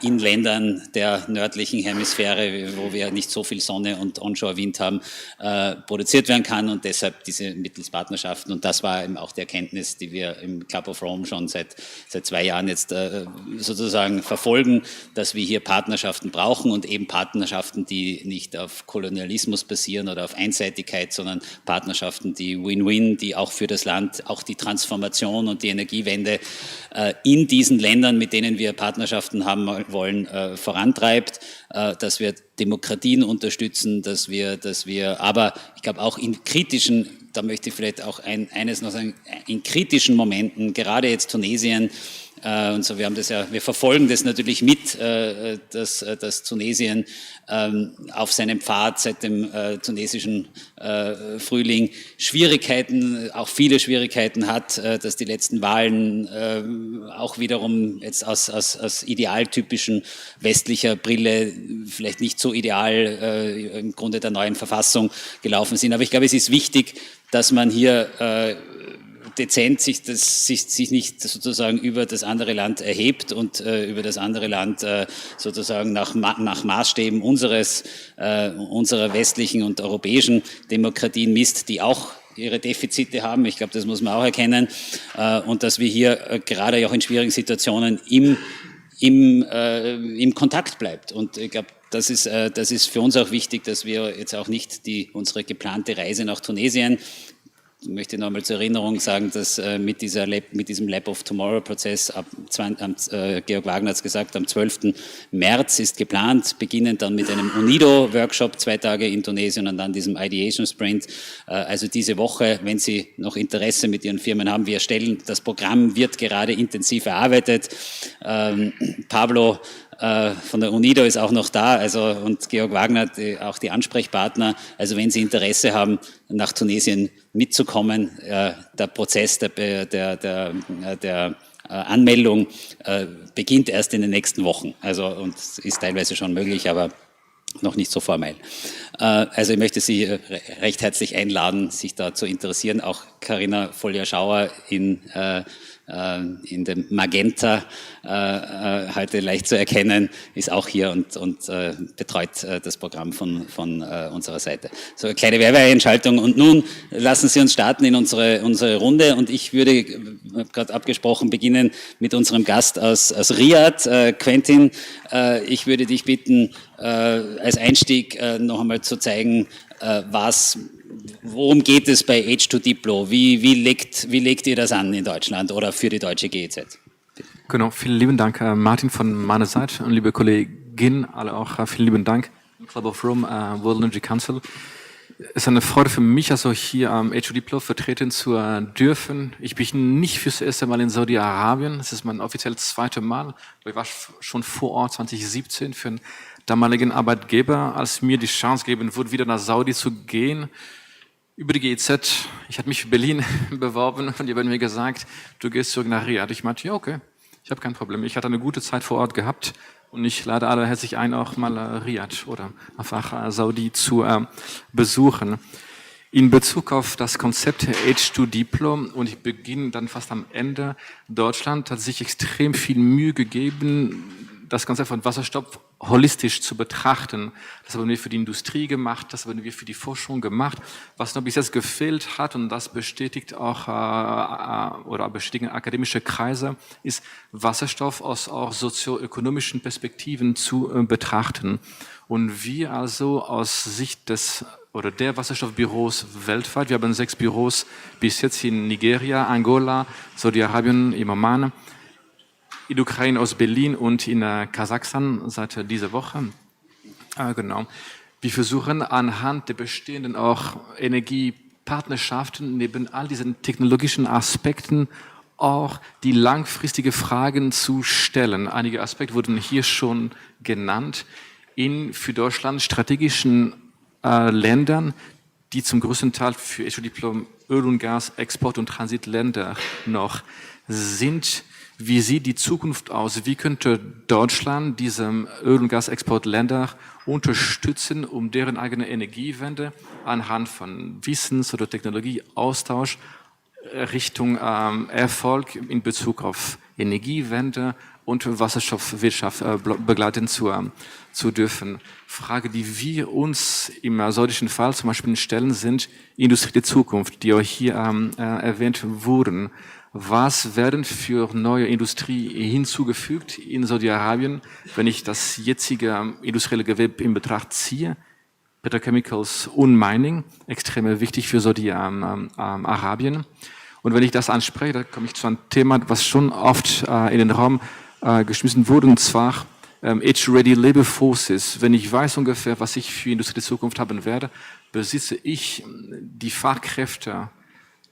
in Ländern der nördlichen Hemisphäre, wo wir nicht so viel Sonne und Onshore-Wind haben, produziert werden kann und deshalb diese mittels Partnerschaften. Und das war eben auch die Erkenntnis, die wir im Club of Rome schon seit 2 Jahren jetzt sozusagen verfolgen, dass wir hier Partnerschaften brauchen und eben Partnerschaften, die nicht auf Kolonialismus basieren oder auf Einseitigkeit, sondern Partnerschaften, die Win-Win, die auch für das Land, auch die Transformation und die Energiewende in diesen Ländern, mit denen wir Partnerschaften haben wollen, vorantreibt, dass wir Demokratien unterstützen, dass wir aber ich glaube auch in kritischen, da möchte ich vielleicht auch eines noch sagen, in kritischen Momenten, gerade jetzt Tunesien, und so, wir verfolgen das natürlich mit, dass Tunesien auf seinem Pfad seit dem tunesischen Frühling auch viele Schwierigkeiten hat, dass die letzten Wahlen auch wiederum jetzt aus idealtypischen westlicher Brille vielleicht nicht so ideal im Grunde der neuen Verfassung gelaufen sind. Aber ich glaube, es ist wichtig, dass man hier dezent sich nicht sozusagen über das andere Land erhebt und über das andere Land sozusagen nach Maßstäben unserer westlichen und europäischen Demokratien misst, die auch ihre Defizite haben. Ich glaube, das muss man auch erkennen. Und dass wir hier gerade auch in schwierigen Situationen im Kontakt bleibt. Und ich glaube, das ist für uns auch wichtig, dass wir jetzt auch nicht unsere geplante Reise nach Tunesien, ich möchte nochmal zur Erinnerung sagen, dass mit diesem Lab of Tomorrow-Prozess, Georg Wagner hat es gesagt, am 12. März ist geplant, beginnend dann mit einem UNIDO-Workshop, 2 Tage in Tunesien und dann diesem Ideation Sprint. Also diese Woche, wenn Sie noch Interesse mit Ihren Firmen haben, das Programm wird gerade intensiv erarbeitet. Pablo von der UNIDO ist auch noch da, und Georg Wagner, auch die Ansprechpartner. Also wenn Sie Interesse haben, nach Tunesien mitzukommen, der Prozess der Anmeldung beginnt erst in den nächsten Wochen. Und ist teilweise schon möglich, aber noch nicht so formell. Ich möchte Sie recht herzlich einladen, sich da zu interessieren. Auch Carina Follier-Schauer in dem Magenta, heute leicht zu erkennen, ist auch hier und betreut das Programm von unserer Seite. So eine kleine Werbeeinschaltung und nun lassen Sie uns starten in unsere Runde und ich würde, gerade abgesprochen, beginnen mit unserem Gast aus Riyadh, Quentin. Ich würde dich bitten, als Einstieg noch einmal zu zeigen, worum geht es bei H2Diplo? Wie legt ihr das an in Deutschland oder für die deutsche GEZ? Genau, vielen lieben Dank, Martin, von meiner Seite und liebe Kollegin, alle auch vielen lieben Dank, Club of Rome, World Energy Council. Es ist eine Freude für mich, hier am H2Diplo vertreten zu dürfen. Ich bin nicht fürs erste Mal in Saudi-Arabien, es ist mein offiziell 2. Mal. Ich war schon vor Ort 2017 für einen damaligen Arbeitgeber, als mir die Chance gegeben wurde, wieder nach Saudi zu gehen. Über die GEZ, ich hatte mich für Berlin beworben und die haben mir gesagt, du gehst zurück nach Riyadh. Ich meinte, ja okay, ich habe kein Problem. Ich hatte eine gute Zeit vor Ort gehabt und ich lade alle herzlich ein, auch mal Riyadh oder einfach Saudi zu besuchen. In Bezug auf das Konzept H2Diplo, und ich beginne dann fast am Ende, Deutschland hat sich extrem viel Mühe gegeben, das Konzept von Wasserstoff holistisch zu betrachten. Das haben wir für die Industrie gemacht, das haben wir für die Forschung gemacht. Was noch bis jetzt gefehlt hat, und das bestätigt auch oder bestätigen akademische Kreise, ist Wasserstoff aus auch sozioökonomischen Perspektiven zu betrachten. Und wir also aus Sicht der Wasserstoffbüros weltweit, wir haben 6 Büros bis jetzt in Nigeria, Angola, Saudi-Arabien, im Oman, in der Ukraine, aus Berlin und in Kasachstan seit dieser Woche. Genau. Wir versuchen anhand der bestehenden auch Energiepartnerschaften neben all diesen technologischen Aspekten auch die langfristige Fragen zu stellen. Einige Aspekte wurden hier schon genannt. In für Deutschland strategischen Ländern, die zum größten Teil für H2Diplo Öl- und Gas, Export- und Transitländer noch sind. Wie sieht die Zukunft aus? Wie könnte Deutschland diese Öl- und Gasexportländer unterstützen, um deren eigene Energiewende anhand von Wissens- oder Technologieaustausch Richtung Erfolg in Bezug auf Energiewende und Wasserstoffwirtschaft begleiten zu dürfen? Frage, die wir uns im saudischen Fall zum Beispiel stellen, sind Industrie der Zukunft, die auch hier erwähnt wurden. Was werden für neue Industrie hinzugefügt in Saudi-Arabien, wenn ich das jetzige industrielle Gewerbe in Betracht ziehe? Petrochemicals und Mining, extrem wichtig für Saudi-Arabien. Und wenn ich das anspreche, dann komme ich zu einem Thema, was schon oft in den Raum geschmissen wurde, und zwar Age-Ready Labor Forces. Wenn ich weiß ungefähr, was ich für Industrie der Zukunft haben werde, besitze ich die Fachkräfte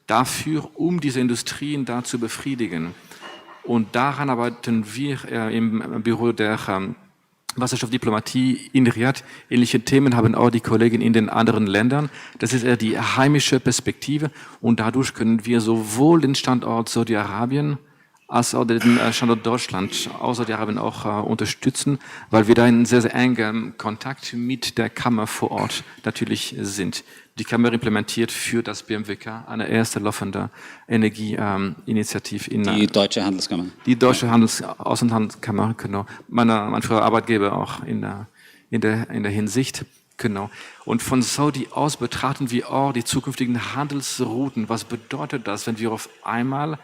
dafür, um diese Industrien da zu befriedigen. Und daran arbeiten wir im Büro der Wasserstoffdiplomatie in Riyadh. Ähnliche Themen haben auch die Kollegen in den anderen Ländern. Das ist eher die heimische Perspektive und dadurch können wir sowohl den Standort Saudi-Arabien als auch den Standort Deutschland, außer die Arabien auch unterstützen, weil wir da in sehr, sehr engem Kontakt mit der Kammer vor Ort natürlich sind. Die Kammer implementiert für das BMWK eine erste laufende Energieinitiative in die Deutsche Handelskammer. Die Deutsche Außenhandelskammer, genau. Mein früherer Arbeitgeber auch in der Hinsicht. Genau. Und von Saudi aus betrachten wir auch die zukünftigen Handelsrouten. Was bedeutet das, wenn wir auf einmal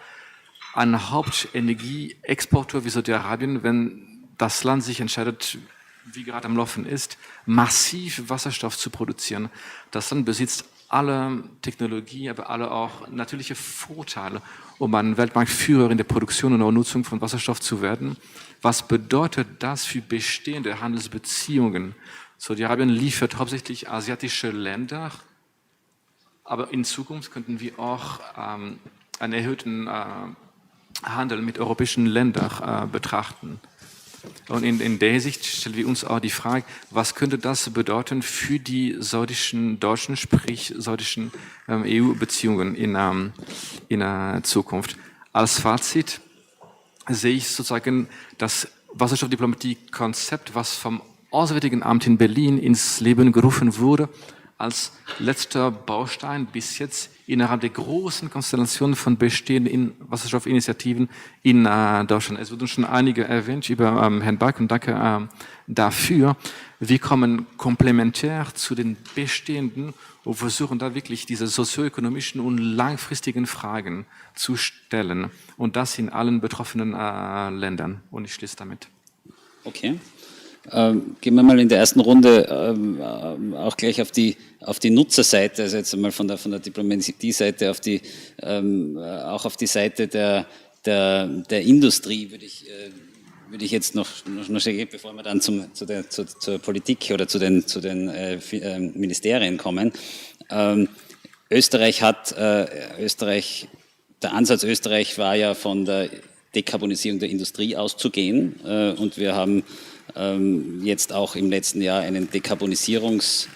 einen Hauptenergieexporteur wie Saudi-Arabien, wenn das Land sich entscheidet, wie gerade am Laufen ist, massiv Wasserstoff zu produzieren. Das Land besitzt alle Technologie, aber alle auch natürliche Vorteile, um ein Weltmarktführer in der Produktion und auch Nutzung von Wasserstoff zu werden. Was bedeutet das für bestehende Handelsbeziehungen? Saudi-Arabien liefert hauptsächlich asiatische Länder, aber in Zukunft könnten wir auch einen erhöhten Handel mit europäischen Ländern betrachten. Und in der Hinsicht stellen wir uns auch die Frage, was könnte das bedeuten für die saudischen Deutschen, sprich saudischen EU-Beziehungen in Zukunft. Als Fazit sehe ich sozusagen das Wasserstoffdiplomatie-Konzept, was vom Auswärtigen Amt in Berlin ins Leben gerufen wurde, als letzter Baustein bis jetzt innerhalb der großen Konstellation von bestehenden Wasserstoffinitiativen in Deutschland. Es wurden schon einige erwähnt über Herrn Baake und danke dafür. Wir kommen komplementär zu den bestehenden und versuchen da wirklich diese sozioökonomischen und langfristigen Fragen zu stellen. Und das in allen betroffenen Ländern. Und ich schließe damit. Okay. Gehen wir mal in der ersten Runde auch gleich auf die Nutzerseite, also jetzt einmal von der Diplomatie-Seite auch auf die Seite der Industrie würde ich jetzt noch gehen, bevor wir dann zur Politik oder zu den Ministerien kommen. Der Ansatz Österreich war ja von der Dekarbonisierung der Industrie auszugehen und wir haben jetzt auch im letzten Jahr einen Dekarbonisierungsfonds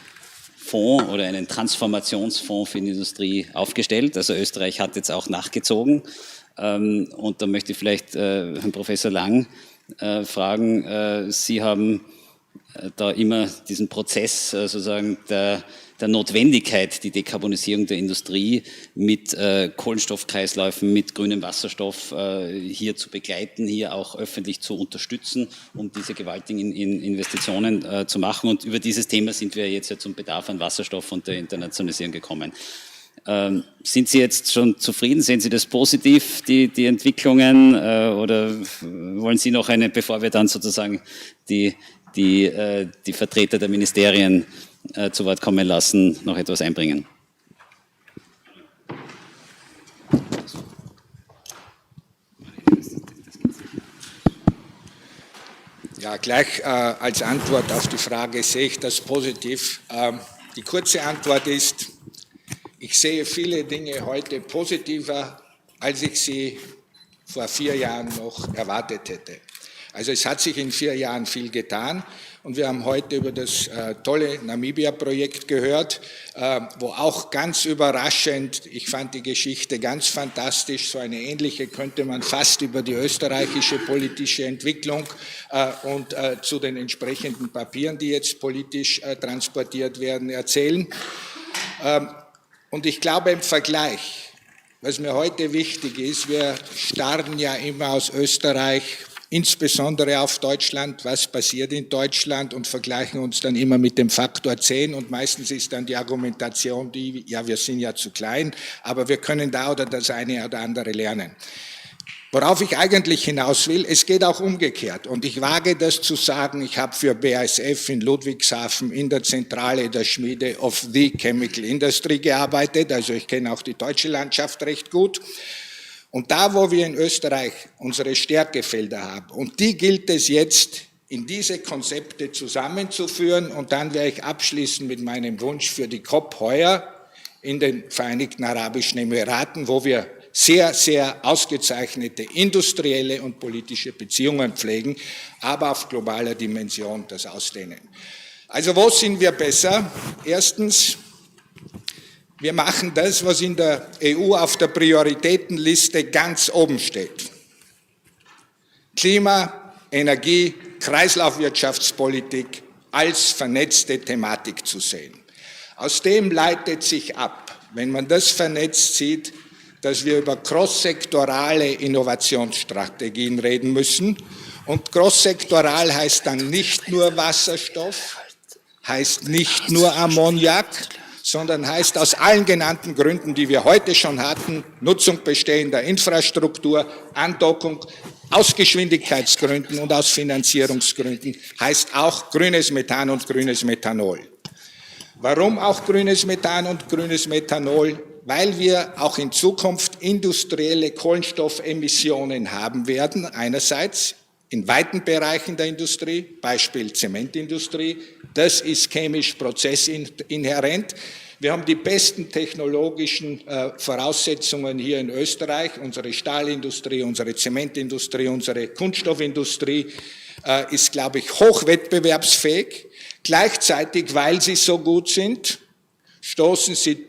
oder einen Transformationsfonds für die Industrie aufgestellt. Also Österreich hat jetzt auch nachgezogen. Und da möchte ich vielleicht Herrn Professor Lang fragen. Sie haben da immer diesen Prozess sozusagen der Notwendigkeit, die Dekarbonisierung der Industrie mit Kohlenstoffkreisläufen, mit grünem Wasserstoff hier zu begleiten, hier auch öffentlich zu unterstützen, um diese gewaltigen Investitionen zu machen. Und über dieses Thema sind wir jetzt ja zum Bedarf an Wasserstoff und der Internationalisierung gekommen. Sind Sie jetzt schon zufrieden? Sehen Sie das positiv, die Entwicklungen? Oder wollen Sie noch bevor wir dann sozusagen die Vertreter der Ministerien zu Wort kommen lassen, noch etwas einbringen? Ja, gleich als Antwort auf die Frage, sehe ich das positiv? Die kurze Antwort ist, ich sehe viele Dinge heute positiver, als ich sie vor 4 Jahren noch erwartet hätte. Also es hat sich in 4 Jahren viel getan und wir haben heute über das tolle Namibia-Projekt gehört, wo auch ganz überraschend, ich fand die Geschichte ganz fantastisch, so eine ähnliche könnte man fast über die österreichische politische Entwicklung und zu den entsprechenden Papieren, die jetzt politisch transportiert werden, erzählen. Und ich glaube im Vergleich, was mir heute wichtig ist, wir starren ja immer aus Österreich insbesondere auf Deutschland, was passiert in Deutschland und vergleichen uns dann immer mit dem Faktor 10 und meistens ist dann die Argumentation die, ja, wir sind ja zu klein, aber wir können da oder das eine oder andere lernen. Worauf ich eigentlich hinaus will, es geht auch umgekehrt und ich wage das zu sagen, ich habe für BASF in Ludwigshafen in der Zentrale der Schmiede of the Chemical Industry gearbeitet, also ich kenne auch die deutsche Landschaft recht gut. Und da, wo wir in Österreich unsere Stärkefelder haben, und die gilt es jetzt in diese Konzepte zusammenzuführen, und dann werde ich abschließen mit meinem Wunsch für die COP heuer in den Vereinigten Arabischen Emiraten, wo wir sehr, sehr ausgezeichnete industrielle und politische Beziehungen pflegen, aber auf globaler Dimension das ausdehnen. Also wo sind wir besser? Erstens, wir machen das, was in der EU auf der Prioritätenliste ganz oben steht. Klima, Energie, Kreislaufwirtschaftspolitik als vernetzte Thematik zu sehen. Aus dem leitet sich ab, wenn man das vernetzt sieht, dass wir über crosssektorale Innovationsstrategien reden müssen. Und crosssektoral heißt dann nicht nur Wasserstoff, heißt nicht nur Ammoniak, sondern heißt aus allen genannten Gründen, die wir heute schon hatten, Nutzung bestehender Infrastruktur, Andockung, aus Geschwindigkeitsgründen und aus Finanzierungsgründen, heißt auch grünes Methan und grünes Methanol. Warum auch grünes Methan und grünes Methanol? Weil wir auch in Zukunft industrielle Kohlenstoffemissionen haben werden, einerseits in weiten Bereichen der Industrie, Beispiel Zementindustrie, das ist chemisch prozessinhärent. Wir haben die besten technologischen Voraussetzungen hier in Österreich, unsere Stahlindustrie, unsere Zementindustrie, unsere Kunststoffindustrie ist, glaube ich, hochwettbewerbsfähig. Gleichzeitig, weil sie so gut sind, stoßen sie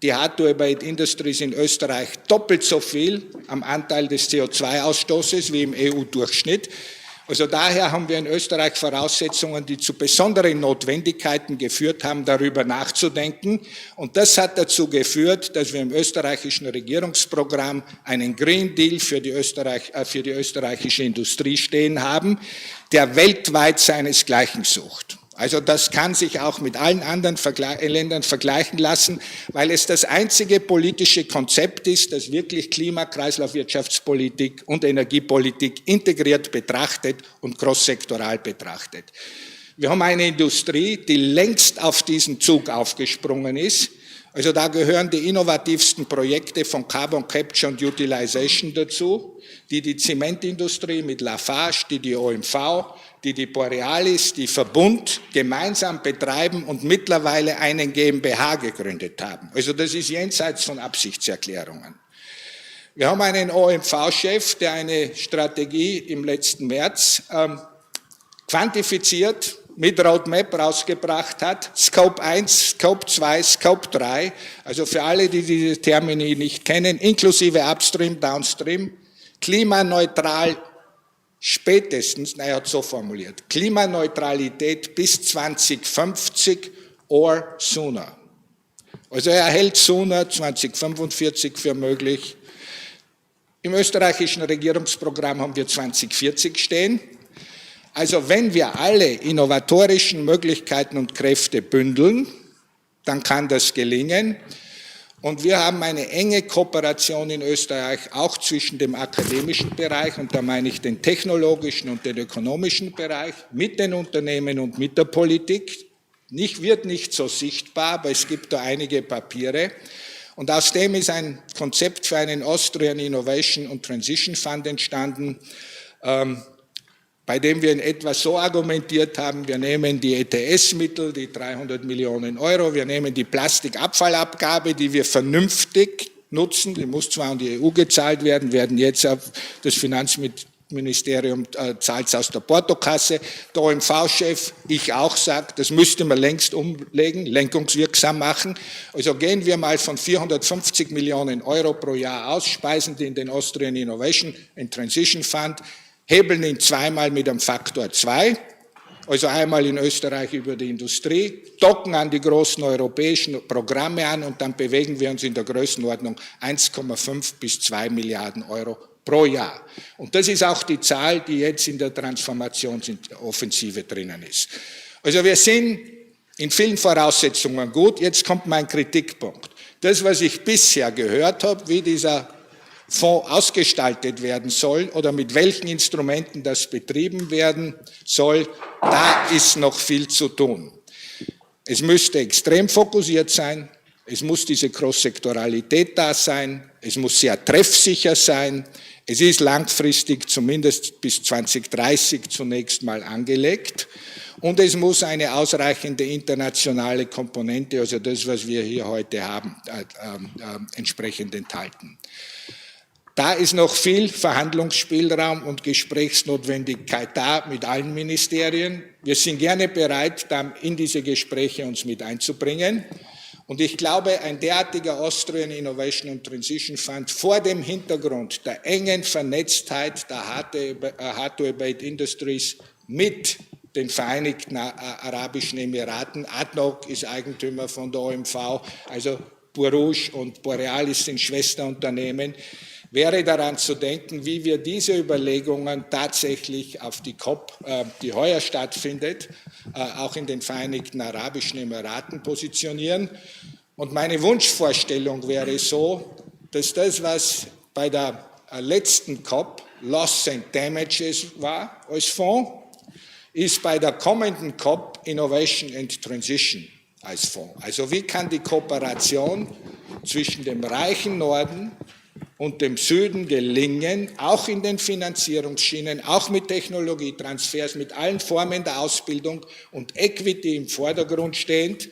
die Hard-to-Abate Industries in Österreich doppelt so viel am Anteil des CO2-Ausstoßes wie im EU-Durchschnitt. Also daher haben wir in Österreich Voraussetzungen, die zu besonderen Notwendigkeiten geführt haben, darüber nachzudenken. Und das hat dazu geführt, dass wir im österreichischen Regierungsprogramm einen Green Deal für die österreichische Industrie stehen haben, der weltweit seinesgleichen sucht. Also das kann sich auch mit allen anderen Ländern vergleichen lassen, weil es das einzige politische Konzept ist, das wirklich Klima-, Kreislaufwirtschaftspolitik und Energiepolitik integriert betrachtet und crosssektoral betrachtet. Wir haben eine Industrie, die längst auf diesen Zug aufgesprungen ist. Also da gehören die innovativsten Projekte von Carbon Capture und Utilization dazu, die Zementindustrie mit Lafarge, die OMV, die Borealis, die Verbund gemeinsam betreiben und mittlerweile einen GmbH gegründet haben. Also das ist jenseits von Absichtserklärungen. Wir haben einen OMV-Chef, der eine Strategie im letzten März quantifiziert, mit Roadmap rausgebracht hat, Scope 1, Scope 2, Scope 3, also für alle, die diese Termini nicht kennen, inklusive Upstream, Downstream, klimaneutral spätestens, er hat so formuliert, Klimaneutralität bis 2050 or sooner. Also er hält sooner 2045 für möglich. Im österreichischen Regierungsprogramm haben wir 2040 stehen. Also wenn wir alle innovatorischen Möglichkeiten und Kräfte bündeln, dann kann das gelingen. Und wir haben eine enge Kooperation in Österreich auch zwischen dem akademischen Bereich, und da meine ich den technologischen und den ökonomischen Bereich, mit den Unternehmen und mit der Politik. Wird nicht so sichtbar, aber es gibt da einige Papiere. Und aus dem ist ein Konzept für einen Austrian Innovation und Transition Fund entstanden, bei dem wir in etwa so argumentiert haben, wir nehmen die ETS-Mittel, die 300 Millionen Euro, wir nehmen die Plastikabfallabgabe, die wir vernünftig nutzen, die muss zwar an die EU gezahlt werden jetzt auf das Finanzministerium zahlt es aus der Portokasse, der OMV-Chef, ich auch sage, das müsste man längst umlegen, lenkungswirksam machen. Also gehen wir mal von 450 Millionen Euro pro Jahr aus, speisen die in den Austrian Innovation and Transition Fund, hebeln ihn zweimal mit einem Faktor 2, also einmal in Österreich über die Industrie, docken an die großen europäischen Programme an und dann bewegen wir uns in der Größenordnung 1,5 bis 2 Milliarden Euro pro Jahr. Und das ist auch die Zahl, die jetzt in der Transformationsoffensive drinnen ist. Also wir sind in vielen Voraussetzungen gut. Jetzt kommt mein Kritikpunkt. Das, was ich bisher gehört habe, wie dieser Fonds ausgestaltet werden soll oder mit welchen Instrumenten das betrieben werden soll, da ist noch viel zu tun. Es müsste extrem fokussiert sein, es muss diese Cross-Sektoralität da sein, es muss sehr treffsicher sein, es ist langfristig zumindest bis 2030 zunächst mal angelegt und es muss eine ausreichende internationale Komponente, also das, was wir hier heute haben, entsprechend enthalten. Da ist noch viel Verhandlungsspielraum und Gesprächsnotwendigkeit da mit allen Ministerien. Wir sind gerne bereit, in diese Gespräche uns mit einzubringen. Und ich glaube, ein derartiger Austrian Innovation and Transition Fund vor dem Hintergrund der engen Vernetztheit der Hard-to-Abate Industries mit den Vereinigten Arabischen Emiraten, ADNOC ist Eigentümer von der OMV, also Borouge und Borealis sind Schwesterunternehmen, wäre daran zu denken, wie wir diese Überlegungen tatsächlich auf die COP, die heuer stattfindet, auch in den Vereinigten Arabischen Emiraten positionieren. Und meine Wunschvorstellung wäre so, dass das, was bei der letzten COP Loss and Damages war als Fonds, ist bei der kommenden COP Innovation and Transition als Fonds. Also wie kann die Kooperation zwischen dem reichen Norden und dem Süden gelingen, auch in den Finanzierungsschienen, auch mit Technologietransfers, mit allen Formen der Ausbildung und Equity im Vordergrund stehend,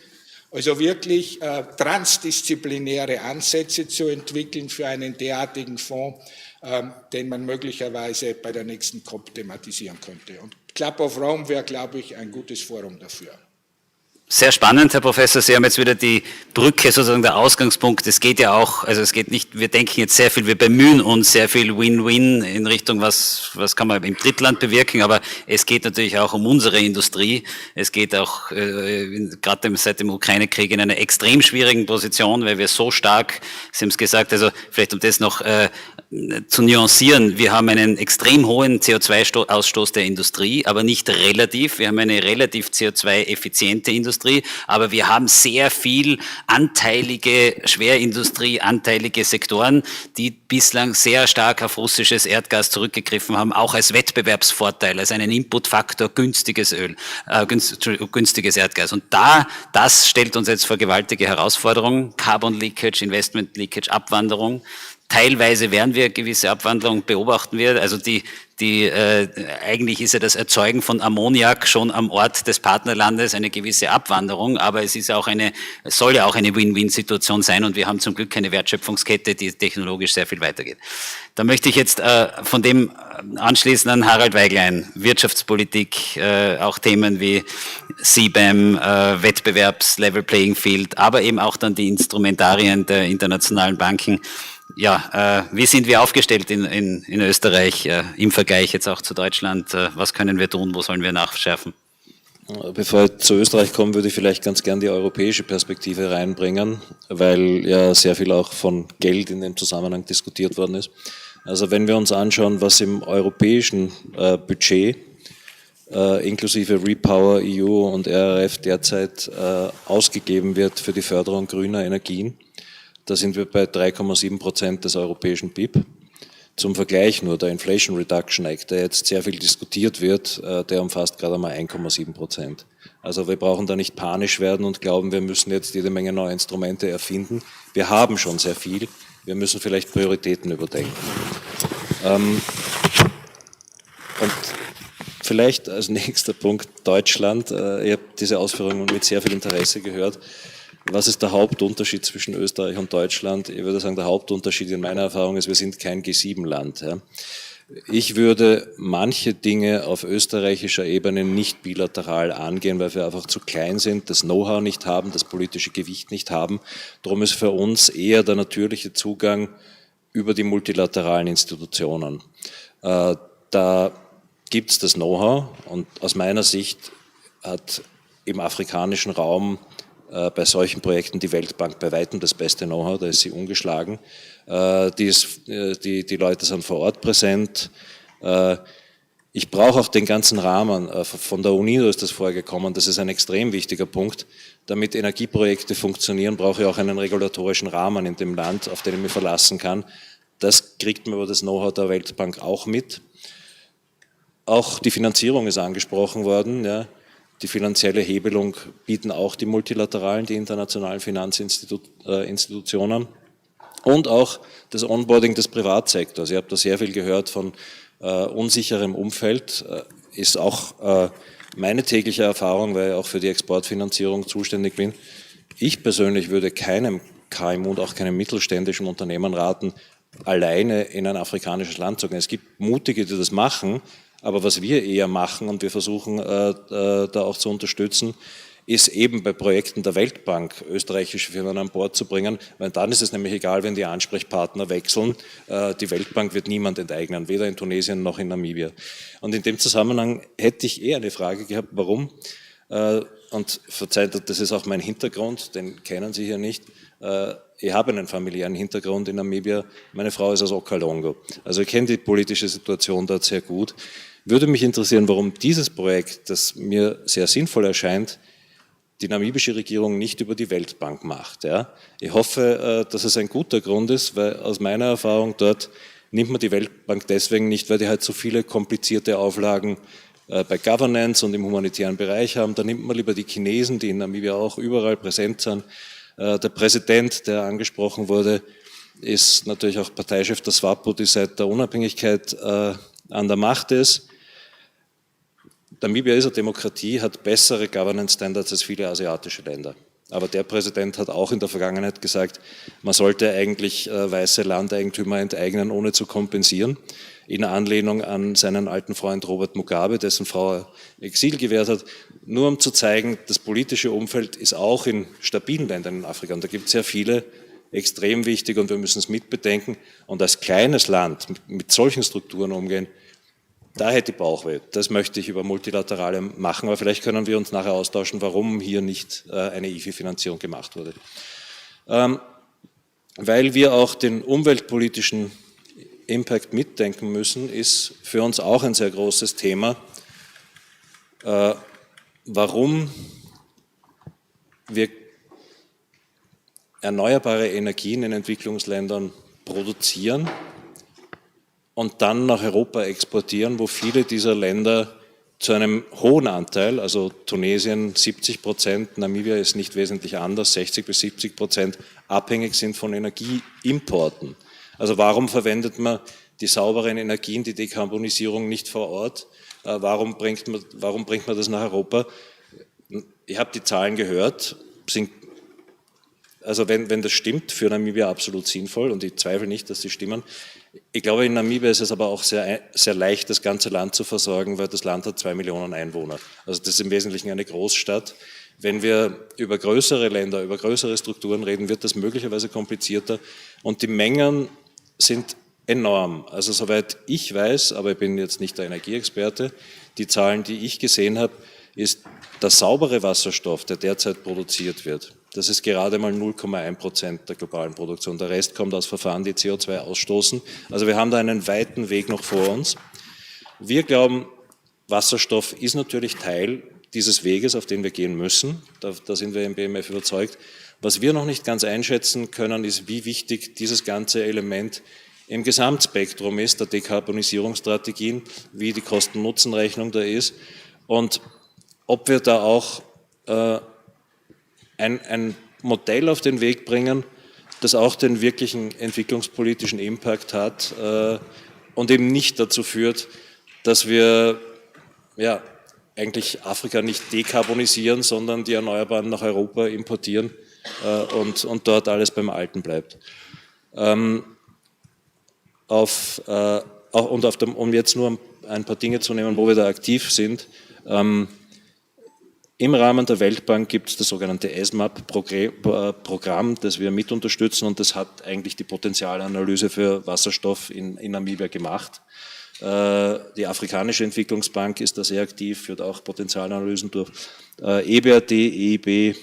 also wirklich transdisziplinäre Ansätze zu entwickeln für einen derartigen Fonds, den man möglicherweise bei der nächsten COP thematisieren könnte. Und Club of Rome wäre, glaube ich, ein gutes Forum dafür. Sehr spannend, Herr Professor. Sie haben jetzt wieder die Brücke, sozusagen der Ausgangspunkt. Es geht ja auch, also es geht nicht, wir denken jetzt sehr viel, wir bemühen uns sehr viel Win-Win in Richtung, was kann man im Drittland bewirken, aber es geht natürlich auch um unsere Industrie. Es geht auch gerade seit dem Ukraine-Krieg in einer extrem schwierigen Position, weil wir so stark, Sie haben es gesagt, also vielleicht um das noch zu nuancieren, wir haben einen extrem hohen CO2-Ausstoß der Industrie, aber nicht relativ. Wir haben eine relativ CO2-effiziente Industrie, aber wir haben sehr viel anteilige Schwerindustrie, anteilige Sektoren, die bislang sehr stark auf russisches Erdgas zurückgegriffen haben, auch als Wettbewerbsvorteil, als einen Inputfaktor günstiges günstiges Erdgas. Und das stellt uns jetzt vor gewaltige Herausforderungen. Carbon Leakage, Investment Leakage, Abwanderung. Teilweise werden wir gewisse Abwanderung beobachten wir. Also eigentlich ist ja das Erzeugen von Ammoniak schon am Ort des Partnerlandes eine gewisse Abwanderung, aber es ist auch soll ja auch eine Win-Win-Situation sein und wir haben zum Glück eine Wertschöpfungskette, die technologisch sehr viel weitergeht. Da möchte ich jetzt von dem anschließen an Harald Weiglein, Wirtschaftspolitik, auch Themen wie CBAM, Wettbewerbs-Level Playing Field, aber eben auch dann die Instrumentarien der internationalen Banken. Ja, wie sind wir aufgestellt in Österreich im Vergleich jetzt auch zu Deutschland? Was können wir tun? Wo sollen wir nachschärfen? Bevor ich zu Österreich komme, würde ich vielleicht ganz gern die europäische Perspektive reinbringen, weil ja sehr viel auch von Geld in dem Zusammenhang diskutiert worden ist. Also wenn wir uns anschauen, was im europäischen Budget inklusive Repower EU und RRF derzeit ausgegeben wird für die Förderung grüner Energien, da sind wir bei 3,7% des europäischen BIP. Zum Vergleich nur, der Inflation Reduction Act, der jetzt sehr viel diskutiert wird, der umfasst gerade einmal 1,7%. Also wir brauchen da nicht panisch werden und glauben, wir müssen jetzt jede Menge neue Instrumente erfinden. Wir haben schon sehr viel, wir müssen vielleicht Prioritäten überdenken. Und vielleicht als nächster Punkt Deutschland. Ich habe diese Ausführungen mit sehr viel Interesse gehört. Was ist der Hauptunterschied zwischen Österreich und Deutschland? Ich würde sagen, der Hauptunterschied in meiner Erfahrung ist, wir sind kein G7-Land. Ja. Ich würde manche Dinge auf österreichischer Ebene nicht bilateral angehen, weil wir einfach zu klein sind, das Know-how nicht haben, das politische Gewicht nicht haben. Darum ist für uns eher der natürliche Zugang über die multilateralen Institutionen. Da gibt es das Know-how und aus meiner Sicht hat im afrikanischen Raum bei solchen Projekten die Weltbank bei weitem das beste Know-how, da ist sie ungeschlagen. Die Leute sind vor Ort präsent. Ich brauche auch den ganzen Rahmen. Von der UNIDO ist das vorgekommen, das ist ein extrem wichtiger Punkt. Damit Energieprojekte funktionieren, brauche ich auch einen regulatorischen Rahmen in dem Land, auf den ich mich verlassen kann. Das kriegt man über das Know-how der Weltbank auch mit. Auch die Finanzierung ist angesprochen worden, ja. Die finanzielle Hebelung bieten auch die multilateralen, die internationalen Finanzinstitutionen und auch das Onboarding des Privatsektors. Ich habe da sehr viel gehört von unsicherem Umfeld, ist auch meine tägliche Erfahrung, weil ich auch für die Exportfinanzierung zuständig bin. Ich persönlich würde keinem KMU und auch keinem mittelständischen Unternehmen raten, alleine in ein afrikanisches Land zu gehen. Es gibt Mutige, die das machen, aber was wir eher machen und wir versuchen da auch zu unterstützen, ist eben bei Projekten der Weltbank österreichische Firmen an Bord zu bringen, weil dann ist es nämlich egal, wenn die Ansprechpartner wechseln, die Weltbank wird niemand enteignen, weder in Tunesien noch in Namibia. Und in dem Zusammenhang hätte ich eine Frage gehabt, warum, und verzeiht, das ist auch mein Hintergrund, den kennen Sie hier nicht, ich habe einen familiären Hintergrund in Namibia, meine Frau ist aus Okalongo, also ich kenne die politische Situation dort sehr gut. Würde mich interessieren, warum dieses Projekt, das mir sehr sinnvoll erscheint, die namibische Regierung nicht über die Weltbank macht. Ja? Ich hoffe, dass es ein guter Grund ist, weil aus meiner Erfahrung dort nimmt man die Weltbank deswegen nicht, weil die halt so viele komplizierte Auflagen bei Governance und im humanitären Bereich haben. Da nimmt man lieber die Chinesen, die in Namibia auch überall präsent sind. Der Präsident, der angesprochen wurde, ist natürlich auch Parteichef der SWAPO, die seit der Unabhängigkeit an der Macht ist. Namibia ist eine Demokratie, hat bessere Governance-Standards als viele asiatische Länder. Aber der Präsident hat auch in der Vergangenheit gesagt, man sollte eigentlich weiße Landeigentümer enteignen, ohne zu kompensieren. In Anlehnung an seinen alten Freund Robert Mugabe, dessen Frau Exil gewährt hat. Nur um zu zeigen, das politische Umfeld ist auch in stabilen Ländern in Afrika. Und da gibt es sehr viele extrem wichtig und wir müssen es mitbedenken. Und als kleines Land mit solchen Strukturen umgehen, da hätte ich Bauchweh. Das möchte ich über Multilaterale machen, aber vielleicht können wir uns nachher austauschen, warum hier nicht eine IFI-Finanzierung gemacht wurde. Weil wir auch den umweltpolitischen Impact mitdenken müssen, ist für uns auch ein sehr großes Thema, warum wir erneuerbare Energien in Entwicklungsländern produzieren und dann nach Europa exportieren, wo viele dieser Länder zu einem hohen Anteil, also Tunesien 70%, Namibia ist nicht wesentlich anders, 60-70% abhängig sind von Energieimporten. Also warum verwendet man die sauberen Energien, die Dekarbonisierung nicht vor Ort? Warum bringt man das nach Europa? Ich habe die Zahlen gehört, also wenn das stimmt, für Namibia absolut sinnvoll und ich zweifle nicht, dass sie stimmen. Ich glaube, in Namibia ist es aber auch sehr, sehr leicht, das ganze Land zu versorgen, weil das Land hat 2 Millionen Einwohner. Also das ist im Wesentlichen eine Großstadt. Wenn wir über größere Länder, über größere Strukturen reden, wird das möglicherweise komplizierter und die Mengen sind enorm. Also soweit ich weiß, aber ich bin jetzt nicht der Energieexperte, die Zahlen, die ich gesehen habe, ist der saubere Wasserstoff, der derzeit produziert wird. Das ist gerade mal 0,1% der globalen Produktion. Der Rest kommt aus Verfahren, die CO2 ausstoßen. Also wir haben da einen weiten Weg noch vor uns. Wir glauben, Wasserstoff ist natürlich Teil dieses Weges, auf den wir gehen müssen. Da sind wir im BMF überzeugt. Was wir noch nicht ganz einschätzen können, ist, wie wichtig dieses ganze Element im Gesamtspektrum ist, der Dekarbonisierungsstrategien, wie die Kosten-Nutzen-Rechnung da ist und ob wir da auch ein Modell auf den Weg bringen, das auch den wirklichen entwicklungspolitischen Impact hat und eben nicht dazu führt, dass wir ja, eigentlich Afrika nicht dekarbonisieren, sondern die Erneuerbaren nach Europa importieren und dort alles beim Alten bleibt. Um jetzt nur ein paar Dinge zu nehmen, wo wir da aktiv sind. Im Rahmen der Weltbank gibt es das sogenannte ESMAP-Programm, das wir mit unterstützen und das hat eigentlich die Potenzialanalyse für Wasserstoff in Namibia gemacht. Die Afrikanische Entwicklungsbank ist da sehr aktiv, führt auch Potenzialanalysen durch. EBRD, OeEB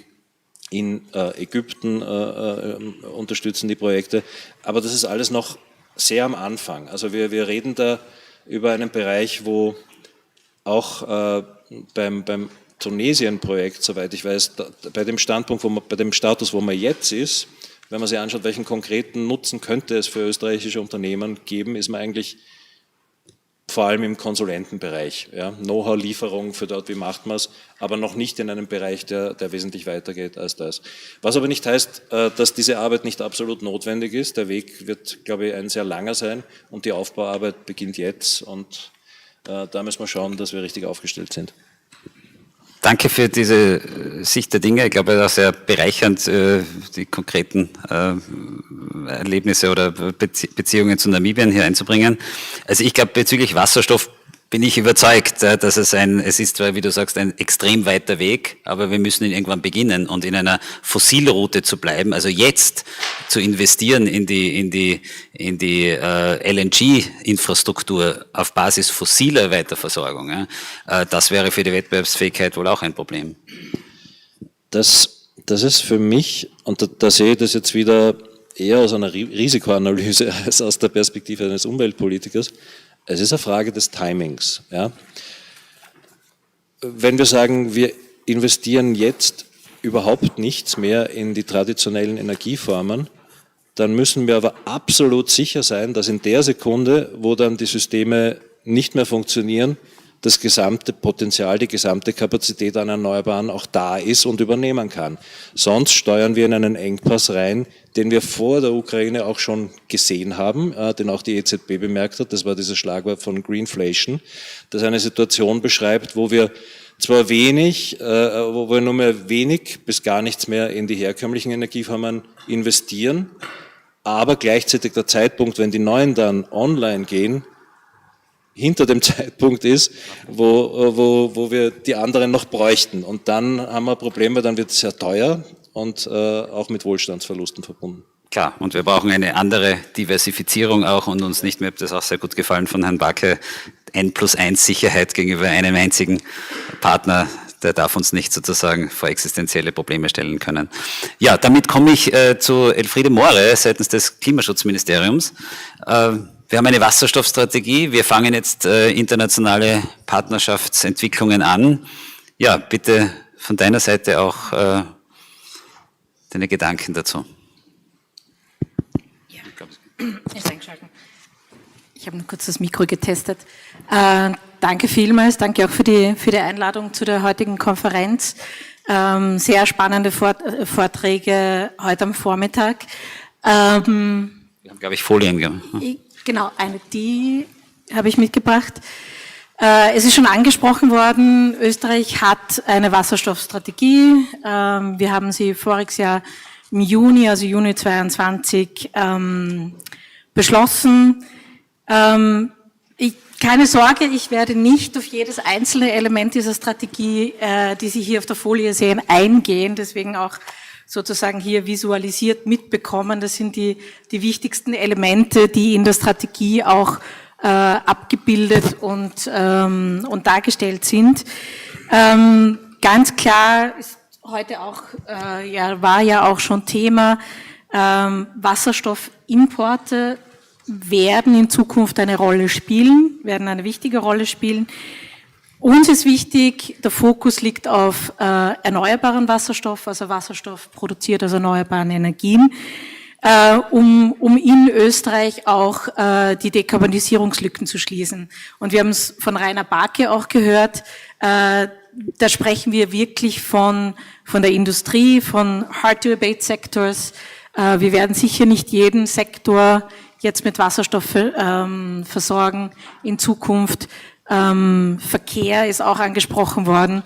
in Ägypten unterstützen die Projekte, aber das ist alles noch sehr am Anfang. Also wir reden da über einen Bereich, wo auch beim Tunesien-Projekt, soweit ich weiß, bei dem Status, wo man jetzt ist, wenn man sich anschaut, welchen konkreten Nutzen könnte es für österreichische Unternehmen geben, ist man eigentlich vor allem im Konsulentenbereich. Ja? Know-how-Lieferung für dort, wie macht man es, aber noch nicht in einem Bereich, der wesentlich weitergeht als das. Was aber nicht heißt, dass diese Arbeit nicht absolut notwendig ist. Der Weg wird, glaube ich, ein sehr langer sein und die Aufbauarbeit beginnt jetzt und da müssen wir schauen, dass wir richtig aufgestellt sind. Danke für diese Sicht der Dinge. Ich glaube, das ist sehr bereichernd, die konkreten Erlebnisse oder Beziehungen zu Namibien hier einzubringen. Also ich glaube, bezüglich Wasserstoff bin ich überzeugt, dass es ist zwar, wie du sagst, ein extrem weiter Weg, aber wir müssen ihn irgendwann beginnen und in einer Fossilroute zu bleiben, also jetzt zu investieren in die LNG-Infrastruktur auf Basis fossiler Weiterversorgung, ja, das wäre für die Wettbewerbsfähigkeit wohl auch ein Problem. Das ist für mich, und da sehe ich das jetzt wieder eher aus einer Risikoanalyse als aus der Perspektive eines Umweltpolitikers, es ist eine Frage des Timings. Ja. Wenn wir sagen, wir investieren jetzt überhaupt nichts mehr in die traditionellen Energieformen, dann müssen wir aber absolut sicher sein, dass in der Sekunde, wo dann die Systeme nicht mehr funktionieren, das gesamte Potenzial, die gesamte Kapazität an Erneuerbaren auch da ist und übernehmen kann. Sonst steuern wir in einen Engpass rein, den wir vor der Ukraine auch schon gesehen haben, den auch die EZB bemerkt hat. Das war dieses Schlagwort von Greenflation, das eine Situation beschreibt, wo wir zwar wo wir nur mehr wenig bis gar nichts mehr in die herkömmlichen Energieformen investieren, aber gleichzeitig der Zeitpunkt, wenn die neuen dann online gehen, hinter dem Zeitpunkt ist, wo wir die anderen noch bräuchten. Und dann haben wir Probleme, dann wird es sehr teuer und auch mit Wohlstandsverlusten verbunden. Klar, und wir brauchen eine andere Diversifizierung auch und uns nicht mehr, das ist auch sehr gut gefallen von Herrn Baake, 1+1 Sicherheit gegenüber einem einzigen Partner, der darf uns nicht sozusagen vor existenzielle Probleme stellen können. Ja, damit komme ich zu Elfriede Moore seitens des Klimaschutzministeriums. Wir haben eine Wasserstoffstrategie. Wir fangen jetzt internationale Partnerschaftsentwicklungen an. Ja, bitte von deiner Seite auch deine Gedanken dazu. Ja. Ich habe nur kurz das Mikro getestet. Danke vielmals, danke auch für die Einladung zu der heutigen Konferenz. Sehr spannende Vorträge heute am Vormittag. Wir haben, glaube ich, Folien gemacht. Genau, die habe ich mitgebracht. Es ist schon angesprochen worden, Österreich hat eine Wasserstoffstrategie. Wir haben sie voriges Jahr im Juni, also Juni 22, beschlossen. Keine Sorge, ich werde nicht auf jedes einzelne Element dieser Strategie, die Sie hier auf der Folie sehen, eingehen. Deswegen auch sozusagen hier visualisiert mitbekommen. Das sind die wichtigsten Elemente, die in der Strategie auch abgebildet und dargestellt sind. Ganz klar ist heute auch, war ja auch schon Thema, Wasserstoffimporte werden in Zukunft eine Rolle spielen, werden eine wichtige Rolle spielen. Uns ist wichtig, der Fokus liegt auf erneuerbaren Wasserstoff, also Wasserstoff produziert aus erneuerbaren Energien, um in Österreich auch die Dekarbonisierungslücken zu schließen. Und wir haben es von Rainer Baake auch gehört, da sprechen wir wirklich von der Industrie, von Hard-to-Abate-Sectors. Wir werden sicher nicht jeden Sektor jetzt mit Wasserstoff versorgen in Zukunft. Verkehr ist auch angesprochen worden.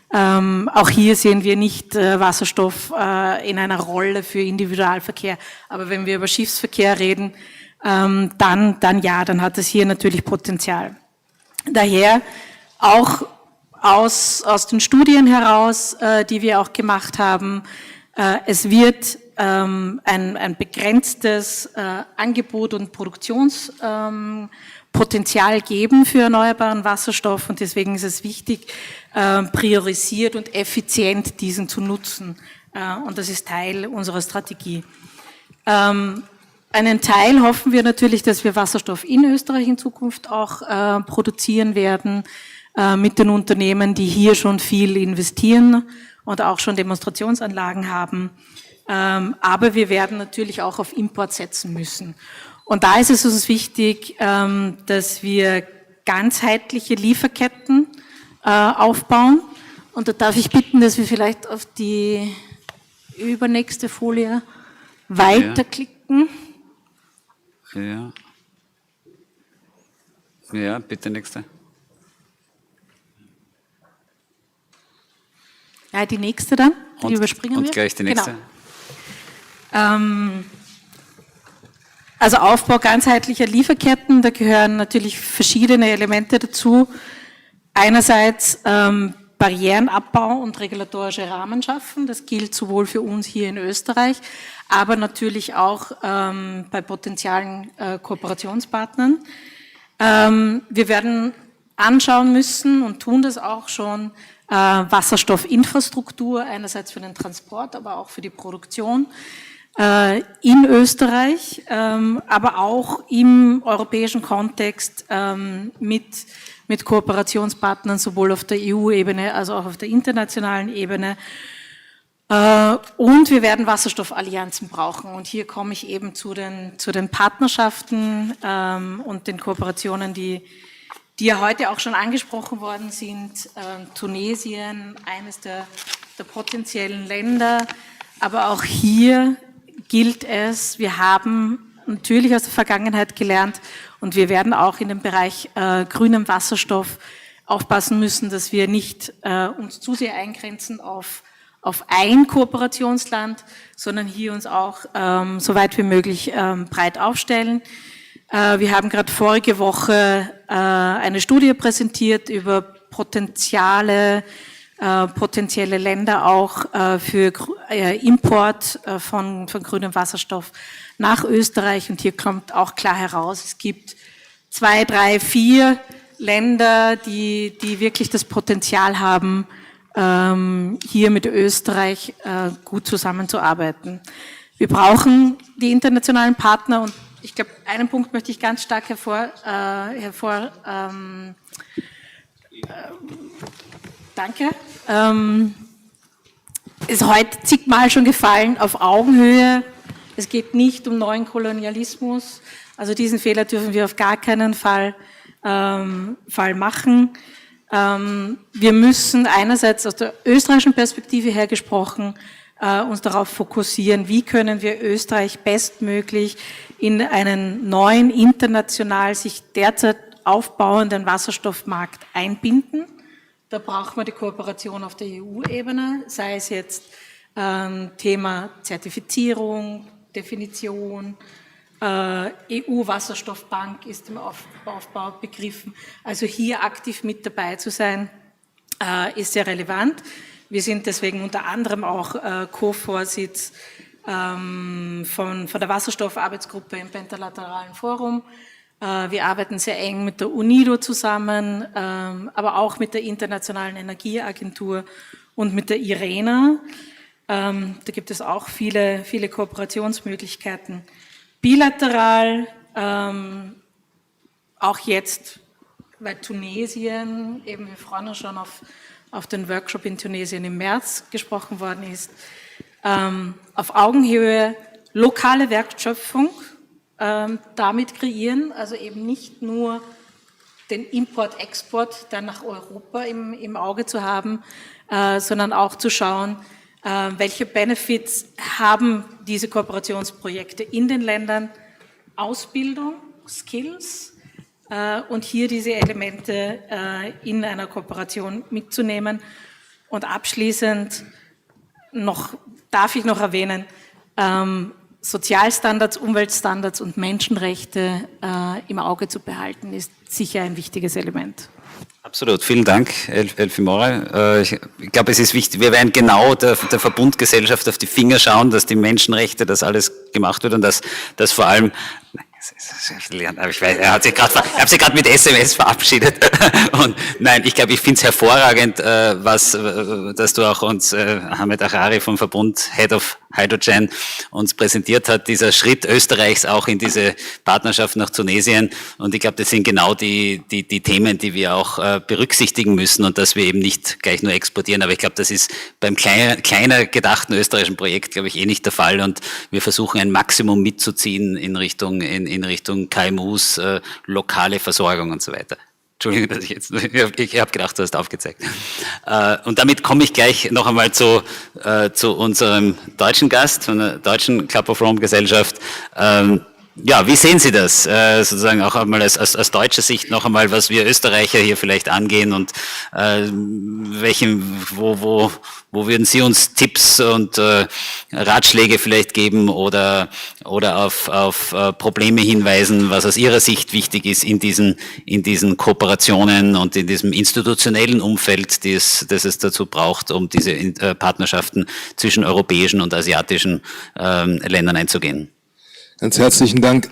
Auch hier sehen wir nicht Wasserstoff in einer Rolle für Individualverkehr. Aber wenn wir über Schiffsverkehr reden, dann hat es hier natürlich Potenzial. Daher auch aus den Studien heraus, die wir auch gemacht haben, es wird ein begrenztes Angebot und Produktionspotenzial geben für erneuerbaren Wasserstoff und deswegen ist es wichtig, priorisiert und effizient diesen zu nutzen und das ist Teil unserer Strategie. Einen Teil hoffen wir natürlich, dass wir Wasserstoff in Österreich in Zukunft auch produzieren werden mit den Unternehmen, die hier schon viel investieren und auch schon Demonstrationsanlagen haben. Aber wir werden natürlich auch auf Import setzen müssen. Und da ist es uns wichtig, dass wir ganzheitliche Lieferketten aufbauen. Und da darf ich bitten, dass wir vielleicht auf die übernächste Folie weiterklicken. Ja, bitte nächste. Ja, die nächste dann, die überspringen wir. Und gleich die nächste. Genau. Also Aufbau ganzheitlicher Lieferketten, da gehören natürlich verschiedene Elemente dazu. Einerseits Barrierenabbau und regulatorische Rahmen schaffen, das gilt sowohl für uns hier in Österreich, aber natürlich auch bei potenziellen Kooperationspartnern. Wir werden anschauen müssen und tun das auch schon, Wasserstoffinfrastruktur, einerseits für den Transport, aber auch für die Produktion in Österreich, aber auch im europäischen Kontext mit Kooperationspartnern sowohl auf der EU-Ebene als auch auf der internationalen Ebene. Und wir werden Wasserstoffallianzen brauchen. Und hier komme ich eben zu den Partnerschaften und den Kooperationen, die ja heute auch schon angesprochen worden sind. Tunesien, eines der potenziellen Länder. Aber auch hier gilt es, wir haben natürlich aus der Vergangenheit gelernt und wir werden auch in dem Bereich grünem Wasserstoff aufpassen müssen, dass wir nicht uns zu sehr eingrenzen auf ein Kooperationsland, sondern hier uns auch so weit wie möglich breit aufstellen. Wir haben gerade vorige Woche eine Studie präsentiert über potenzielle Länder auch für Import von grünem Wasserstoff nach Österreich. Und hier kommt auch klar heraus, es gibt 2, 3, 4 Länder, die wirklich das Potenzial haben, hier mit Österreich gut zusammenzuarbeiten. Wir brauchen die internationalen Partner und ich glaube, einen Punkt möchte ich ganz stark danke. Ist heute zigmal schon gefallen, auf Augenhöhe. Es geht nicht um neuen Kolonialismus. Also diesen Fehler dürfen wir auf gar keinen Fall machen. Wir müssen einerseits aus der österreichischen Perspektive her gesprochen uns darauf fokussieren, wie können wir Österreich bestmöglich in einen neuen, international sich derzeit aufbauenden Wasserstoffmarkt einbinden. Da braucht man die Kooperation auf der EU-Ebene, sei es jetzt Thema Zertifizierung, Definition, EU-Wasserstoffbank ist im Aufbau begriffen. Also hier aktiv mit dabei zu sein, ist sehr relevant. Wir sind deswegen unter anderem auch Co-Vorsitz von der Wasserstoffarbeitsgruppe im Pentalateralen Forum. Wir arbeiten sehr eng mit der UNIDO zusammen, aber auch mit der Internationalen Energieagentur und mit der IRENA. Da gibt es auch viele Kooperationsmöglichkeiten. Bilateral, auch jetzt, weil Tunesien, eben wir freuen uns schon auf den Workshop in Tunesien im März gesprochen worden ist, auf Augenhöhe lokale Wertschöpfung damit kreieren, also eben nicht nur den Import-Export dann nach Europa im Auge zu haben, sondern auch zu schauen, welche Benefits haben diese Kooperationsprojekte in den Ländern, Ausbildung, Skills und hier diese Elemente in einer Kooperation mitzunehmen. Und abschließend darf ich noch erwähnen, Sozialstandards, Umweltstandards und Menschenrechte im Auge zu behalten, ist sicher ein wichtiges Element. Absolut, vielen Dank, Elfimore. Ich glaube, es ist wichtig, wir werden genau der Verbundgesellschaft auf die Finger schauen, dass die Menschenrechte, das alles gemacht wird und dass vor allem, aber ich weiß, ich habe sie gerade mit SMS verabschiedet. Und nein, ich glaube, ich finde es hervorragend, dass du auch uns, Ahmed Harari vom Verbund Head of Hydrogen, uns präsentiert hat, dieser Schritt Österreichs auch in diese Partnerschaft nach Tunesien. Und ich glaube, das sind genau die Themen, die wir auch berücksichtigen müssen und dass wir eben nicht gleich nur exportieren. Aber ich glaube, das ist beim kleiner gedachten österreichischen Projekt, glaube ich, nicht der Fall. Und wir versuchen ein Maximum mitzuziehen in Richtung KMUs, lokale Versorgung und so weiter. Entschuldigung, dass ich habe gedacht, du hast aufgezeigt. Und damit komme ich gleich noch einmal zu unserem deutschen Gast, von der deutschen Club of Rome Gesellschaft. Ja, wie sehen Sie das? Sozusagen auch einmal aus deutscher Sicht noch einmal, was wir Österreicher hier vielleicht angehen und wo würden Sie uns Tipps und Ratschläge vielleicht geben oder auf Probleme hinweisen, was aus Ihrer Sicht wichtig ist in diesen Kooperationen und in diesem institutionellen Umfeld, das es dazu braucht, um diese Partnerschaften zwischen europäischen und asiatischen Ländern einzugehen? Ganz herzlichen Dank.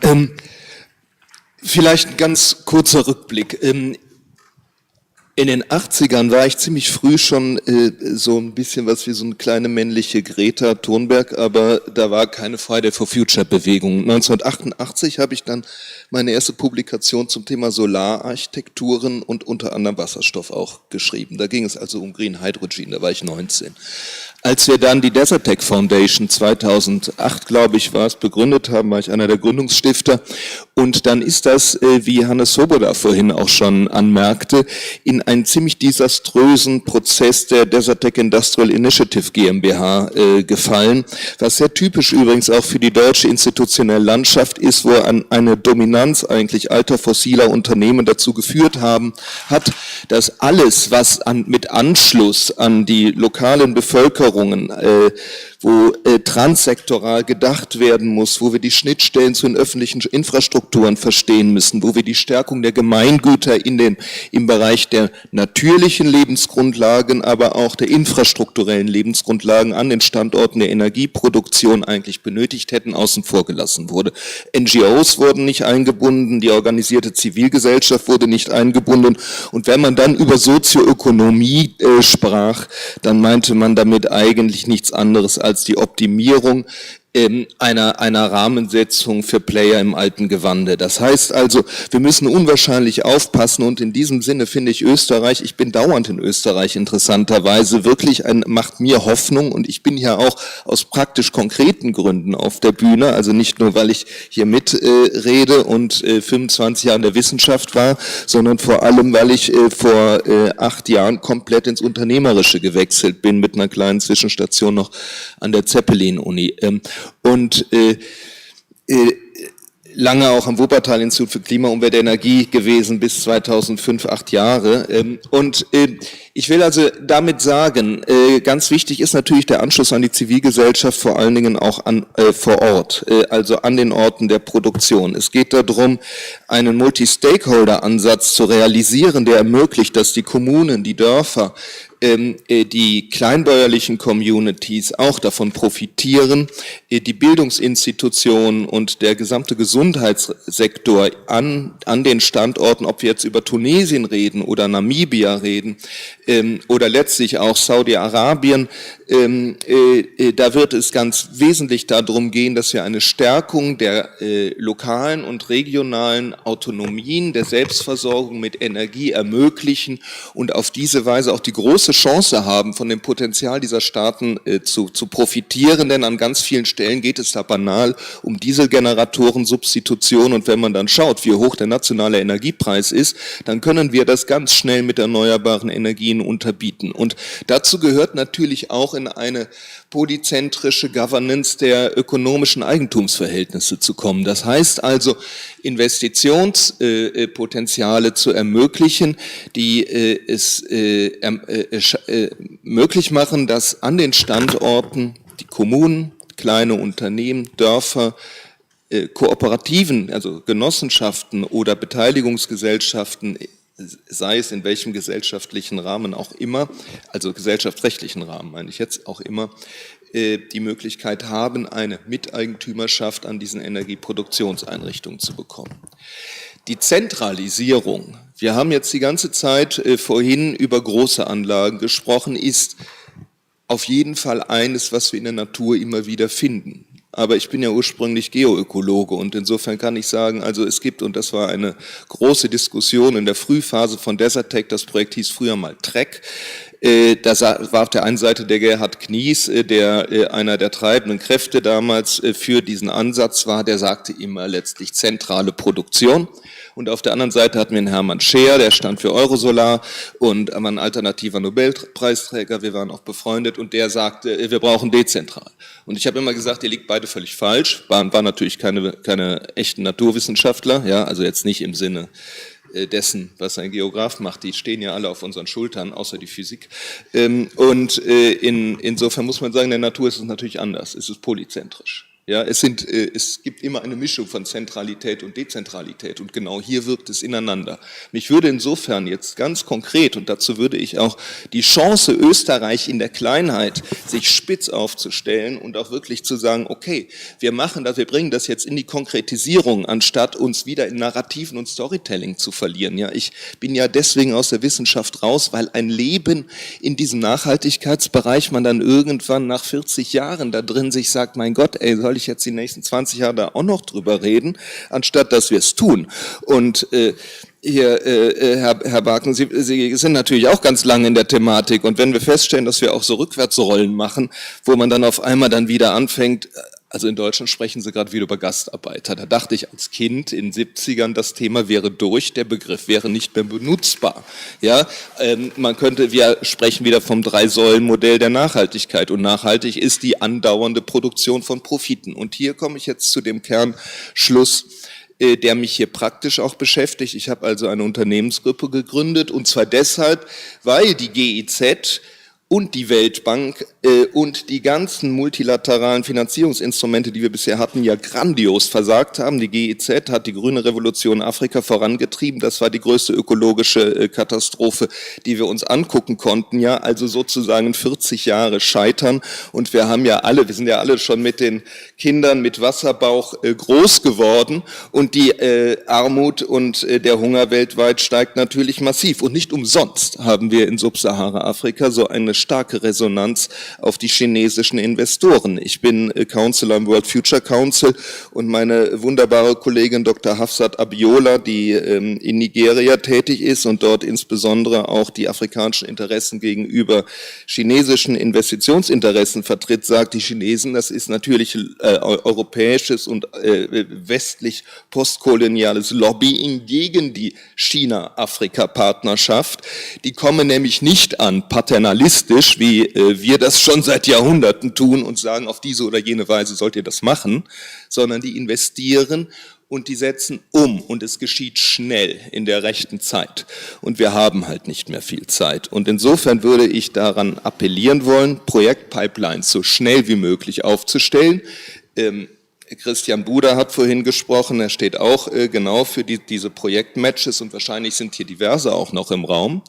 Vielleicht ein ganz kurzer Rückblick. In den 80ern war ich ziemlich früh schon so ein bisschen was wie so eine kleine männliche Greta Thunberg, aber da war keine Friday for Future Bewegung. 1988 habe ich dann meine erste Publikation zum Thema Solararchitekturen und unter anderem Wasserstoff auch geschrieben. Da ging es also um Green Hydrogen, da war ich 19. Als wir dann die Desertec Foundation 2008, glaube ich, war es, begründet haben, war ich einer der Gründungsstifter. Und dann ist das, wie Hannes Swoboda vorhin auch schon anmerkte, in einen ziemlich desaströsen Prozess der Desertec Industrial Initiative GmbH gefallen, was sehr typisch übrigens auch für die deutsche institutionelle Landschaft ist, wo eine Dominanz eigentlich alter fossiler Unternehmen dazu geführt hat, dass alles, was mit Anschluss an die lokalen Bevölkerungen, wo transsektoral gedacht werden muss, wo wir die Schnittstellen zu den öffentlichen Infrastrukturen verstehen müssen, wo wir die Stärkung der Gemeingüter im Bereich der natürlichen Lebensgrundlagen, aber auch der infrastrukturellen Lebensgrundlagen an den Standorten der Energieproduktion eigentlich benötigt hätten, außen vor gelassen wurde. NGOs wurden nicht eingebunden, die organisierte Zivilgesellschaft wurde nicht eingebunden und wenn man dann über Sozioökonomie sprach, dann meinte man damit eigentlich nichts anderes als die Optimierung einer Rahmensetzung für Player im alten Gewande. Das heißt also, wir müssen unwahrscheinlich aufpassen und in diesem Sinne finde ich Österreich, ich bin dauernd in Österreich interessanterweise, wirklich macht mir Hoffnung und ich bin hier auch aus praktisch konkreten Gründen auf der Bühne, also nicht nur, weil ich hier mitrede und 25 Jahre in der Wissenschaft war, sondern vor allem, weil ich vor 8 Jahren komplett ins Unternehmerische gewechselt bin, mit einer kleinen Zwischenstation noch an der Zeppelin-Uni. Und lange auch am Wuppertal-Institut für Klima, Umwelt, Energie gewesen bis 2005, 8 Jahre. Und ich will also damit sagen, ganz wichtig ist natürlich der Anschluss an die Zivilgesellschaft, vor allen Dingen auch vor Ort, also an den Orten der Produktion. Es geht darum, einen Multi-Stakeholder-Ansatz zu realisieren, der ermöglicht, dass die Kommunen, die Dörfer, die kleinbäuerlichen Communities auch davon profitieren, die Bildungsinstitutionen und der gesamte Gesundheitssektor an den Standorten, ob wir jetzt über Tunesien reden oder Namibia reden oder letztlich auch Saudi-Arabien, da wird es ganz wesentlich darum gehen, dass wir eine Stärkung der lokalen und regionalen Autonomien, der Selbstversorgung mit Energie ermöglichen und auf diese Weise auch die große Chance haben, von dem Potenzial dieser Staaten zu profitieren, denn an ganz vielen Stellen geht es da banal um Dieselgeneratoren-Substitution und wenn man dann schaut, wie hoch der nationale Energiepreis ist, dann können wir das ganz schnell mit erneuerbaren Energien unterbieten. Und dazu gehört natürlich auch in eine polyzentrische Governance der ökonomischen Eigentumsverhältnisse zu kommen. Das heißt also, Investitionspotenziale zu ermöglichen, die es möglich machen, dass an den Standorten die Kommunen, kleine Unternehmen, Dörfer, Kooperativen, also Genossenschaften oder Beteiligungsgesellschaften, sei es in welchem gesellschaftlichen Rahmen auch immer, also gesellschaftsrechtlichen Rahmen meine ich jetzt auch immer, die Möglichkeit haben, eine Miteigentümerschaft an diesen Energieproduktionseinrichtungen zu bekommen. Die Zentralisierung, wir haben jetzt die ganze Zeit vorhin über große Anlagen gesprochen, ist auf jeden Fall eines, was wir in der Natur immer wieder finden. Aber ich bin ja ursprünglich Geoökologe und insofern kann ich sagen, also es gibt, und das war eine große Diskussion in der Frühphase von Desertec, das Projekt hieß früher mal TREC, da war auf der einen Seite der Gerhard Knies, der einer der treibenden Kräfte damals für diesen Ansatz war, der sagte immer letztlich zentrale Produktion. Und auf der anderen Seite hatten wir einen Hermann Scheer, der stand für Eurosolar und war ein alternativer Nobelpreisträger, wir waren auch befreundet und der sagte, wir brauchen dezentral. Und ich habe immer gesagt, ihr liegt beide völlig falsch, waren natürlich keine echten Naturwissenschaftler, ja, also jetzt nicht im Sinne dessen, was ein Geograf macht, die stehen ja alle auf unseren Schultern, außer die Physik. Insofern muss man sagen, in der Natur ist es natürlich anders, es ist polyzentrisch. Ja, es gibt immer eine Mischung von Zentralität und Dezentralität und genau hier wirkt es ineinander. Mich würde insofern jetzt ganz konkret, und dazu würde ich auch die Chance Österreich in der Kleinheit, sich spitz aufzustellen und auch wirklich zu sagen, okay, wir bringen das jetzt in die Konkretisierung, anstatt uns wieder in Narrativen und Storytelling zu verlieren. Ja, ich bin ja deswegen aus der Wissenschaft raus, weil ein Leben in diesem Nachhaltigkeitsbereich man dann irgendwann nach 40 Jahren da drin sich sagt, mein Gott, ey, soll ich jetzt die nächsten 20 Jahre da auch noch drüber reden, anstatt dass wir es tun. Und Herr Baake, Sie sind natürlich auch ganz lange in der Thematik und wenn wir feststellen, dass wir auch so Rückwärtsrollen machen, wo man dann auf einmal dann wieder anfängt, also in Deutschland sprechen Sie gerade wieder über Gastarbeiter. Da dachte ich als Kind in den 70ern, das Thema wäre durch, der Begriff wäre nicht mehr benutzbar. Ja, wir sprechen wieder vom Drei-Säulen-Modell der Nachhaltigkeit und nachhaltig ist die andauernde Produktion von Profiten. Und hier komme ich jetzt zu dem Kernschluss, der mich hier praktisch auch beschäftigt. Ich habe also eine Unternehmensgruppe gegründet und zwar deshalb, weil die GIZ und die Weltbank und die ganzen multilateralen Finanzierungsinstrumente, die wir bisher hatten, ja grandios versagt haben. Die GIZ hat die grüne Revolution in Afrika vorangetrieben. Das war die größte ökologische Katastrophe, die wir uns angucken konnten. Ja, also sozusagen 40 Jahre Scheitern. Und wir sind ja alle schon mit den Kindern mit Wasserbauch groß geworden. Und die Armut und der Hunger weltweit steigt natürlich massiv. Und nicht umsonst haben wir in Subsahara-Afrika so eine starke Resonanz auf die chinesischen Investoren. Ich bin Counselor im World Future Council und meine wunderbare Kollegin Dr. Hafsat Abiola, die in Nigeria tätig ist und dort insbesondere auch die afrikanischen Interessen gegenüber chinesischen Investitionsinteressen vertritt, sagt, die Chinesen, das ist natürlich europäisches und westlich postkoloniales Lobbying gegen die China-Afrika-Partnerschaft. Die kommen nämlich nicht an paternalistisch, wie wir das schon seit Jahrhunderten tun und sagen, auf diese oder jene Weise sollt ihr das machen, sondern die investieren und die setzen um und es geschieht schnell in der rechten Zeit. Und wir haben halt nicht mehr viel Zeit. Und insofern würde ich daran appellieren wollen, Projektpipelines so schnell wie möglich aufzustellen. Christian Buder hat vorhin gesprochen, er steht auch genau für diese Projektmatches und wahrscheinlich sind hier diverse auch noch im Raum.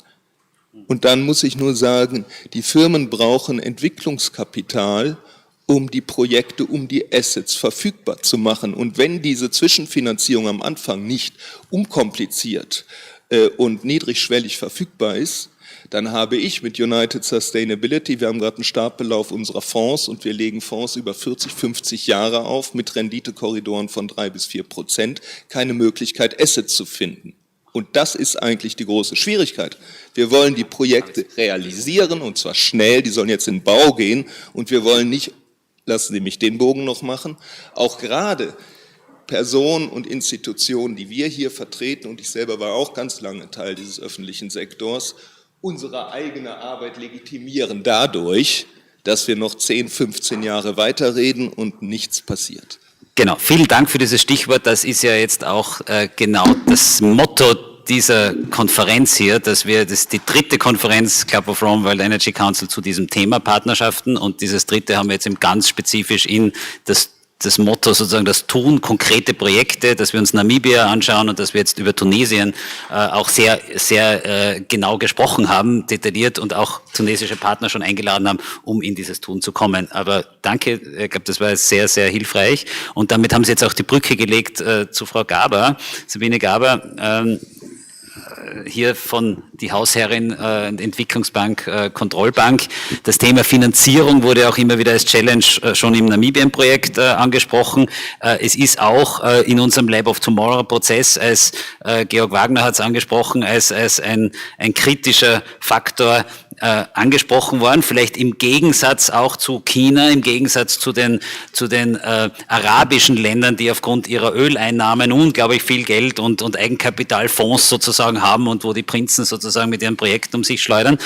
Und dann muss ich nur sagen, die Firmen brauchen Entwicklungskapital, um die Projekte, um die Assets verfügbar zu machen. Und wenn diese Zwischenfinanzierung am Anfang nicht unkompliziert und niedrigschwellig verfügbar ist, dann habe ich mit United Sustainability, wir haben gerade einen Startbelauf unserer Fonds und wir legen Fonds über 40, 50 Jahre auf mit Renditekorridoren von 3-4%, keine Möglichkeit, Assets zu finden. Und das ist eigentlich die große Schwierigkeit. Wir wollen die Projekte realisieren und zwar schnell, die sollen jetzt in den Bau gehen und wir wollen nicht, lassen Sie mich den Bogen noch machen, auch gerade Personen und Institutionen, die wir hier vertreten und ich selber war auch ganz lange Teil dieses öffentlichen Sektors, unsere eigene Arbeit legitimieren dadurch, dass wir noch 10, 15 Jahre weiterreden und nichts passiert. Genau, vielen Dank für dieses Stichwort. Das ist ja jetzt auch genau das Motto dieser Konferenz hier, das ist die dritte Konferenz Club of Rome World Energy Council zu diesem Thema Partnerschaften und dieses dritte haben wir jetzt eben ganz spezifisch in das Motto sozusagen das Tun, konkrete Projekte, dass wir uns Namibia anschauen und dass wir jetzt über Tunesien auch sehr, sehr genau gesprochen haben, detailliert und auch tunesische Partner schon eingeladen haben, um in dieses Tun zu kommen. Aber danke, ich glaube, das war sehr, sehr hilfreich und damit haben Sie jetzt auch die Brücke gelegt zu Frau Gaber, Sabine Gaber, hier von die Hausherrin Entwicklungsbank, Kontrollbank. Das Thema Finanzierung wurde auch immer wieder als Challenge schon im Namibien-Projekt angesprochen. Es ist auch in unserem Lab of Tomorrow-Prozess, als Georg Wagner hat es angesprochen, als ein kritischer Faktor angesprochen worden, vielleicht im Gegensatz auch zu China, im Gegensatz zu den arabischen Ländern, die aufgrund ihrer Öleinnahmen unglaublich viel Geld und Eigenkapitalfonds sozusagen haben und wo die Prinzen sozusagen mit ihren Projekten um sich schleudern.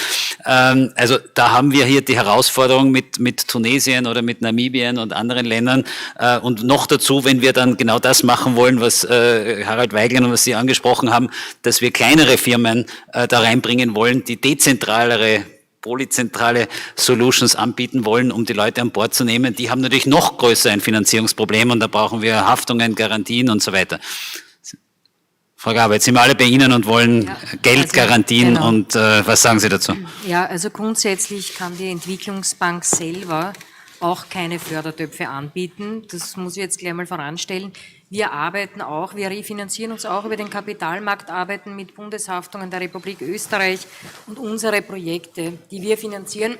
Also da haben wir hier die Herausforderung mit Tunesien oder mit Namibien und anderen Ländern und noch dazu, wenn wir dann genau das machen wollen, was Harald Weigl und was Sie angesprochen haben, dass wir kleinere Firmen da reinbringen wollen, die dezentralere, polyzentrale Solutions anbieten wollen, um die Leute an Bord zu nehmen. Die haben natürlich noch größer ein Finanzierungsproblem und da brauchen wir Haftungen, Garantien und so weiter. Frau Gaber, jetzt sind wir alle bei Ihnen und wollen Geldgarantien und was sagen Sie dazu? Ja, also grundsätzlich kann die Entwicklungsbank selber auch keine Fördertöpfe anbieten. Das muss ich jetzt gleich mal voranstellen. Wir arbeiten auch, wir refinanzieren uns auch über den Kapitalmarkt, arbeiten mit Bundeshaftungen der Republik Österreich und unsere Projekte, die wir finanzieren,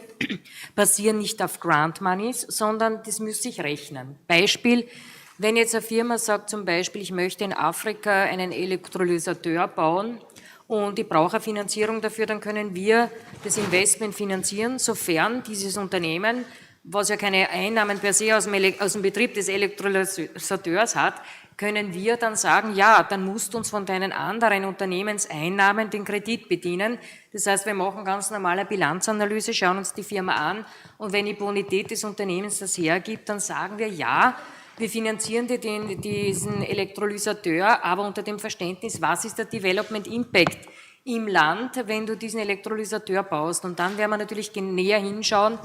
basieren nicht auf Grant Monies, sondern das müsste sich rechnen. Beispiel, wenn jetzt eine Firma sagt zum Beispiel, ich möchte in Afrika einen Elektrolysateur bauen und ich brauche eine Finanzierung dafür, dann können wir das Investment finanzieren, sofern dieses Unternehmen, was ja keine Einnahmen per se aus dem Betrieb des Elektrolysateurs hat, können wir dann sagen, ja, dann musst du uns von deinen anderen Unternehmenseinnahmen den Kredit bedienen. Das heißt, wir machen ganz normale Bilanzanalyse, schauen uns die Firma an und wenn die Bonität des Unternehmens das hergibt, dann sagen wir, ja, wir finanzieren dir diesen Elektrolysateur, aber unter dem Verständnis, was ist der Development Impact im Land, wenn du diesen Elektrolysateur baust. Und dann werden wir natürlich näher hinschauen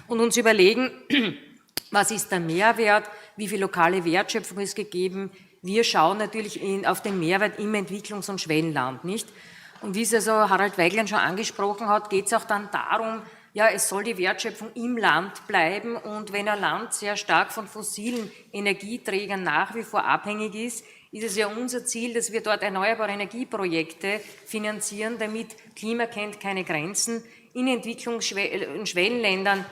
und uns überlegen, was ist der Mehrwert, wie viel lokale Wertschöpfung ist gegeben. Wir schauen natürlich auf den Mehrwert im Entwicklungs- und Schwellenland, nicht? Und wie es also Harald Weigl schon angesprochen hat, geht es auch dann darum, ja, es soll die Wertschöpfung im Land bleiben und wenn ein Land sehr stark von fossilen Energieträgern nach wie vor abhängig ist, ist es ja unser Ziel, dass wir dort erneuerbare Energieprojekte finanzieren, damit Klima kennt keine Grenzen, in Entwicklungs- und Schwellenländern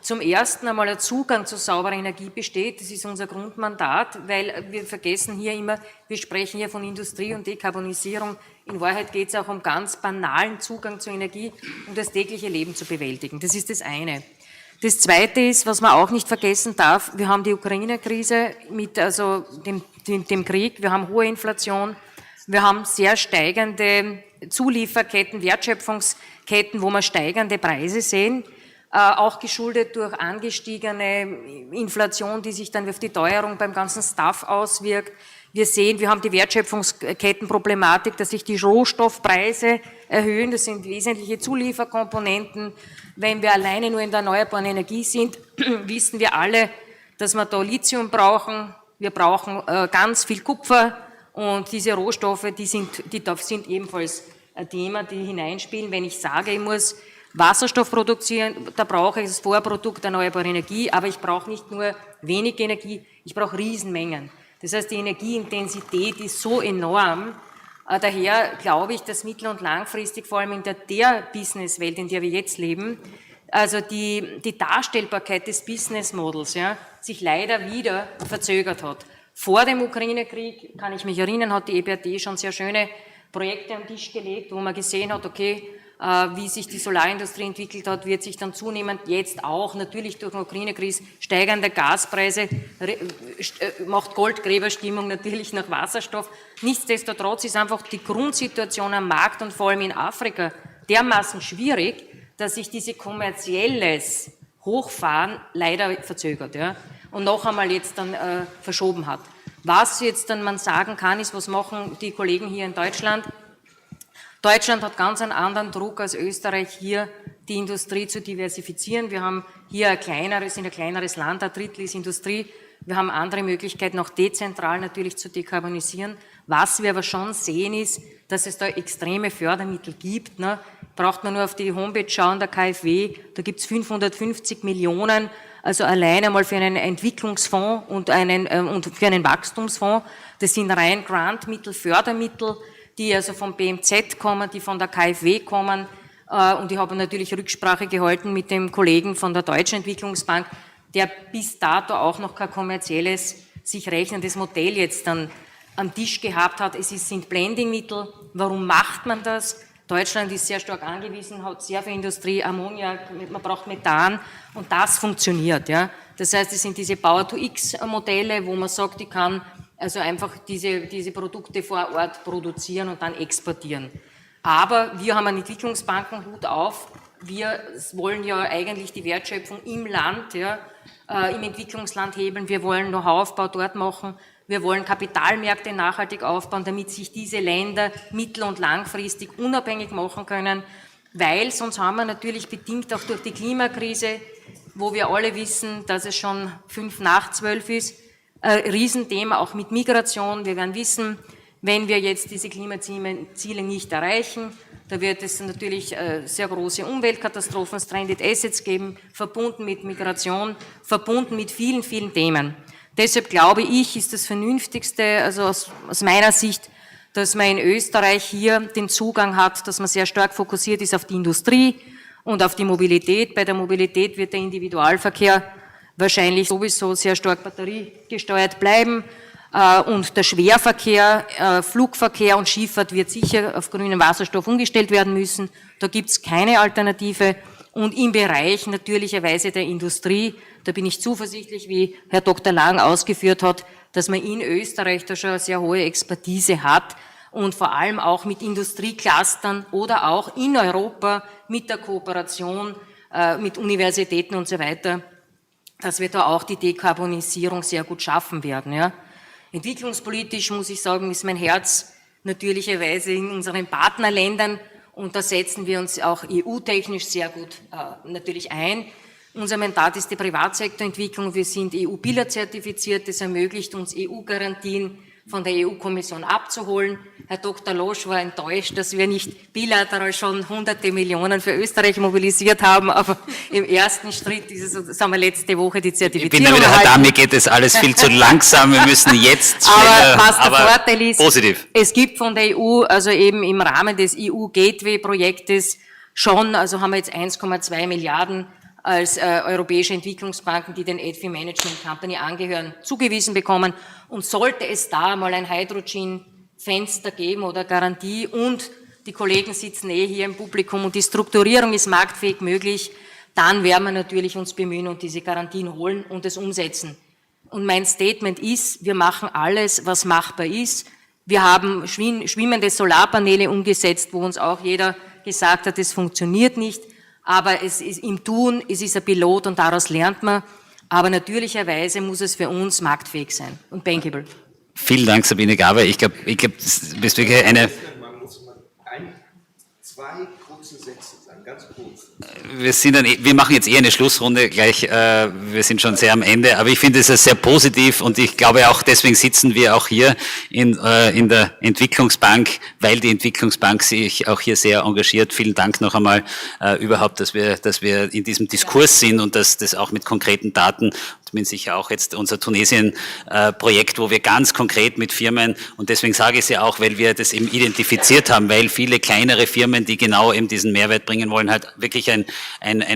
zum ersten einmal ein Zugang zu sauberer Energie besteht. Das ist unser Grundmandat, weil wir vergessen hier immer, wir sprechen hier von Industrie und Dekarbonisierung. In Wahrheit geht es auch um ganz banalen Zugang zu Energie, um das tägliche Leben zu bewältigen. Das ist das eine. Das Zweite ist, was man auch nicht vergessen darf, wir haben die Ukraine-Krise mit dem Krieg, wir haben hohe Inflation, wir haben sehr steigende Zulieferketten, Wertschöpfungsketten, wo wir steigende Preise sehen, auch geschuldet durch angestiegene Inflation, die sich dann auf die Teuerung beim ganzen Stuff auswirkt. Wir sehen, wir haben die Wertschöpfungskettenproblematik, dass sich die Rohstoffpreise erhöhen. Das sind wesentliche Zulieferkomponenten. Wenn wir alleine nur in der erneuerbaren Energie sind, wissen wir alle, dass wir da Lithium brauchen. Wir brauchen ganz viel Kupfer und diese Rohstoffe, die sind ebenfalls ein Thema, die hineinspielen. Wenn ich sage, ich muss Wasserstoff produzieren, da brauche ich das Vorprodukt erneuerbare Energie, aber ich brauche nicht nur wenig Energie, ich brauche Riesenmengen. Das heißt, die Energieintensität ist so enorm. Daher glaube ich, dass mittel- und langfristig, vor allem in der Businesswelt, in der wir jetzt leben, also die Darstellbarkeit des Business Models sich leider wieder verzögert hat. Vor dem Ukraine-Krieg, kann ich mich erinnern, hat die EBRD schon sehr schöne Projekte am Tisch gelegt, wo man gesehen hat, okay, wie sich die Solarindustrie entwickelt hat, wird sich dann zunehmend jetzt auch natürlich durch den Ukraine-Krise steigende Gaspreise, macht Goldgräberstimmung natürlich nach Wasserstoff. Nichtsdestotrotz ist einfach die Grundsituation am Markt und vor allem in Afrika dermaßen schwierig, dass sich diese kommerzielles Hochfahren leider verzögert und noch einmal jetzt dann verschoben hat. Was jetzt dann man sagen kann, ist, was machen die Kollegen hier in Deutschland? Deutschland hat ganz einen anderen Druck als Österreich, hier die Industrie zu diversifizieren. Wir haben hier ein kleineres Land, ein Drittel ist Industrie. Wir haben andere Möglichkeiten, auch dezentral natürlich zu dekarbonisieren. Was wir aber schon sehen, ist, dass es da extreme Fördermittel gibt. Braucht man nur auf die Homepage schauen, der KfW, da gibt es 550 Millionen, also allein einmal für einen Entwicklungsfonds und für einen Wachstumsfonds. Das sind rein Grantmittel, Fördermittel, die also vom BMZ kommen, die von der KfW kommen. Und ich habe natürlich Rücksprache gehalten mit dem Kollegen von der Deutschen Entwicklungsbank, der bis dato auch noch kein kommerzielles, sich rechnendes Modell jetzt dann am Tisch gehabt hat. Sind Blendingmittel. Warum macht man das? Deutschland ist sehr stark angewiesen, hat sehr viel Industrie, Ammoniak, man braucht Methan und das funktioniert. Ja. Das heißt, es sind diese Power-to-X-Modelle, wo man sagt, ich kann also einfach diese Produkte vor Ort produzieren und dann exportieren. Aber wir haben einen Entwicklungsbankenhut auf. Wir wollen ja eigentlich die Wertschöpfung im Land, ja, im Entwicklungsland hebeln. Wir wollen Know-how-Aufbau dort machen. Wir wollen Kapitalmärkte nachhaltig aufbauen, damit sich diese Länder mittel- und langfristig unabhängig machen können, weil sonst haben wir natürlich bedingt auch durch die Klimakrise, wo wir alle wissen, dass es schon 11:55 ist, ein Riesenthema auch mit Migration. Wir werden wissen, wenn wir jetzt diese Klimaziele nicht erreichen, da wird es natürlich sehr große Umweltkatastrophen, Stranded Assets geben, verbunden mit Migration, verbunden mit vielen, vielen Themen. Deshalb glaube ich, ist das Vernünftigste, also aus meiner Sicht, dass man in Österreich hier den Zugang hat, dass man sehr stark fokussiert ist auf die Industrie und auf die Mobilität. Bei der Mobilität wird der Individualverkehr wahrscheinlich sowieso sehr stark batteriegesteuert bleiben. Und der Schwerverkehr, Flugverkehr und Schifffahrt wird sicher auf grünen Wasserstoff umgestellt werden müssen. Da gibt es keine Alternative. Und im Bereich natürlicherweise der Industrie, da bin ich zuversichtlich, wie Herr Dr. Lang ausgeführt hat, dass man in Österreich da schon eine sehr hohe Expertise hat und vor allem auch mit Industrieclustern oder auch in Europa mit der Kooperation mit Universitäten und so weiter, dass wir da auch die Dekarbonisierung sehr gut schaffen werden. Ja. Entwicklungspolitisch, muss ich sagen, ist mein Herz natürlicherweise in unseren Partnerländern und da setzen wir uns auch EU-technisch sehr gut natürlich ein. Unser Mandat ist die Privatsektorentwicklung. Wir sind EU-Biller zertifiziert. Das ermöglicht uns, EU-Garantien von der EU-Kommission abzuholen. Herr Dr. Losch war enttäuscht, dass wir nicht bilateral schon hunderte Millionen für Österreich mobilisiert haben, aber im ersten Schritt ist es, sagen wir, letzte Woche die Zertifizierung. Ich bin wieder, Herr Damm, mir geht das alles viel zu langsam. Wir müssen jetzt schneller, aber was der Vorteil ist, positiv. Es gibt von der EU, also eben im Rahmen des EU-Gateway-Projektes schon, also haben wir jetzt 1,2 Milliarden als europäische Entwicklungsbanken, die den EDFI Management Company angehören, zugewiesen bekommen. Und sollte es da mal ein Hydrogen-Fenster geben oder Garantie und die Kollegen sitzen hier im Publikum und die Strukturierung ist marktfähig möglich, dann werden wir natürlich uns bemühen und diese Garantien holen und es umsetzen. Und mein Statement ist, wir machen alles, was machbar ist. Wir haben schwimmende Solarpaneele umgesetzt, wo uns auch jeder gesagt hat, es funktioniert nicht. Aber es ist im Tun, es ist ein Pilot und daraus lernt man. Aber natürlicherweise muss es für uns marktfähig sein und bankable. Vielen Dank, Sabine Gaber. Ich glaube, das ist wirklich eine... Man muss mal zwei kurze Sätze sagen, ganz kurz. Wir machen jetzt eher eine Schlussrunde gleich, wir sind schon sehr am Ende, aber ich finde es sehr positiv und ich glaube auch, deswegen sitzen wir auch hier in der Entwicklungsbank, weil die Entwicklungsbank sich auch hier sehr engagiert. Vielen Dank noch einmal überhaupt, dass wir in diesem Diskurs sind und dass das auch mit konkreten Daten, ich bin sicher auch jetzt unser Tunesien-Projekt, wo wir ganz konkret mit Firmen, und deswegen sage ich es ja auch, weil wir das eben identifiziert haben, weil viele kleinere Firmen, die genau eben diesen Mehrwert bringen wollen, halt wirklich ein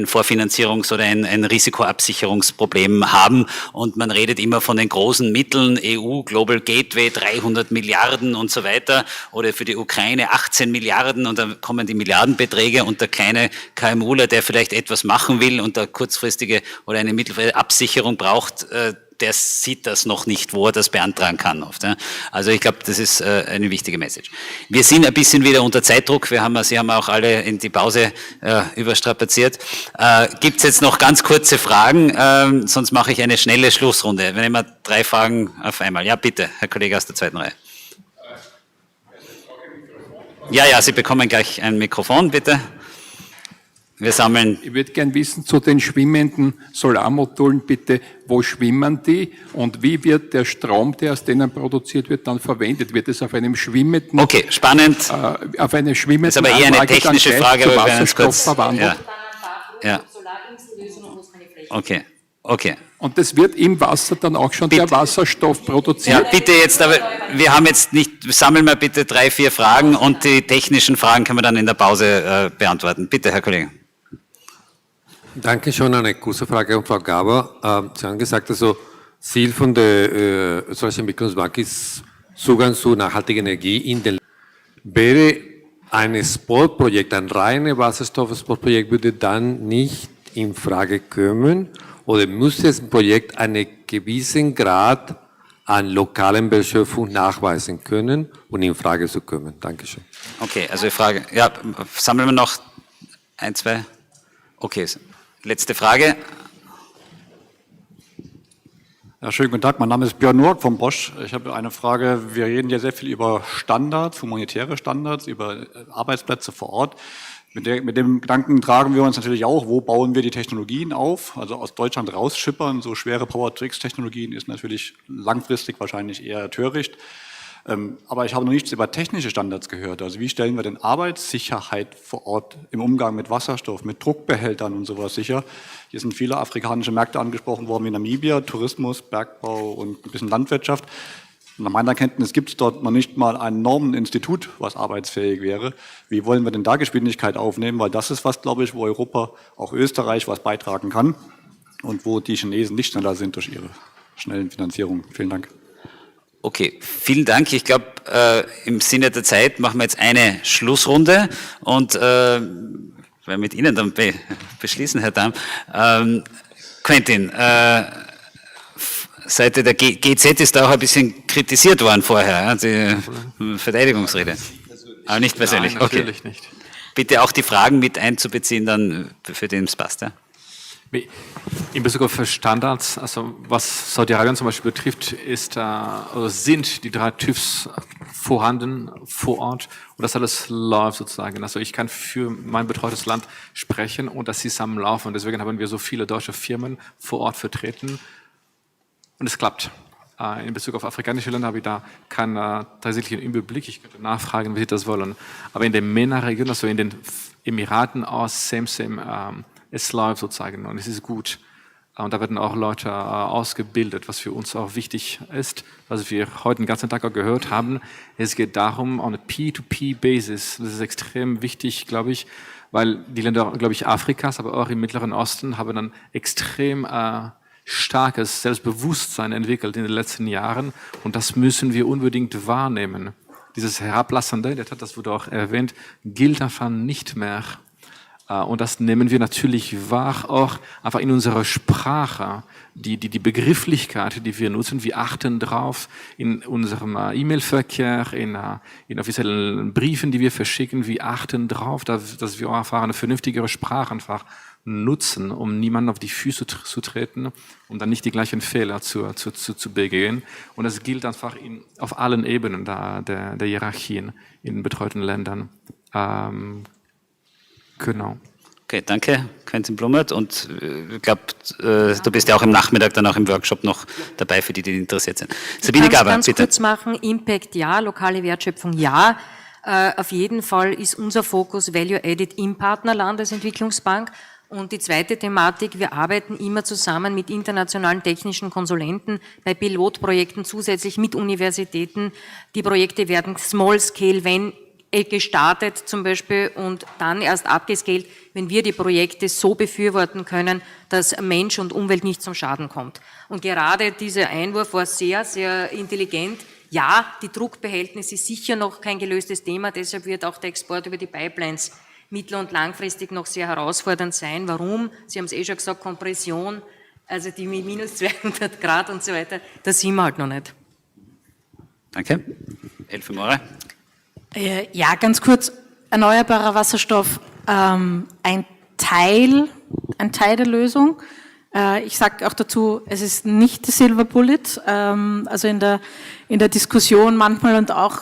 Vorfinanzierungs- oder ein Risikoabsicherungsproblem haben. Und man redet immer von den großen Mitteln, EU, Global Gateway, 300 Milliarden und so weiter, oder für die Ukraine 18 Milliarden und dann kommen die Milliardenbeträge und der kleine KMUler, der vielleicht etwas machen will und da kurzfristige oder eine mittelfristige Absicherung braucht, der sieht das noch nicht, wo er das beantragen kann oft. Ja. Also ich glaube, das ist eine wichtige Message. Wir sind ein bisschen wieder unter Zeitdruck. Sie haben auch alle in die Pause überstrapaziert. Gibt es jetzt noch ganz kurze Fragen? Sonst mache ich eine schnelle Schlussrunde. Wir nehmen 3 Fragen auf einmal. Ja, bitte, Herr Kollege aus der zweiten Reihe. Ja, Sie bekommen gleich ein Mikrofon, bitte. Wir sammeln. Ich würde gern wissen zu den schwimmenden Solarmodulen bitte, wo schwimmen die und wie wird der Strom, der aus denen produziert wird, dann verwendet? Wird es auf einem schwimmenden... Okay, spannend. Auf einer schwimmenden das ist aber eher eine technische Frage, aber wir werden es kurz... verwandelt? Ja. Okay. Und das wird im Wasser dann auch schon der Wasserstoff produziert? Ja, bitte jetzt, aber wir haben jetzt nicht, sammeln wir bitte 3, 4 Fragen und die technischen Fragen können wir dann in der Pause beantworten. Bitte, Herr Kollege. Danke schon, eine kurze Frage an Frau Gaber. Sie haben gesagt, also Ziel von der österreichischen Entwicklungsbank ist Zugang zu nachhaltiger Energie in den wäre ein Sportprojekt, ein reines Wasserstoffsportprojekt würde dann nicht in Frage kommen oder muss das Projekt einen gewissen Grad an lokalen Beschaffung nachweisen können und in Frage zu kommen? Dankeschön. Okay, also ich frage, ja, sammeln wir noch ein, zwei? Okay, letzte Frage. Ja, schönen guten Tag, mein Name ist Björn Noack von Bosch. Ich habe eine Frage. Wir reden ja sehr viel über Standards, humanitäre Standards, über Arbeitsplätze vor Ort. Mit dem Gedanken tragen wir uns natürlich auch, wo bauen wir die Technologien auf? Also aus Deutschland rausschippern, so schwere Power-to-X-Technologien ist natürlich langfristig wahrscheinlich eher töricht. Aber ich habe noch nichts über technische Standards gehört. Also wie stellen wir denn Arbeitssicherheit vor Ort im Umgang mit Wasserstoff, mit Druckbehältern und sowas sicher? Hier sind viele afrikanische Märkte angesprochen worden wie Namibia, Tourismus, Bergbau und ein bisschen Landwirtschaft. Nach meiner Kenntnis gibt es dort noch nicht mal ein Normeninstitut, was arbeitsfähig wäre. Wie wollen wir denn da Geschwindigkeit aufnehmen? Weil das ist was, glaube ich, wo Europa, auch Österreich, was beitragen kann und wo die Chinesen nicht schneller sind durch ihre schnellen Finanzierungen. Vielen Dank. Okay, vielen Dank. Ich glaube, im Sinne der Zeit machen wir jetzt eine Schlussrunde und weil mit Ihnen dann beschließen, Herr Dahm. Quentin, Seite der GZ ist da auch ein bisschen kritisiert worden vorher, die Verteidigungsrede. Aber nicht persönlich. Nein, natürlich okay. nicht. Bitte auch die Fragen mit einzubeziehen, dann für den es passt. Ja? In Bezug auf Standards, also was Saudi-Arabien zum Beispiel betrifft, oder sind die 3 TÜVs vorhanden vor Ort und das alles läuft sozusagen. Also ich kann für mein betreutes Land sprechen und das ist am Laufen. Deswegen haben wir so viele deutsche Firmen vor Ort vertreten und es klappt. In Bezug auf afrikanische Länder habe ich da keinen tatsächlichen Überblick. Ich könnte nachfragen, wie Sie das wollen. Aber in der MENA-Region, also in den Emiraten aus, es läuft sozusagen und es ist gut. Und da werden auch Leute ausgebildet, was für uns auch wichtig ist, was wir heute den ganzen Tag auch gehört haben. Es geht darum, on a P2P-Basis, das ist extrem wichtig, glaube ich, weil die Länder, glaube ich, Afrikas, aber auch im Mittleren Osten haben dann extrem starkes Selbstbewusstsein entwickelt in den letzten Jahren und das müssen wir unbedingt wahrnehmen. Dieses Herablassende, das wurde auch erwähnt, gilt einfach nicht mehr. Und das nehmen wir natürlich wahr, auch einfach in unserer Sprache, die Begrifflichkeit, die wir nutzen. Wir achten drauf in unserem E-Mail-Verkehr, in offiziellen Briefen, die wir verschicken. Wir achten drauf, dass wir einfach eine vernünftigere Sprache einfach nutzen, um niemanden auf die Füße zu treten, um dann nicht die gleichen Fehler zu begehen. Und das gilt einfach auf allen Ebenen der Hierarchien in betreuten Ländern. Genau. Okay, danke, Quentin Blumert. Und ich glaube, du bist ja auch im Nachmittag dann auch im Workshop noch dabei, für die, die interessiert sind. Sabine Gaber, ganz bitte. Kurz machen, Impact ja, lokale Wertschöpfung ja. Auf jeden Fall ist unser Fokus Value Added im Partnerland als Entwicklungsbank. Und die zweite Thematik, wir arbeiten immer zusammen mit internationalen technischen Konsulenten bei Pilotprojekten zusätzlich mit Universitäten. Die Projekte werden Small Scale, wenn gestartet zum Beispiel und dann erst abgescaled, wenn wir die Projekte so befürworten können, dass Mensch und Umwelt nicht zum Schaden kommt. Und gerade dieser Einwurf war sehr, sehr intelligent. Ja, die Druckbehältnisse ist sicher noch kein gelöstes Thema, deshalb wird auch der Export über die Pipelines mittel- und langfristig noch sehr herausfordernd sein. Warum? Sie haben es schon gesagt, Kompression, also die mit minus 200 Grad und so weiter, da sind wir halt noch nicht. Danke. Elfe More. Ja, ganz kurz, erneuerbarer Wasserstoff, ein Teil der Lösung. Ich sage auch dazu, es ist nicht die Silver Bullet, also in der Diskussion manchmal und auch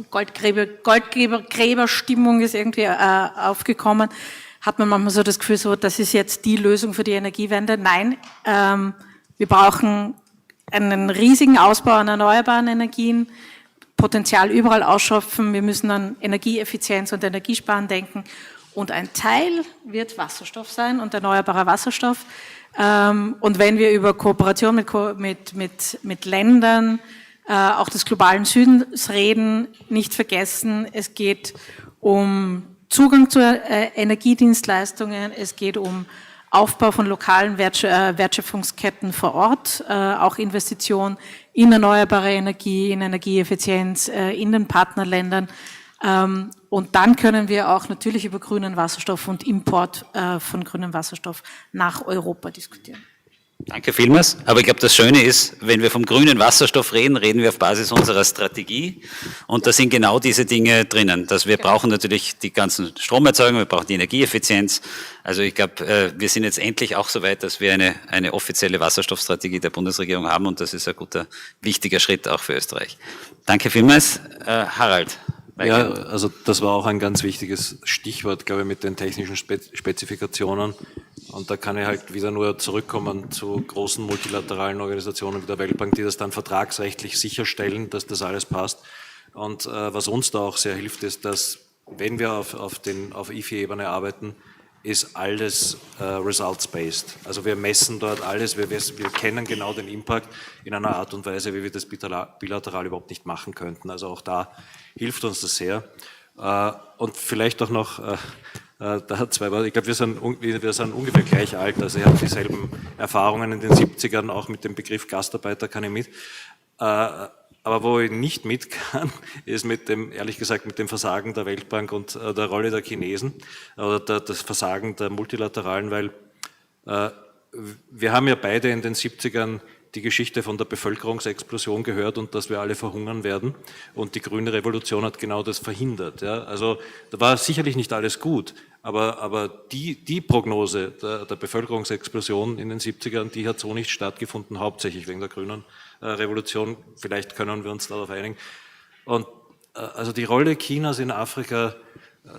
Goldgräberstimmung ist irgendwie aufgekommen, hat man manchmal so das Gefühl, so, das ist jetzt die Lösung für die Energiewende. Nein, wir brauchen einen riesigen Ausbau an erneuerbaren Energien, Potenzial überall ausschöpfen, wir müssen an Energieeffizienz und Energiesparen denken und ein Teil wird Wasserstoff sein und erneuerbarer Wasserstoff. Und wenn wir über Kooperation mit Ländern auch des globalen Südens reden, nicht vergessen, es geht um Zugang zu Energiedienstleistungen, es geht um Aufbau von lokalen Wertschöpfungsketten vor Ort, auch Investitionen in erneuerbare Energie, in Energieeffizienz in den Partnerländern. Und dann können wir auch natürlich über grünen Wasserstoff und Import von grünem Wasserstoff nach Europa diskutieren. Danke vielmals. Aber ich glaube, das Schöne ist, wenn wir vom grünen Wasserstoff reden, reden wir auf Basis unserer Strategie. Und da sind genau diese Dinge drinnen. Dass wir brauchen natürlich die ganzen Stromerzeugungen, wir brauchen die Energieeffizienz. Also ich glaube, wir sind jetzt endlich auch so weit, dass wir eine offizielle Wasserstoffstrategie der Bundesregierung haben. Und das ist ein guter, wichtiger Schritt auch für Österreich. Danke vielmals. Harald. Ja, also das war auch ein ganz wichtiges Stichwort, glaube ich, mit den technischen Spezifikationen. Und da kann ich halt wieder nur zurückkommen zu großen multilateralen Organisationen wie der Weltbank, die das dann vertragsrechtlich sicherstellen, dass das alles passt. Und was uns da auch sehr hilft, ist, dass wenn wir auf IFI-Ebene arbeiten, ist alles results-based. Also wir messen dort alles, wir kennen genau den Impact in einer Art und Weise, wie wir das bilateral überhaupt nicht machen könnten. Also auch da hilft uns das sehr. Und vielleicht auch noch, da hat zwei Worte, ich glaube, wir sind ungefähr gleich alt, also ich habe dieselben Erfahrungen in den 70ern, auch mit dem Begriff Gastarbeiter kann ich mit. Aber wo ich nicht mit kann, ist ehrlich gesagt, mit dem Versagen der Weltbank und der Rolle der Chinesen oder das Versagen der Multilateralen, weil wir haben ja beide in den 70ern die Geschichte von der Bevölkerungsexplosion gehört und dass wir alle verhungern werden. Und die grüne Revolution hat genau das verhindert. Ja. Also da war sicherlich nicht alles gut, aber die Prognose der Bevölkerungsexplosion in den 70ern, die hat so nicht stattgefunden, hauptsächlich wegen der grünen Revolution. Vielleicht können wir uns darauf einigen. Und also die Rolle Chinas in Afrika,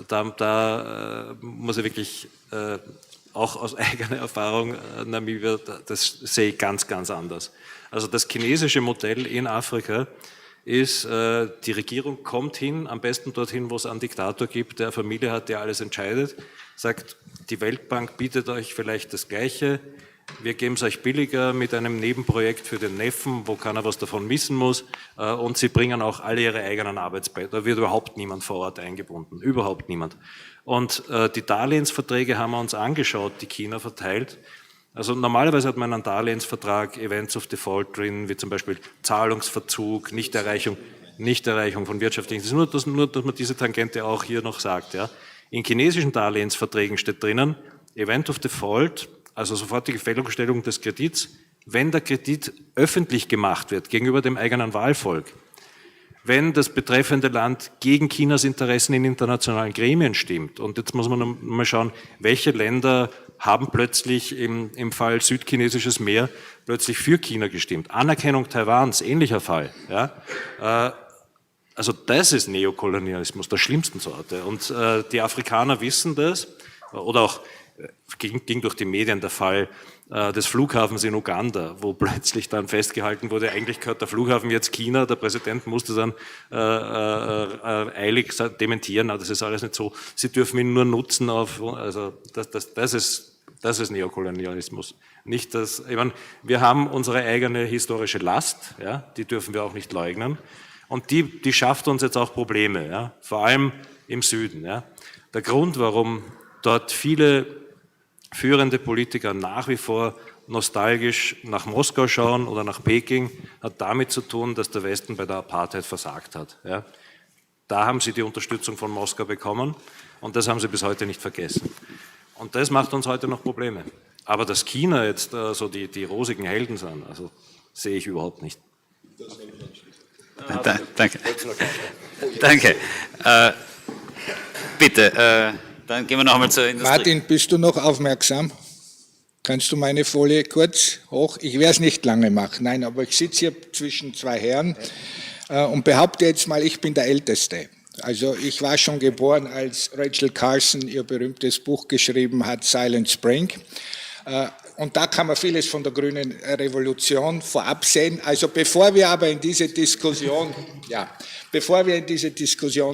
da muss ich wirklich auch aus eigener Erfahrung, Namibia, das sehe ich ganz, ganz anders. Also das chinesische Modell in Afrika ist, die Regierung kommt hin, am besten dorthin, wo es einen Diktator gibt, der eine Familie hat, der alles entscheidet, sagt, die Weltbank bietet euch vielleicht das Gleiche, wir geben es euch billiger mit einem Nebenprojekt für den Neffen, wo keiner was davon missen muss, und sie bringen auch alle ihre eigenen Arbeitsplätze. Da wird überhaupt niemand vor Ort eingebunden, überhaupt niemand. Und die Darlehensverträge haben wir uns angeschaut, die China verteilt. Also normalerweise hat man einen Darlehensvertrag, Events of Default drin, wie zum Beispiel Zahlungsverzug, Nichterreichung von wirtschaftlichen. Es ist nur, dass man diese Tangente auch hier noch sagt. Ja. In chinesischen Darlehensverträgen steht drinnen, Event of Default, also sofortige Fälligstellung des Kredits, wenn der Kredit öffentlich gemacht wird gegenüber dem eigenen Wahlvolk, wenn das betreffende Land gegen Chinas Interessen in internationalen Gremien stimmt. Und jetzt muss man mal schauen, welche Länder haben plötzlich im Fall südchinesisches Meer plötzlich für China gestimmt. Anerkennung Taiwans, ähnlicher Fall. Ja. Also das ist Neokolonialismus der schlimmsten Sorte. Und die Afrikaner wissen das, oder auch ging durch die Medien der Fall des Flughafens in Uganda, wo plötzlich dann festgehalten wurde, eigentlich gehört der Flughafen jetzt China, der Präsident musste dann eilig dementieren, das ist alles nicht so, sie dürfen ihn nur nutzen also das ist Neokolonialismus. Nicht das, ich meine, wir haben unsere eigene historische Last, ja, die dürfen wir auch nicht leugnen, und die schafft uns jetzt auch Probleme, ja, vor allem im Süden. Ja. Der Grund, warum dort viele führende Politiker nach wie vor nostalgisch nach Moskau schauen oder nach Peking, hat damit zu tun, dass der Westen bei der Apartheid versagt hat. Ja. Da haben sie die Unterstützung von Moskau bekommen und das haben sie bis heute nicht vergessen. Und das macht uns heute noch Probleme. Aber dass China jetzt so die rosigen Helden sind, also sehe ich überhaupt nicht. Danke. Danke. Bitte. Dann gehen wir noch einmal zur Industrie. Martin, bist du noch aufmerksam? Kannst du meine Folie kurz hoch? Ich werde es nicht lange machen, nein, aber ich sitze hier zwischen zwei Herren und behaupte jetzt mal, ich bin der Älteste. Also ich war schon geboren, als Rachel Carson ihr berühmtes Buch geschrieben hat, Silent Spring. Und da kann man vieles von der grünen Revolution vorab sehen. Also bevor wir aber in diese Diskussion,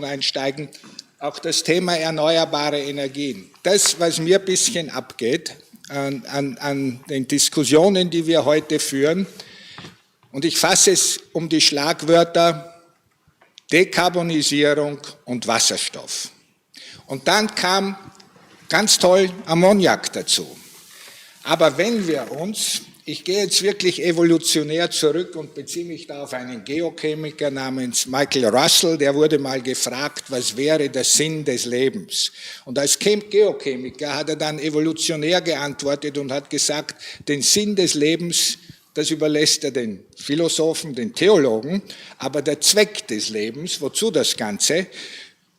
einsteigen, auch das Thema erneuerbare Energien. Das, was mir ein bisschen abgeht an den Diskussionen, die wir heute führen, und ich fasse es um die Schlagwörter Dekarbonisierung und Wasserstoff. Und dann kam ganz toll Ammoniak dazu. Aber wenn wir uns Ich gehe jetzt wirklich evolutionär zurück und beziehe mich da auf einen Geochemiker namens Michael Russell, der wurde mal gefragt, was wäre der Sinn des Lebens? Und als Geochemiker hat er dann evolutionär geantwortet und hat gesagt, den Sinn des Lebens, das überlässt er den Philosophen, den Theologen, aber der Zweck des Lebens, wozu das Ganze,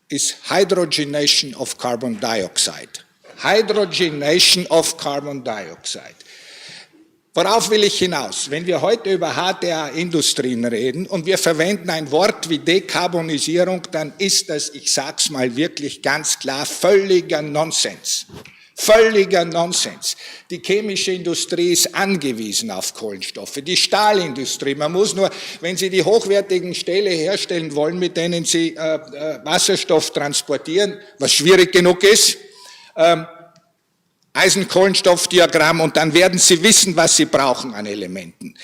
ist Hydrogenation of Carbon Dioxide. Hydrogenation of Carbon Dioxide. Worauf will ich hinaus? Wenn wir heute über HTA-Industrien reden und wir verwenden ein Wort wie Dekarbonisierung, dann ist das, ich sag's mal wirklich ganz klar, völliger Nonsens. Völliger Nonsens. Die chemische Industrie ist angewiesen auf Kohlenstoffe. Die Stahlindustrie, man muss nur, wenn Sie die hochwertigen Stähle herstellen wollen, mit denen Sie Wasserstoff transportieren, was schwierig genug ist, Eisen-Kohlenstoff-Diagramm und dann werden Sie wissen, was Sie brauchen an Elementen.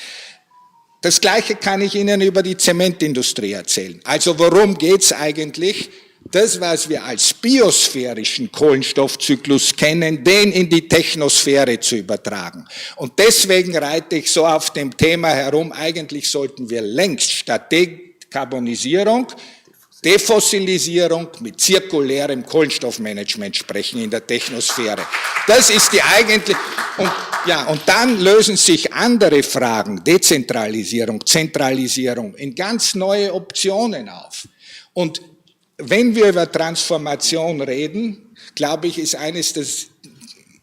Das Gleiche kann ich Ihnen über die Zementindustrie erzählen. Also worum geht's eigentlich? Das, was wir als biosphärischen Kohlenstoffzyklus kennen, den in die Technosphäre zu übertragen. Und deswegen reite ich so auf dem Thema herum, eigentlich sollten wir längst statt Dekarbonisierung Defossilisierung mit zirkulärem Kohlenstoffmanagement sprechen in der Technosphäre. Das ist die eigentliche, und dann lösen sich andere Fragen, Dezentralisierung, Zentralisierung, in ganz neue Optionen auf. Und wenn wir über Transformation reden, glaube ich, ist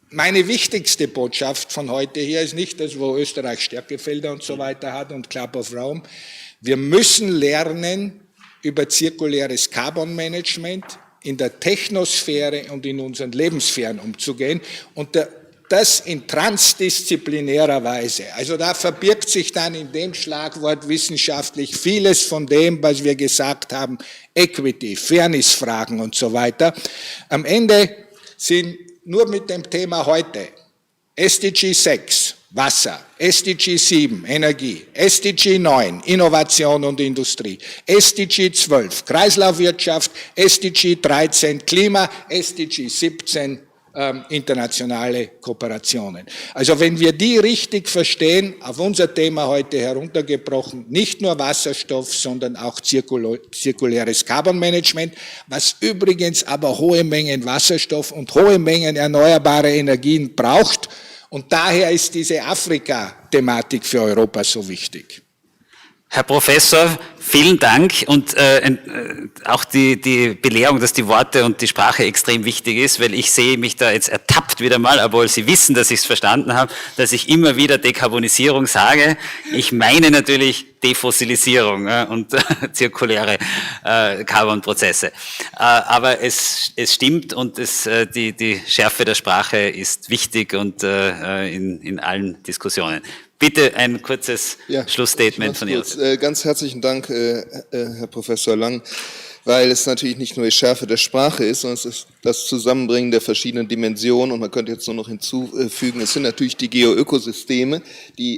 meine wichtigste Botschaft von heute hier ist nicht das, wo Österreich Stärkefelder und so weiter hat und Club of Rome. Wir müssen lernen, über zirkuläres Carbon-Management in der Technosphäre und in unseren Lebenssphären umzugehen und das in transdisziplinärer Weise. Also da verbirgt sich dann in dem Schlagwort wissenschaftlich vieles von dem, was wir gesagt haben, Equity, Fairness-Fragen und so weiter. Am Ende sind nur mit dem Thema heute SDG 6, Wasser, SDG 7, Energie, SDG 9, Innovation und Industrie, SDG 12, Kreislaufwirtschaft, SDG 13, Klima, SDG 17, internationale Kooperationen. Also wenn wir die richtig verstehen, auf unser Thema heute heruntergebrochen, nicht nur Wasserstoff, sondern auch zirkuläres Carbon-Management, was übrigens aber hohe Mengen Wasserstoff und hohe Mengen erneuerbare Energien braucht. Und daher ist diese Afrika-Thematik für Europa so wichtig. Herr Professor, vielen Dank und auch die Belehrung, dass die Worte und die Sprache extrem wichtig ist, weil ich sehe mich da jetzt ertappt wieder mal, obwohl Sie wissen, dass ich es verstanden habe, dass ich immer wieder Dekarbonisierung sage. Ich meine natürlich Defossilisierung und zirkuläre Carbon-Prozesse. Aber es stimmt und die Schärfe der Sprache ist wichtig und in allen Diskussionen. Bitte ein kurzes Schlussstatement von Ihrer Seite. Ganz herzlichen Dank, Herr Professor Lang, weil es natürlich nicht nur die Schärfe der Sprache ist, sondern es ist das Zusammenbringen der verschiedenen Dimensionen und man könnte jetzt nur noch hinzufügen, es sind natürlich die Geoökosysteme,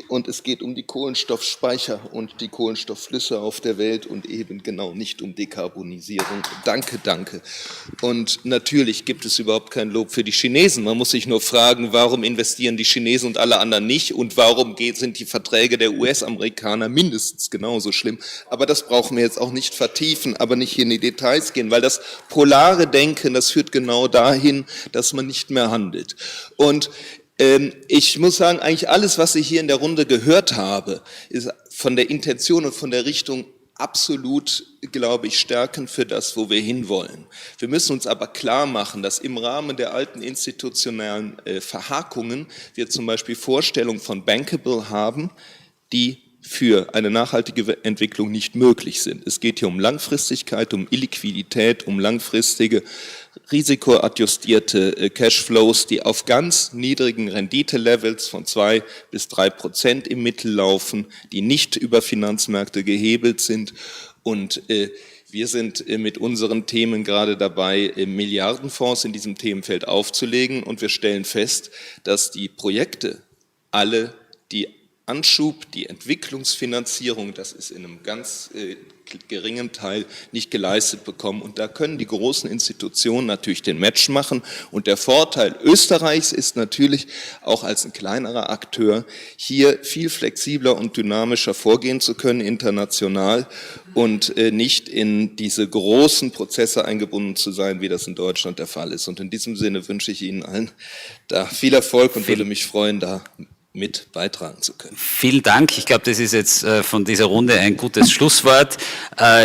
und es geht um die Kohlenstoffspeicher und die Kohlenstoffflüsse auf der Welt und eben genau nicht um Dekarbonisierung. Danke, danke. Und natürlich gibt es überhaupt kein Lob für die Chinesen. Man muss sich nur fragen, warum investieren die Chinesen und alle anderen nicht und warum sind die Verträge der US-Amerikaner mindestens genauso schlimm. Aber das brauchen wir jetzt auch nicht vertiefen, aber nicht hier in die Details gehen, weil das polare Denken, das führt genau dahin, dass man nicht mehr handelt. Und ich muss sagen, eigentlich alles, was ich hier in der Runde gehört habe, ist von der Intention und von der Richtung absolut, glaube ich, stärkend für das, wo wir hinwollen. Wir müssen uns aber klar machen, dass im Rahmen der alten institutionellen Verhakungen wir zum Beispiel Vorstellungen von Bankable haben, die für eine nachhaltige Entwicklung nicht möglich sind. Es geht hier um Langfristigkeit, um Illiquidität, um langfristige, risikoadjustierte Cashflows, die auf ganz niedrigen Renditelevels von 2 bis 3% im Mittel laufen, die nicht über Finanzmärkte gehebelt sind. Und wir sind mit unseren Themen gerade dabei, Milliardenfonds in diesem Themenfeld aufzulegen. Und wir stellen fest, dass die Projekte alle, die Anschub, die Entwicklungsfinanzierung, das ist in einem ganz geringen Teil nicht geleistet bekommen. Und da können die großen Institutionen natürlich den Match machen. Und der Vorteil Österreichs ist natürlich auch als ein kleinerer Akteur hier viel flexibler und dynamischer vorgehen zu können international und nicht in diese großen Prozesse eingebunden zu sein, wie das in Deutschland der Fall ist. Und in diesem Sinne wünsche ich Ihnen allen da viel Erfolg und würde mich freuen, da mit beitragen zu können. Vielen Dank. Ich glaube, das ist jetzt von dieser Runde ein gutes Schlusswort.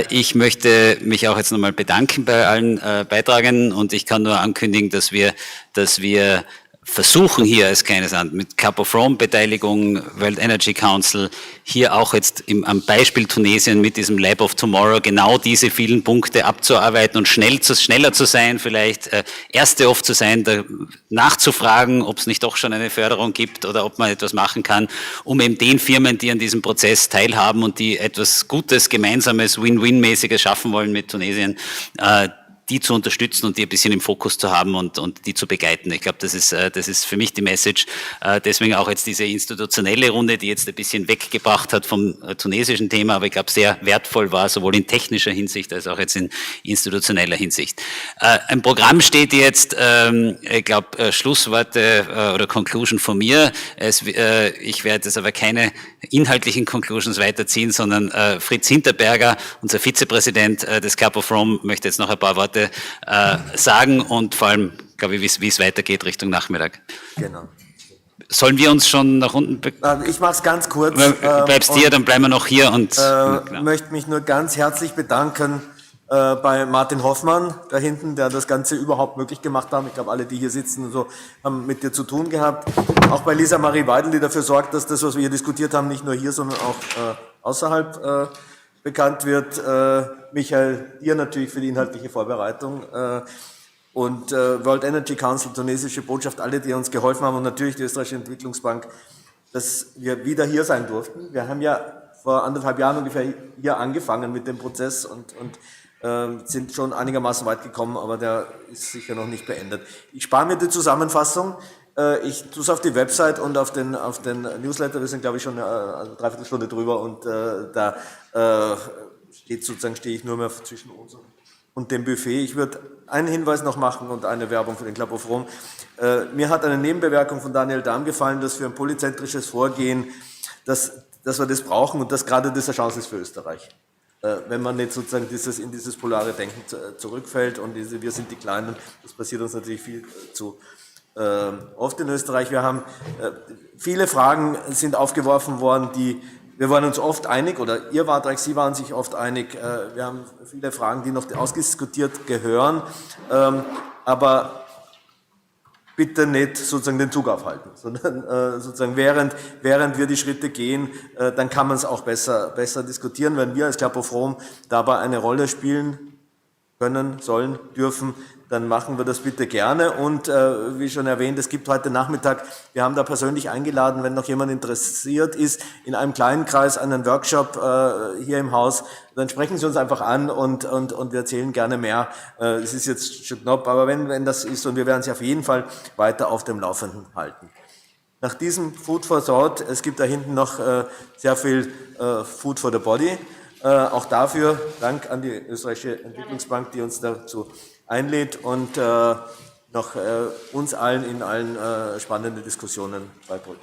Ich möchte mich auch jetzt nochmal bedanken bei allen Beitragenden und ich kann nur ankündigen, dass wir versuchen hier als kleines Land mit Cup of Rome Beteiligung, World Energy Council, hier auch jetzt am Beispiel Tunesien mit diesem Lab of Tomorrow genau diese vielen Punkte abzuarbeiten und schneller zu sein, vielleicht Erste oft zu sein, nachzufragen, ob es nicht doch schon eine Förderung gibt oder ob man etwas machen kann, um eben den Firmen, die an diesem Prozess teilhaben und die etwas Gutes, Gemeinsames, Win-Win-mäßiges schaffen wollen mit Tunesien, die zu unterstützen und die ein bisschen im Fokus zu haben und die zu begleiten. Ich glaube, das ist für mich die Message. Deswegen auch jetzt diese institutionelle Runde, die jetzt ein bisschen weggebracht hat vom tunesischen Thema, aber ich glaube, sehr wertvoll war, sowohl in technischer Hinsicht als auch jetzt in institutioneller Hinsicht. Ein Programm steht jetzt, ich glaube, Schlussworte oder Conclusion von mir. Ich werde jetzt aber keine inhaltlichen Conclusions weiterziehen, sondern Fritz Hinterberger, unser Vizepräsident des Cup of Rome, möchte jetzt noch ein paar Worte sagen und vor allem, glaube ich, wie es weitergeht Richtung Nachmittag. Genau. Sollen wir uns schon nach unten... Ich mache es ganz kurz. Bleibst hier, dann bleiben wir noch hier und... möchte mich nur ganz herzlich bedanken bei Martin Hoffmann da hinten, der das Ganze überhaupt möglich gemacht hat. Ich glaube, alle, die hier sitzen, so, haben mit dir zu tun gehabt. Auch bei Lisa Marie Weidel, die dafür sorgt, dass das, was wir hier diskutiert haben, nicht nur hier, sondern auch außerhalb bekannt wird. Michael, dir natürlich für die inhaltliche Vorbereitung und World Energy Council, tunesische Botschaft, alle, die uns geholfen haben und natürlich die Österreichische Entwicklungsbank, dass wir wieder hier sein durften. Wir haben ja vor 1,5 Jahren ungefähr hier angefangen mit dem Prozess und sind schon einigermaßen weit gekommen, aber der ist sicher noch nicht beendet. Ich spare mir die Zusammenfassung. Ich tue es auf die Website und auf den Newsletter. Wir sind, glaube ich, schon eine Dreiviertelstunde drüber und da stehe ich nur mehr zwischen uns und dem Buffet. Ich würde einen Hinweis noch machen und eine Werbung für den Club of Rome. Mir hat eine Nebenbemerkung von Daniel Dahm gefallen, dass für ein polyzentrisches Vorgehen, dass wir das brauchen und dass gerade das eine Chance ist für Österreich. Wenn man nicht sozusagen in dieses polare Denken zurückfällt und wir sind die Kleinen, das passiert uns natürlich viel zu oft in Österreich. Wir haben viele Fragen sind aufgeworfen worden, wir waren uns oft einig, oder ihr wart, Sie waren sich oft einig. Wir haben viele Fragen, die noch ausdiskutiert gehören, aber bitte nicht sozusagen den Zug aufhalten, sondern sozusagen während wir die Schritte gehen, dann kann man es auch besser diskutieren. Wenn wir als Club of Rome dabei eine Rolle spielen können, sollen, dürfen, dann machen wir das bitte gerne. Und wie schon erwähnt, es gibt heute Nachmittag, wir haben da persönlich eingeladen, wenn noch jemand interessiert ist, in einem kleinen Kreis einen Workshop hier im Haus, dann sprechen Sie uns einfach an und wir erzählen gerne mehr. Es ist jetzt schon knapp, aber wenn das ist, und wir werden Sie auf jeden Fall weiter auf dem Laufenden halten. Nach diesem Food for Thought, es gibt da hinten noch sehr viel Food for the Body. Auch dafür Dank an die Österreichische Entwicklungsbank, die uns dazu einlädt und noch uns allen in allen spannenden Diskussionen beibringt.